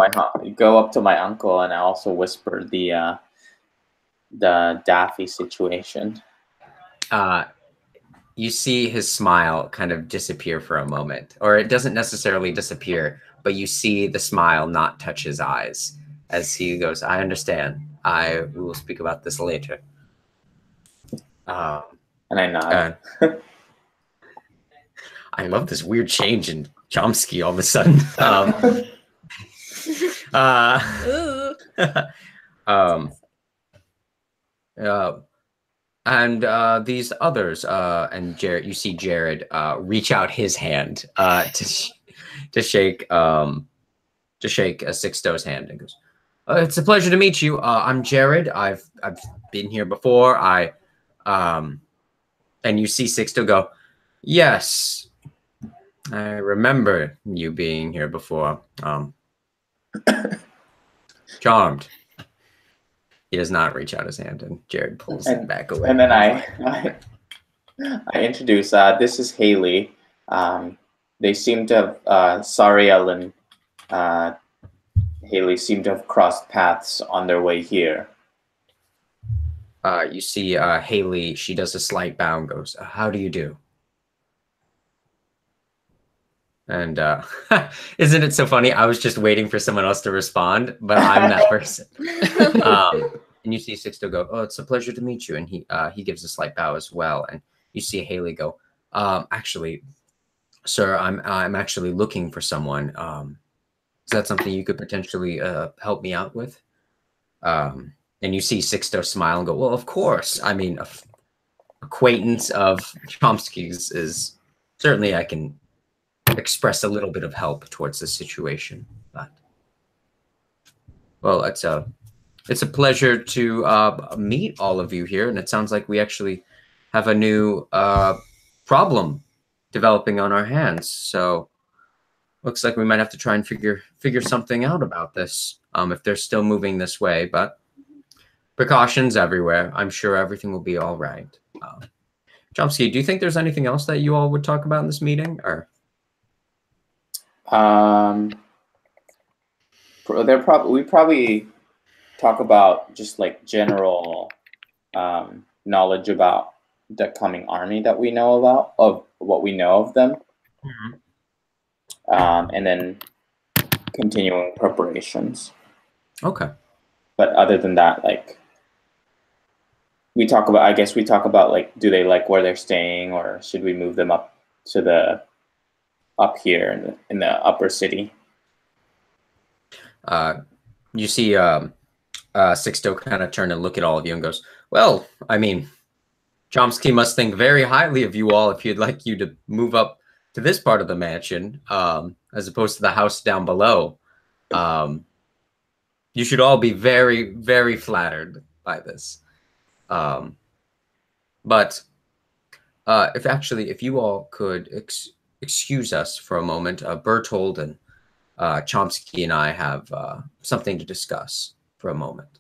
my uncle, and I also whisper the Daffy situation. You see his smile kind of disappear for a moment, or it doesn't necessarily disappear, but you see the smile not touch his eyes as he goes, "I understand. We will speak about this later." And I nod. I love this weird change in Chomsky all of a sudden. And these others, and Jared, you see Jared reach out his hand to shake Sixto's hand, and goes, "It's a pleasure to meet you. I'm Jared. I've been here before. And you see Sixto go, "Yes, I remember you being here before. Charmed." He does not reach out his hand, and Jared pulls it back away. And then I introduce, this is Haley. They seem to have, Sariel and Haley seem to have crossed paths on their way here. You see Haley, she does a slight bow and goes, "How do you do?" And isn't it so funny? I was just waiting for someone else to respond, but I'm that person. And you see Sixto go, "Oh, it's a pleasure to meet you." And he gives a slight bow as well. And you see Haley go, "Actually, sir, I'm actually looking for someone. Is that something you could potentially help me out with?" And you see Sixto smile and go, "Well, of course. I mean, acquaintance of Chomsky's is certainly I can express a little bit of help towards the situation, but well, it's a pleasure to meet all of you here, and it sounds like we actually have a new problem developing on our hands. So, looks like we might have to try and figure something out about this. If they're still moving this way, but precautions everywhere. I'm sure everything will be all right. Chomsky, do you think there's anything else that you all would talk about in this meeting, or? We probably talk about just like general knowledge about the coming army that we know about, of what we know of them, and then continuing preparations. Okay. But other than that, like we talk about, I guess we talk about like, do they like where they're staying, or should we move them up to the up here in the upper city? You see Sixto kind of turn and look at all of you and goes, well, I mean, Chomsky must think very highly of you all if he'd like you to move up to this part of the mansion, as opposed to the house down below. You should all be very, very flattered by this. But if you all could excuse us for a moment, Berthold and Chomsky and I have something to discuss for a moment.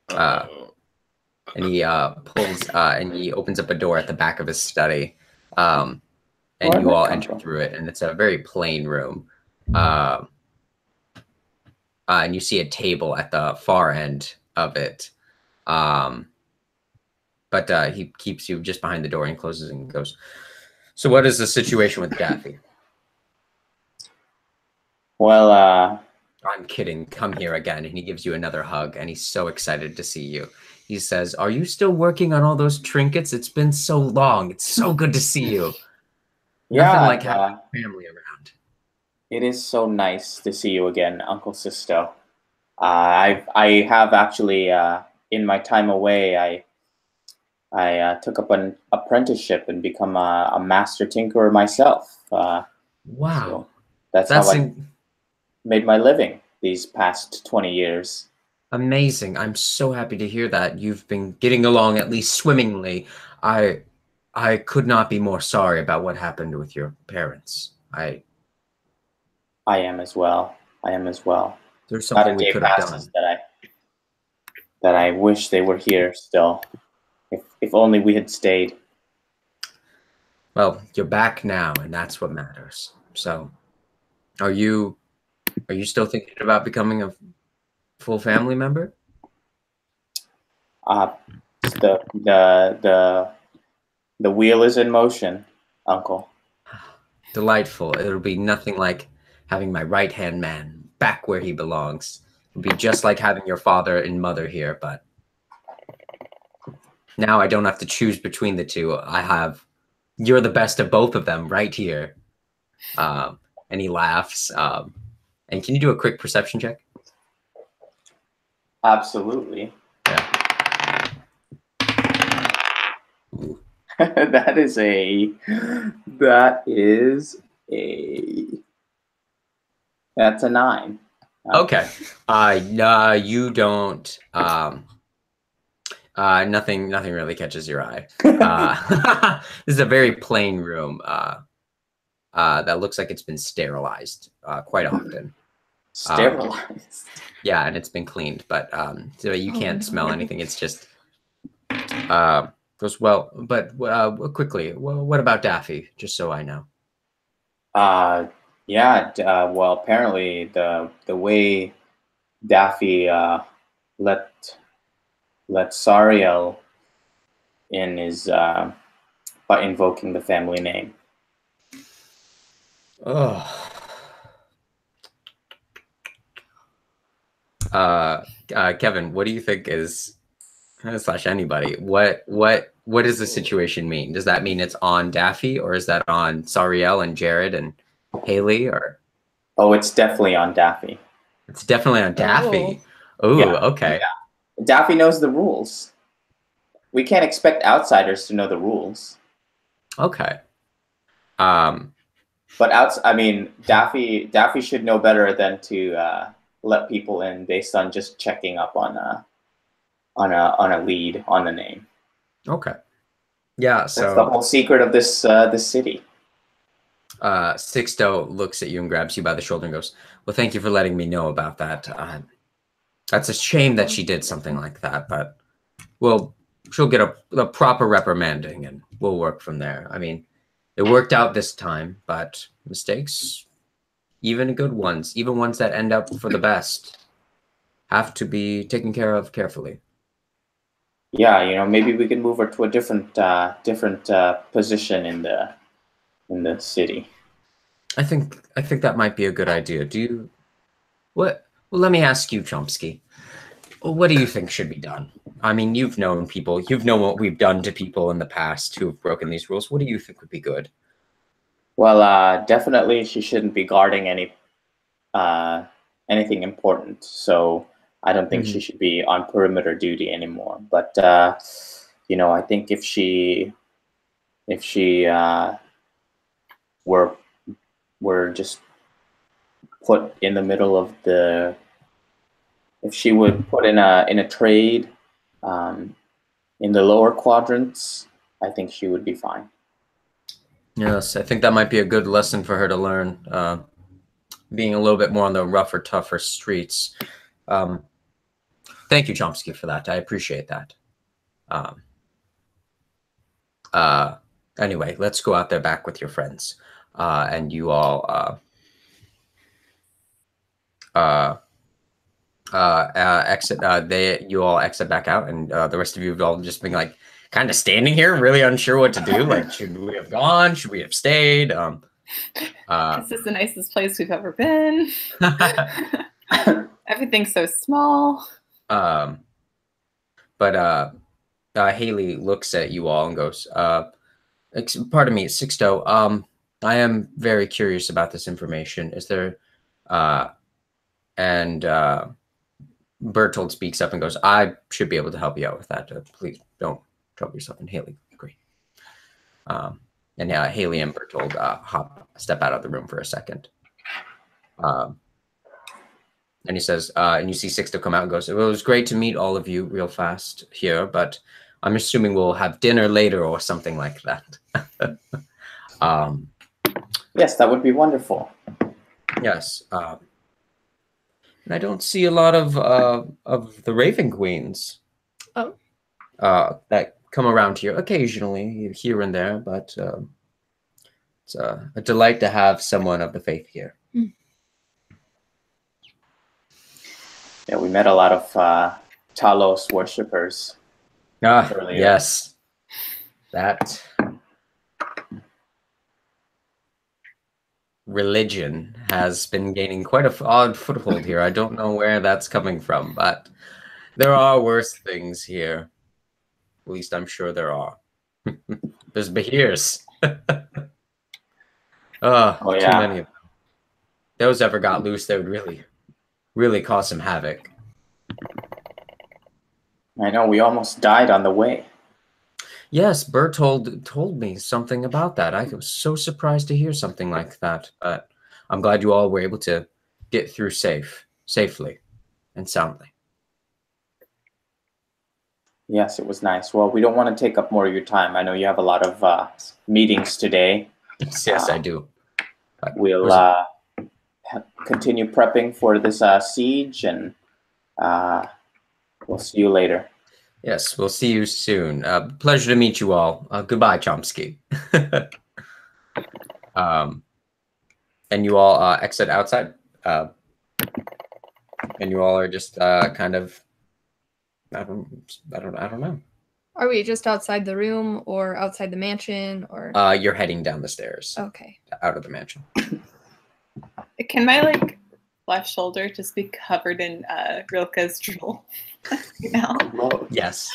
And he pulls and he opens up a door at the back of his study, and you all enter through it, and it's a very plain room. And you see a table at the far end of it. But he keeps you just behind the door and closes and goes, so what is the situation with Daffy? Well, I'm kidding. Come here again. And he gives you another hug, and he's so excited to see you. He says, are you still working on all those trinkets? It's been so long. It's so good to see you. Yeah, nothing like having family around. It is so nice to see you again, Uncle Sisto. I have actually, in my time away, I took up an apprenticeship and become a master tinkerer myself. Wow. So that's how I made my living these past 20 years. Amazing. I'm so happy to hear that. You've been getting along at least swimmingly. I could not be more sorry about what happened with your parents. I am as well. There's something we could have done. That I wish they were here still. If only we had stayed. Well, you're back now, and that's what matters. So, are you still thinking about becoming a full family member? The wheel is in motion, Uncle. Delightful. It'll be nothing like having my right-hand man back where he belongs. It'll be just like having your father and mother here, but now I don't have to choose between the two. You're the best of both of them right here. And he laughs. And can you do a quick perception check? Absolutely. Yeah. That's a 9. Okay. You don't. Nothing really catches your eye. This is a very plain room. That looks like it's been sterilized quite often. Sterilized. Yeah, and it's been cleaned, but so you can't smell anything. It's just goes well. But quickly, what about Daffy? Just so I know. Yeah. Well, apparently the way Daffy let Sariel in is by invoking the family name. Oh. Kevin, what do you think is / anybody? What does the situation mean? Does that mean it's on Daffy, or is that on Sariel and Jared and Haley, or? Oh, it's definitely on Daffy. It's definitely on Daffy. Oh, yeah. Okay. Yeah. Daffy knows the rules. We can't expect outsiders to know the rules. Okay. But Daffy should know better than to let people in based on just checking up on a lead on the name. Okay. Yeah. So that's the whole secret of this city. Sixto looks at you and grabs you by the shoulder and goes, "Well, thank you for letting me know about that. That's a shame that she did something like that, but she'll get a proper reprimanding and we'll work from there. I mean, it worked out this time, but mistakes, even good ones, even ones that end up for the best, have to be taken care of carefully." Yeah, maybe we can move her to a different position in the city. I think that might be a good idea. Well, let me ask you, Chomsky. What do you think should be done? I mean, you've known people, you've known what we've done to people in the past who have broken these rules. What do you think would be good? Well, definitely she shouldn't be guarding anything important. So I don't think she should be on perimeter duty anymore. But I think if she were just put in the middle of if she would put in a trade in the lower quadrants, I think she would be fine. Yes, I think that might be a good lesson for her to learn, being a little bit more on the rougher, tougher streets. Thank you, Chomsky, for that. I appreciate that. Anyway, let's go out there back with your friends, and you all exit. You all exit back out, and the rest of you have all just been like kind of standing here, really unsure what to do. Like, should we have gone? Should we have stayed? This is the nicest place we've ever been. Everything's so small. But Haley looks at you all and goes, pardon me, Sixto. I am very curious about this information. Is there, and Bertold speaks up and goes, I should be able to help you out with that. Please don't trouble yourself. And Haley, great. And Haley and Bertold step out of the room for a second. And he says, and you see Sixto come out and goes, "Well, it was great to meet all of you real fast here, but I'm assuming we'll have dinner later or something like that." Yes, that would be wonderful. Yes. And I don't see a lot of the Raven Queens. Oh. That come around here occasionally, here and there, but it's a delight to have someone of the faith here. Yeah, we met a lot of Talos worshippers. Earlier. Yes. That religion has been gaining quite an odd foothold here. I don't know where that's coming from, but there are worse things here. At least I'm sure there are. There's Behirs. Oh, Too yeah. many of them. If those ever got loose, they would really cause some havoc. I know, we almost died on the way. Yes, Bertold told me something about that. I was so surprised to hear something like that. But I'm glad you all were able to get through safely and soundly. Yes, it was nice. Well, we don't want to take up more of your time. I know you have a lot of meetings today. Yes, I do. But we'll continue prepping for this siege, and we'll see you later. Yes, we'll see you soon. Pleasure to meet you all. Goodbye, Chomsky. And you all exit outside. And you all are just kind of, I don't know. Are we just outside the room or outside the mansion or? You're heading down the stairs. Okay. Out of the mansion. Can my left shoulder just be covered in Rilke's drool? Yes.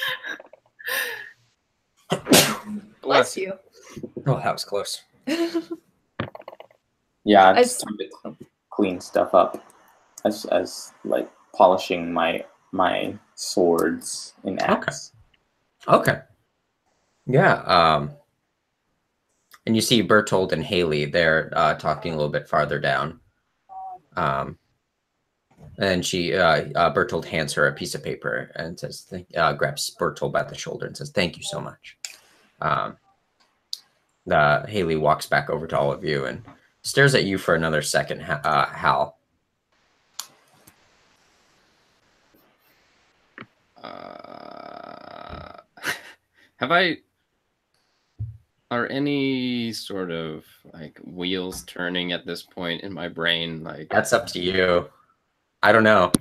Bless you. Oh, that was close. Yeah, it's time to clean stuff up, as like polishing my swords in axe. Okay. Yeah. And you see Bertold and Haley, they're talking a little bit farther down. And she, Bertold hands her a piece of paper and says, grabs Bertold by the shoulder and says, "Thank you so much." Haley walks back over to all of you and stares at you for another second, Hal. Are any sort of like wheels turning at this point in my brain? Like, that's up to you. I don't know.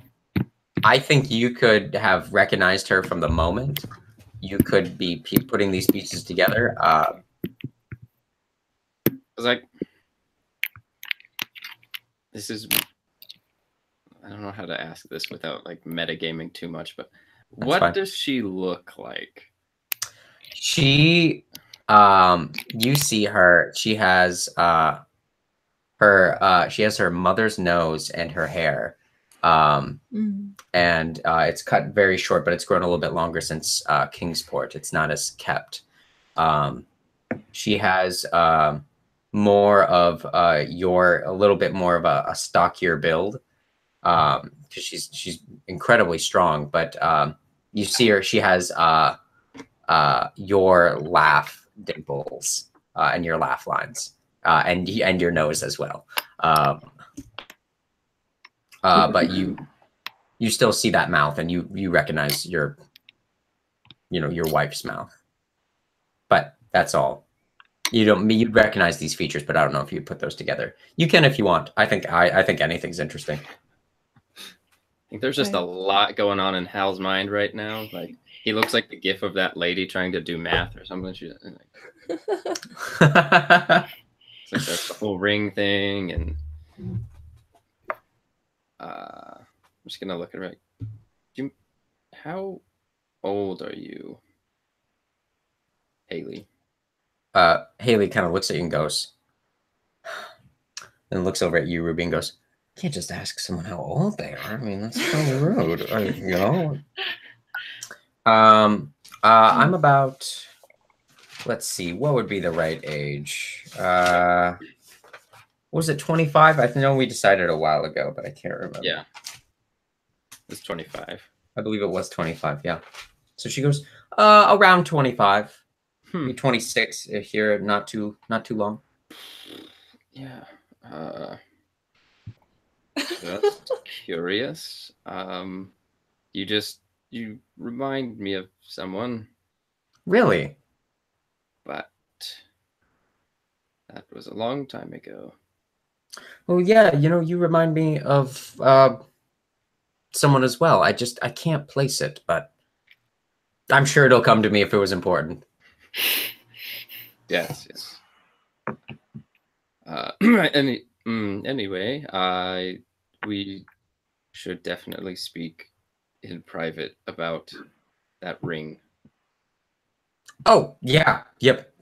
I think you could have recognized her from the moment. You could be putting these pieces together. I was like, this is. I don't know how to ask this without like metagaming too much, but what does she look like? She, you see her. She has she has her mother's nose and her hair, and it's cut very short, but it's grown a little bit longer since Kingsport. It's not as kept. She has more of a little bit more of a stockier build, because she's incredibly strong. But you see her; she has your laugh dimples and your laugh lines, and your nose as well. But you still see that mouth, and you recognize your wife's mouth. But that's all. You'd recognize these features, but I don't know if you put those together. You can if you want. I think anything's interesting. I think there's just a lot going on in Hal's mind right now. Like, he looks like the gif of that lady trying to do math or something. She's like, it's like that's the whole ring thing, and I'm just gonna look at her. Like, how old are you, Haley? Haley kind of looks at you and goes, and looks over at you, Ruby, and goes, "You can't just ask someone how old they are. I mean, that's kind of rude, you know." I'm about, let's see, what would be the right age? Was it 25? I know we decided a while ago, but I can't remember. Yeah, it's 25. I believe it was 25. Yeah. So she goes, around 25. 26 here, not too long. Yeah. Just curious. You remind me of someone. Really? But that was a long time ago. Well, yeah, you remind me of someone as well. I can't place it, but I'm sure it'll come to me if it was important. Yes. Anyway, we should definitely speak in private about that ring. Oh, yeah. Yep.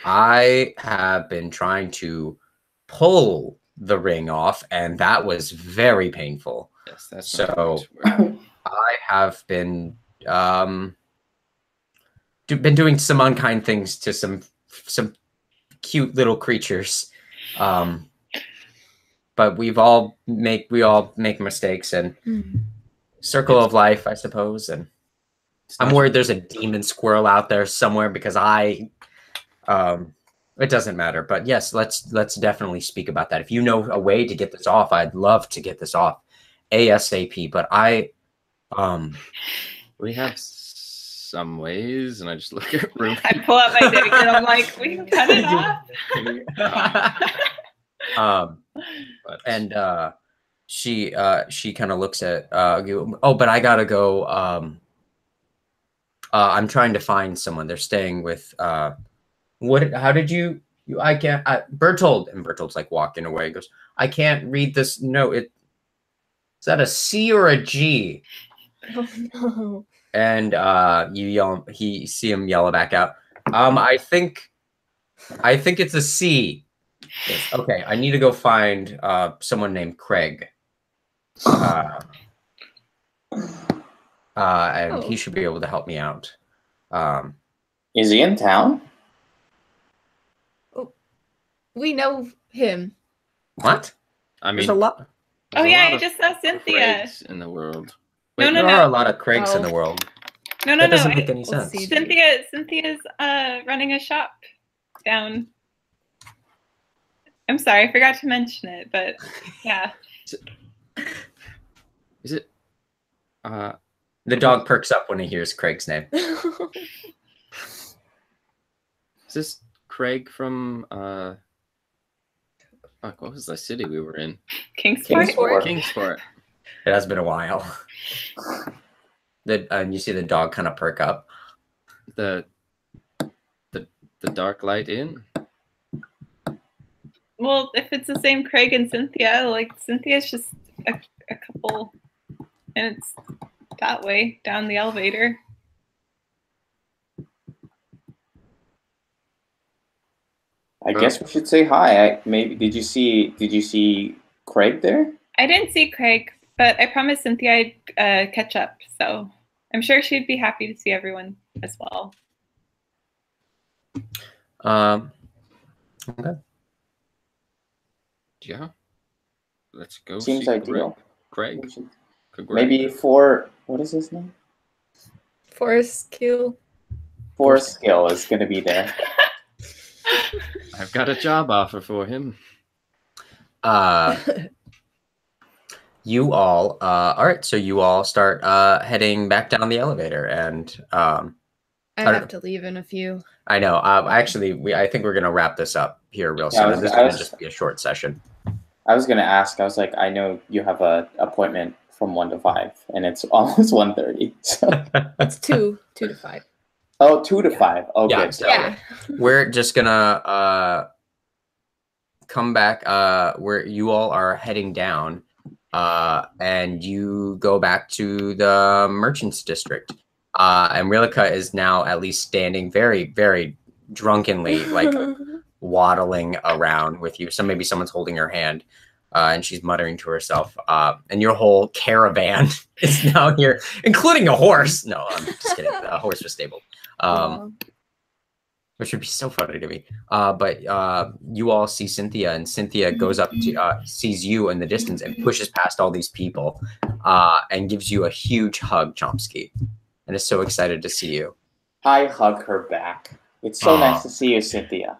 I have been trying to pull the ring off, and that was very painful. Yes, that's so. I have been doing some unkind things to some cute little creatures, but we all make mistakes, and circle of life, I suppose. And I'm worried there's a demon squirrel out there somewhere, because it doesn't matter. But yes, let's definitely speak about that. If you know a way to get this off, I'd love to get this off ASAP. But we have some ways, and I just look at Ruby. I pull out my dick and I'm like, we can cut it off. And she kind of looks at but I gotta go. I'm trying to find someone. They're staying with how did you I can't Bertold, and Bertold's like walking away. He goes, I can't read this note. Is that a C or a G? Oh no. And you see him yell back out. I think it's a C. Yes. Okay, I need to go find someone named Craig. And he should be able to help me out. Is he in town? We know him. What? I mean, there's a lot. Oh yeah, I just saw Cynthia Craigs in the world. Wait, there are a lot of Craigs in the world. No. That doesn't make any sense. Cynthia's running a shop down. I'm sorry, I forgot to mention it, but yeah. Is it? The dog perks up when he hears Craig's name. Is this Craig from fuck, what was the city we were in? Kingsport? Kingsport. It has been a while. And you see the dog kind of perk up. The Dark Light Inn. Well, if it's the same Craig and Cynthia, like Cynthia's just a couple minutes that way down the elevator. I guess we should say hi. Maybe did you see Craig there? I didn't see Craig, but I promised Cynthia I'd catch up, so I'm sure she'd be happy to see everyone as well. Okay. Yeah. Let's go. Seems see ideal. Craig. Maybe what is his name? Forest Kill. Forrest Skill is going to be there. I've got a job offer for him. You all, all right, so you all start heading back down the elevator, and I have to leave in a few. I know. Actually, I think we're gonna wrap this up here real soon. This is gonna just be a short session. I was going to ask. I was like, I know you have a appointment from 1 to 5, and it's almost 1:30. So It's 2 to 5. oh, 2 to 5. Oh, Yeah, good. so Yeah. we're just gonna come back where you all are heading down, and you go back to the merchants district. And Rilika is now at least standing very, very drunkenly, like waddling around with you. So maybe someone's holding her hand, and she's muttering to herself. And your whole caravan is now here, including a horse. No, I'm just kidding. A horse was stabled. Which would be so funny to me. But you all see Cynthia, and Cynthia goes up to sees you in the distance and pushes past all these people, and gives you a huge hug, Chomsky, and is so excited to see you. I hug her back. It's so nice to see you, Cynthia.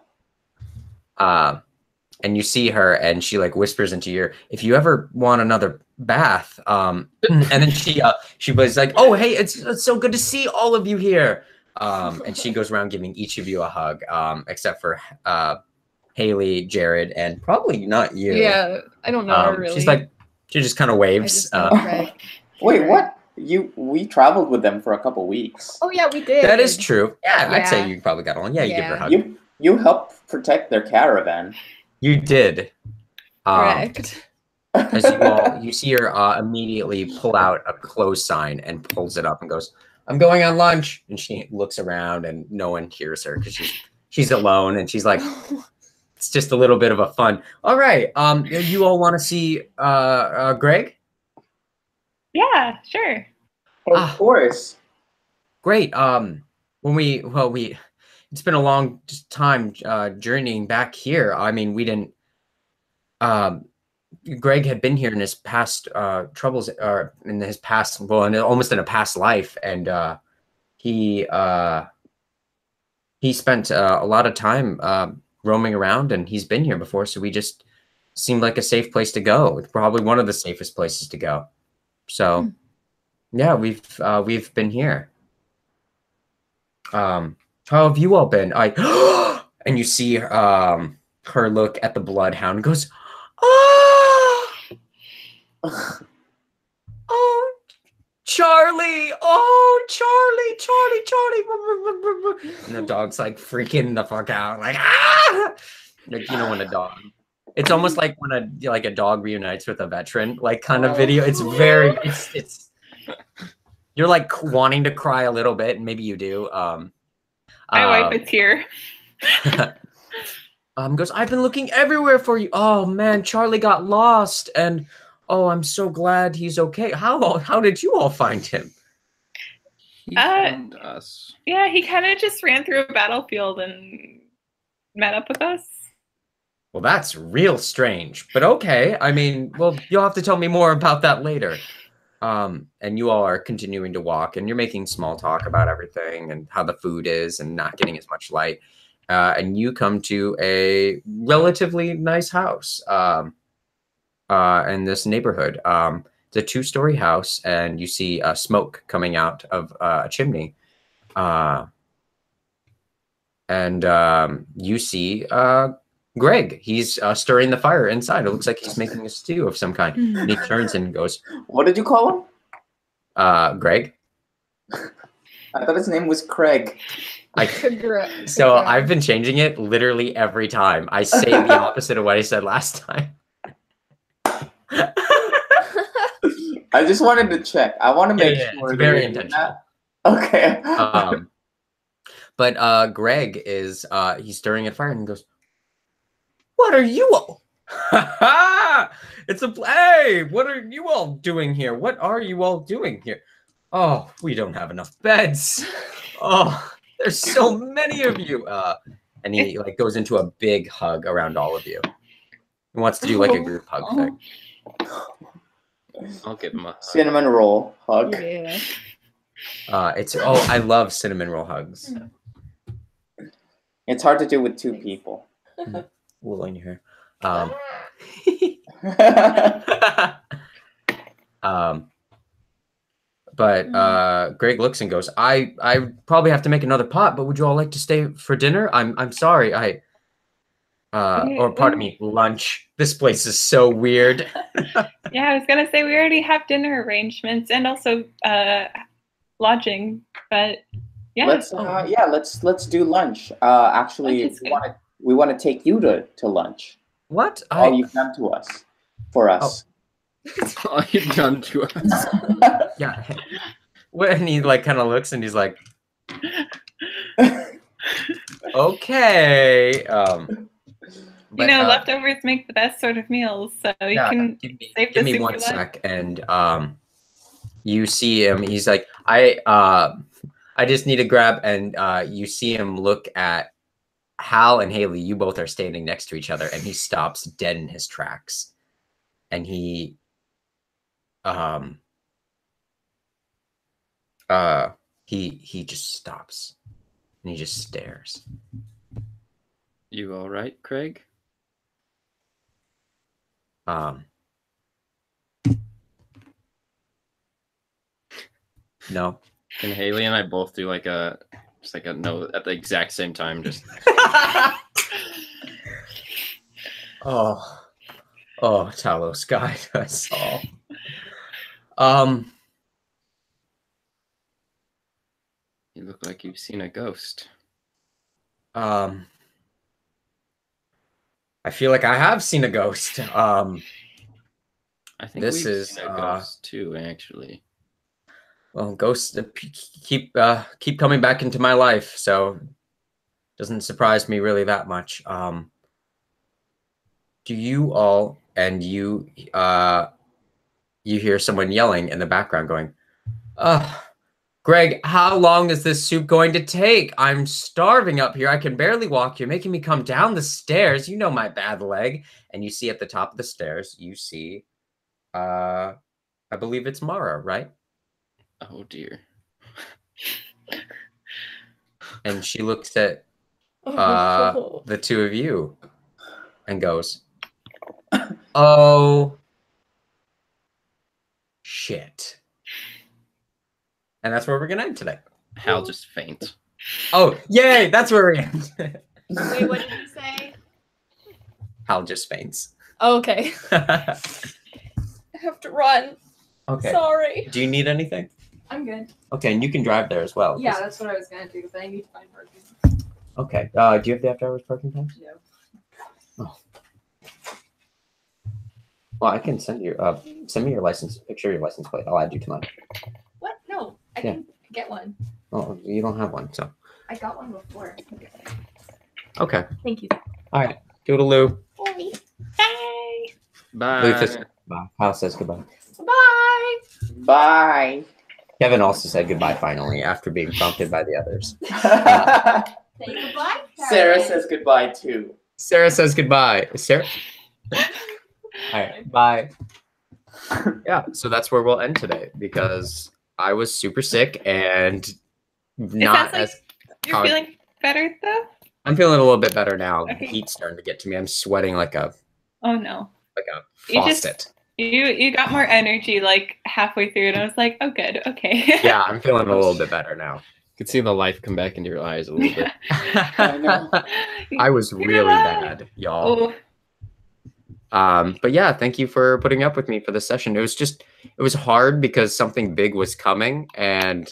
And you see her, and she like whispers into your ear, "If you ever want another bath," and then she was like, "Oh, hey, it's so good to see all of you here." And she goes around giving each of you a hug, except for Haley, Jared, and probably not you. Yeah, I don't know her really. She's like, she just kind of I waves. just know Craig. Wait, what? We traveled with them for a couple weeks. Oh yeah, we did. That is true. Yeah, I'd say Yeah. you probably got along. Yeah, you give her a hug. You helped protect their caravan. You did. Correct. As you see her immediately pull out a close sign and pulls it up and goes, "I'm going on lunch." And she looks around and no one hears her because she's alone, and she's like, it's just a little bit of a fun. All right. You all want to see Greg? Yeah, sure. Of course. Great. It's been a long time journeying back here. I mean, we didn't. Greg had been here in his past troubles, or in his past, almost in a past life, and he spent a lot of time roaming around, and he's been here before, so we just seemed like a safe place to go. It's probably one of the safest places to go. So, yeah, we've been here. How have you all been? And you see her look at the bloodhound and goes, "Oh, oh, Charlie! Oh, Charlie! And the dog's like freaking the fuck out, like ah! Like, you know, when a dog. It's almost like when a dog reunites with a veteran, like kind of video. It's very, it's. You're like wanting to cry a little bit, and maybe you do. My wife is here. Goes, "I've been looking everywhere for you. Oh man, Charlie got lost, and oh, I'm so glad he's okay. How did you all find him?" He found us. Yeah, he kind of just ran through a battlefield and met up with us. Well, that's real strange, but okay. I mean, well, you'll have to tell me more about that later. And you all are continuing to walk, and you're making small talk about everything and how the food is and not getting as much light. and you come to a relatively nice house in this neighborhood. It's a 2-story house, and you see smoke coming out of a chimney. And you see Greg. He's stirring the fire inside. It looks like he's making a stew of some kind. And he turns and goes, What did you call him? Greg. I thought his name was Craig. So I've been changing it literally every time. I say the opposite of what I said last time. I just wanted to check. I want to make sure. It's very intentional. Okay. But Greg is he's stirring a fire and he goes, "What are you all? It's a hey, what are you all doing here? What are you all doing here? Oh, we don't have enough beds. Oh, there's so many of you." And he like goes into a big hug around all of you. He wants to do like a group hug thing. I'll give him a hug. Cinnamon roll hug. Yeah. I love cinnamon roll hugs. It's hard to do with 2 people. Wool in your hair. But Greg looks and goes, I probably have to make another pot, but would you all like to stay for dinner? I'm sorry. Or pardon me, lunch. This place is so weird. Yeah, I was gonna say we already have dinner arrangements and also lodging, but yeah. Let's do lunch. Actually, we want to take you to lunch. What? All you've done to us, for us. All you've done to us. Yeah. When he like kind of looks and he's like, okay. Leftovers make the best sort of meals, so you can give me one sec. And you see him. He's like, I just need to grab. And you see him look at Hal and Haley. You both are standing next to each other, and he stops dead in his tracks. And he just stops, and he just stares. You all right, Craig? No. And Haley and I both do like a no at the exact same time. Just oh, Talos guide us all. You look like you've seen a ghost. I feel like I have seen a ghost. I think this we've is seen a ghost too, actually. Well, ghosts keep coming back into my life, so doesn't surprise me really that much. Do you all and you hear someone yelling in the background going, Greg, how long is this soup going to take? I'm starving up here. I can barely walk. You're making me come down the stairs. You know my bad leg. And you see at the top of the stairs, you see, I believe it's Mara, right? Oh, dear. And she looks at the two of you and goes, oh, shit. And that's where we're going to end today. Hal just faints. Oh, yay! That's where we end. Wait, what did you say? Hal just faints. Oh, okay. I have to run. Okay. Sorry. Do you need anything? I'm good. Okay, and you can drive there as well. Yeah, that's what I was going to do, but I need to find parking. Okay. Do you have the after-hours parking time? No. Oh. Well, I can send me your license, picture of your license plate. I'll add you to mine. What? No, I can get one. Oh, you don't have one, so. I got one before. Okay. Thank you. All right. Toodaloo. Bye. Bye. Bye. Hal says goodbye. Bye. Bye. Kevin also said goodbye finally after being prompted by the others. Say goodbye. Sarah says goodbye too. Sarah says goodbye. Sarah? All right. Bye. Yeah, so that's where we'll end today because I was super sick and not like as. You're feeling better though? I'm feeling a little bit better now. Okay. The heat's starting to get to me. I'm sweating like a Oh no. You faucet. You got more energy like halfway through, and I was like, oh good, okay. Yeah, I'm feeling a little bit better now. You could see the life come back into your eyes a little bit. I know. I was really bad, y'all. Oh, But yeah, thank you for putting up with me for this session. It was hard because something big was coming, and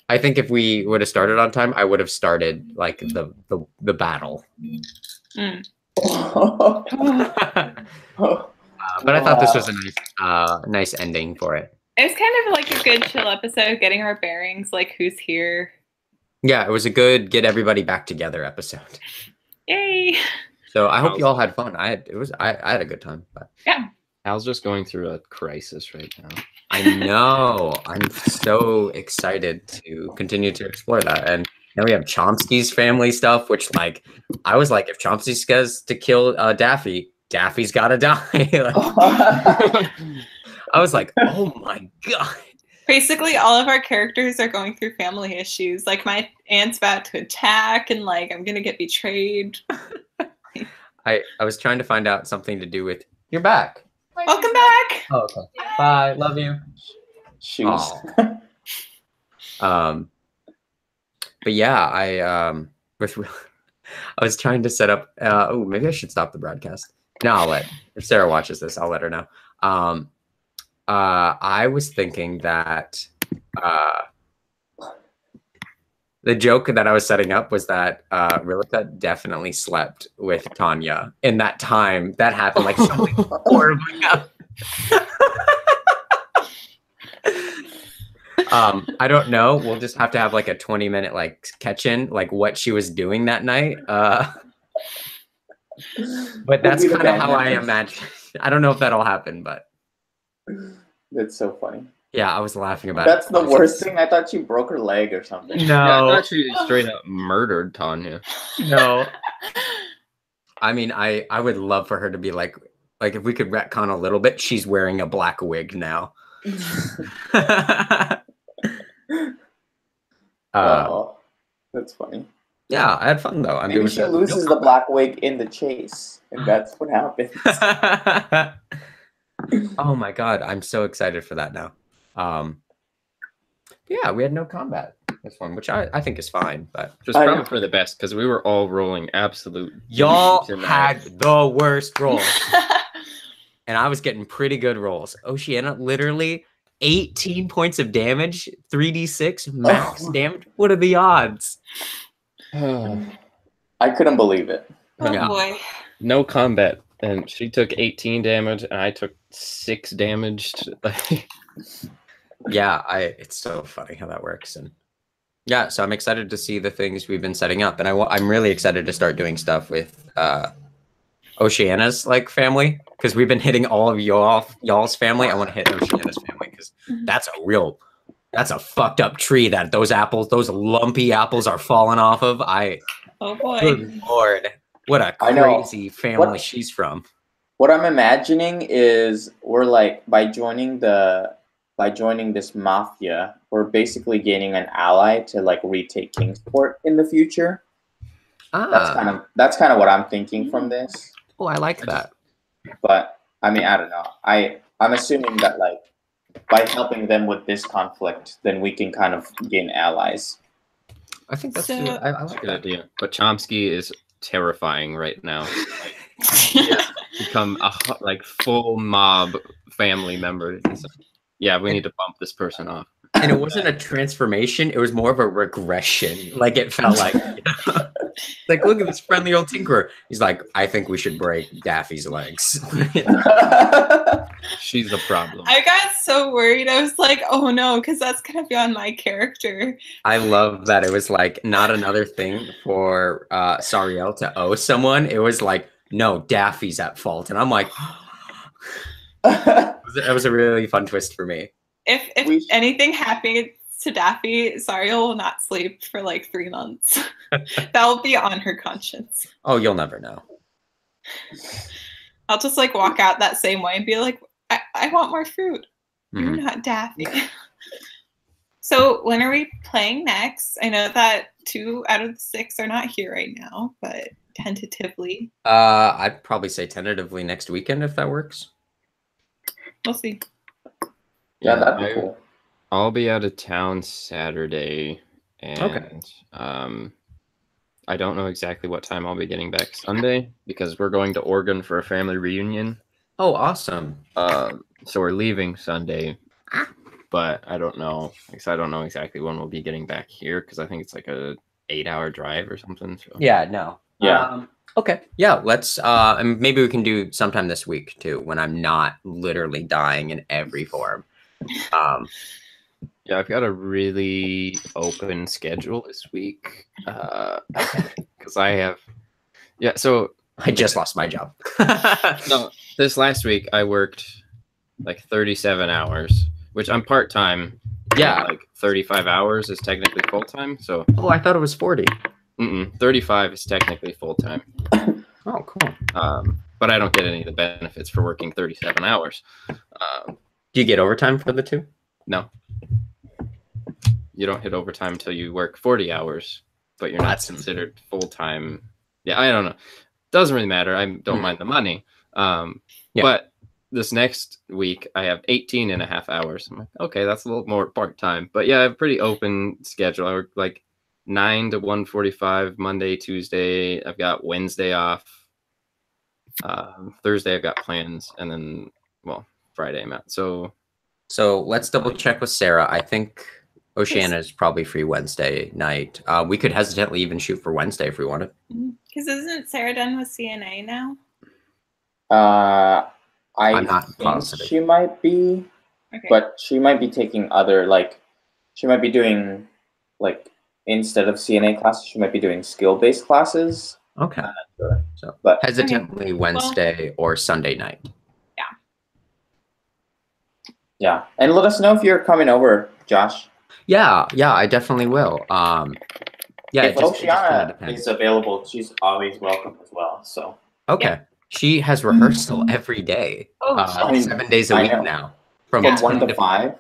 I think if we would have started on time, I would have started like the battle. mm. But I thought this was a nice ending for it. It was kind of like a good chill episode, getting our bearings, like who's here. Yeah, it was a good get everybody back together episode. Yay! So I hope you all had fun. I had a good time. But Yeah. Al's just going through a crisis right now. I know. I'm so excited to continue to explore that. And now we have Chomsky's family stuff, which like I was like, if Chomsky says to kill Daffy, Daffy's gotta die. Like, I was like, oh my god. Basically, all of our characters are going through family issues. Like my aunt's about to attack, and like I'm gonna get betrayed. I was trying to find out something to do with. You're back. Welcome back. Oh, okay. Bye. Love you. Shoes. But yeah, I was trying to set up. Oh, maybe I should stop the broadcast. No, I'll let. If Sarah watches this, I'll let her know. I was thinking that the joke that I was setting up was that Rilka definitely slept with Tanya in that time. That happened like something horrible. I don't know. We'll just have to have like a 20-minute like catch in, like what she was doing that night. But that's kind of how I imagine. I don't know if that'll happen, but That's so funny. yeah, I was laughing about That's it. the worst thing. I thought she broke her leg or something. No, Yeah, I thought she straight up murdered Tanya. no. I mean, I would love for her to be like if we could retcon a little bit, she's wearing a black wig now. Oh, that's funny. Yeah, I had fun though. I mean, Maybe she loses the black wig in the chase, and that's what happens. Oh my god, I'm so excited for that now. Yeah, we had no combat this one, which I think is fine, but Just probably for the best because we were all rolling absolute. y'all tonight. had the worst rolls. And I was getting pretty good rolls. Oceana, literally 18 points of damage, 3d6 max damage. What are the odds? I couldn't believe it. Oh Yeah. boy. No combat, and she took 18 damage, and I took 6 damage. Yeah, it's so funny how that works. And yeah, so I'm excited to see the things we've been setting up, and I'm really excited to start doing stuff with Oceana's like family, because we've been hitting all of y'all's family. I want to hit Oceana's family because that's a fucked up tree that those lumpy apples are falling off of. Oh boy. Good Lord, what a I know. crazy family she's from. What I'm imagining is we're like by joining this mafia, we're basically gaining an ally to like retake Kingsport in the future. That's kind of what I'm thinking from this. Oh, I like that. But I mean, I don't know. I'm assuming that like by helping them with this conflict, then we can kind of gain allies. I think that's So- I That's like a good that. idea. But Chomsky is terrifying right now. He has become a like full mob family member. He's like, yeah, we need to bump this person off. And it wasn't a transformation; it was more of a regression. Like it felt like, like look at this friendly old tinkerer. He's like, I think we should break Daffy's legs. She's the problem. I got so worried. I was like, oh no, because that's gonna be on my character. I love that it was like not another thing for Sariel to owe someone. It was like, no, Daffy's at fault, and I'm like, that was a really fun twist for me. If anything happens to Daffy, Sariel will not sleep for like 3 months. That will be on her conscience. Oh, you'll never know. I'll just like walk out that same way and be like, I want more fruit. You're Mhm. not Daffy. So when are we playing next? I know that 2 out of the 6 are not here right now, but tentatively. I'd probably say tentatively next weekend if that works. We'll see. Yeah, that'd be cool. I'll be out of town Saturday, and I don't know exactly what time I'll be getting back Sunday because we're going to Oregon for a family reunion. Oh, awesome. So we're leaving Sunday, but I don't know. I don't know exactly when we'll be getting back here because I think it's like a 8-hour drive or something. So. Yeah, no. Yeah. Okay. Yeah, let's and maybe we can do sometime this week too when I'm not literally dying in every form. Yeah, I've got a really open schedule this week because I have. Yeah, so I just lost my job. no, this last week I worked like 37 hours, which I'm part-time. Yeah. Like 35 hours is technically full-time. So. Oh, I thought it was 40. 35 is technically full-time. Oh, cool. But I don't get any of the benefits for working 37 hours. Do you get overtime for the 2? No. You don't hit overtime until you work 40 hours, but you're not considered full-time. Yeah, I don't know. Doesn't really matter. I don't mind the money. But this next week, I have 18 and a half hours. I'm like, okay, that's a little more part-time. But yeah, I have a pretty open schedule. I work like 9 to 1:45 Monday, Tuesday. I've got Wednesday off. Thursday, I've got plans. And then, well, Friday I'm out. So let's double check with Sarah. I think Oceana is probably free Wednesday night. We could hesitantly even shoot for Wednesday if we wanted. Because isn't Sarah done with CNA now? I'm not positive. She might be, but she might be taking other, like, she might be doing, like, instead of CNA classes, she might be doing skill-based classes. Okay. I'm not sure. So, but hesitantly Wednesday or Sunday night. Yeah, and let us know if you're coming over, Josh. Yeah, I definitely will. Yeah, if Oceana is available, she's always welcome as well. So okay, she has rehearsal every day, 7 days a week now, from 1 to 5,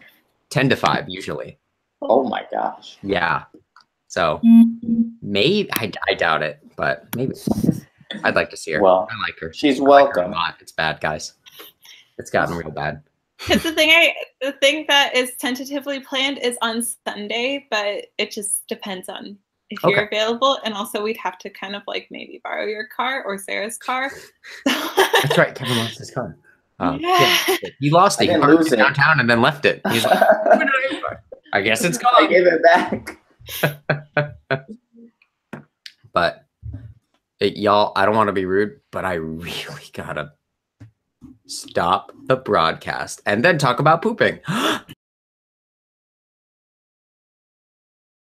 10 to 5 usually. Oh my gosh. Yeah, so maybe I doubt it, but maybe I'd like to see her. Well, I like her. She's I welcome. like her a lot. It's bad, guys. It's gotten real bad. Because the thing that is tentatively planned is on Sunday, but it just depends on if you're available, and also we'd have to kind of like maybe borrow your car or Sarah's car. That's right, Kevin lost his car. He lost it. He parked it downtown and then left it. He's like, I guess it's gone. I gave it back. But y'all, I don't want to be rude, but I really gotta stop the broadcast and then talk about pooping.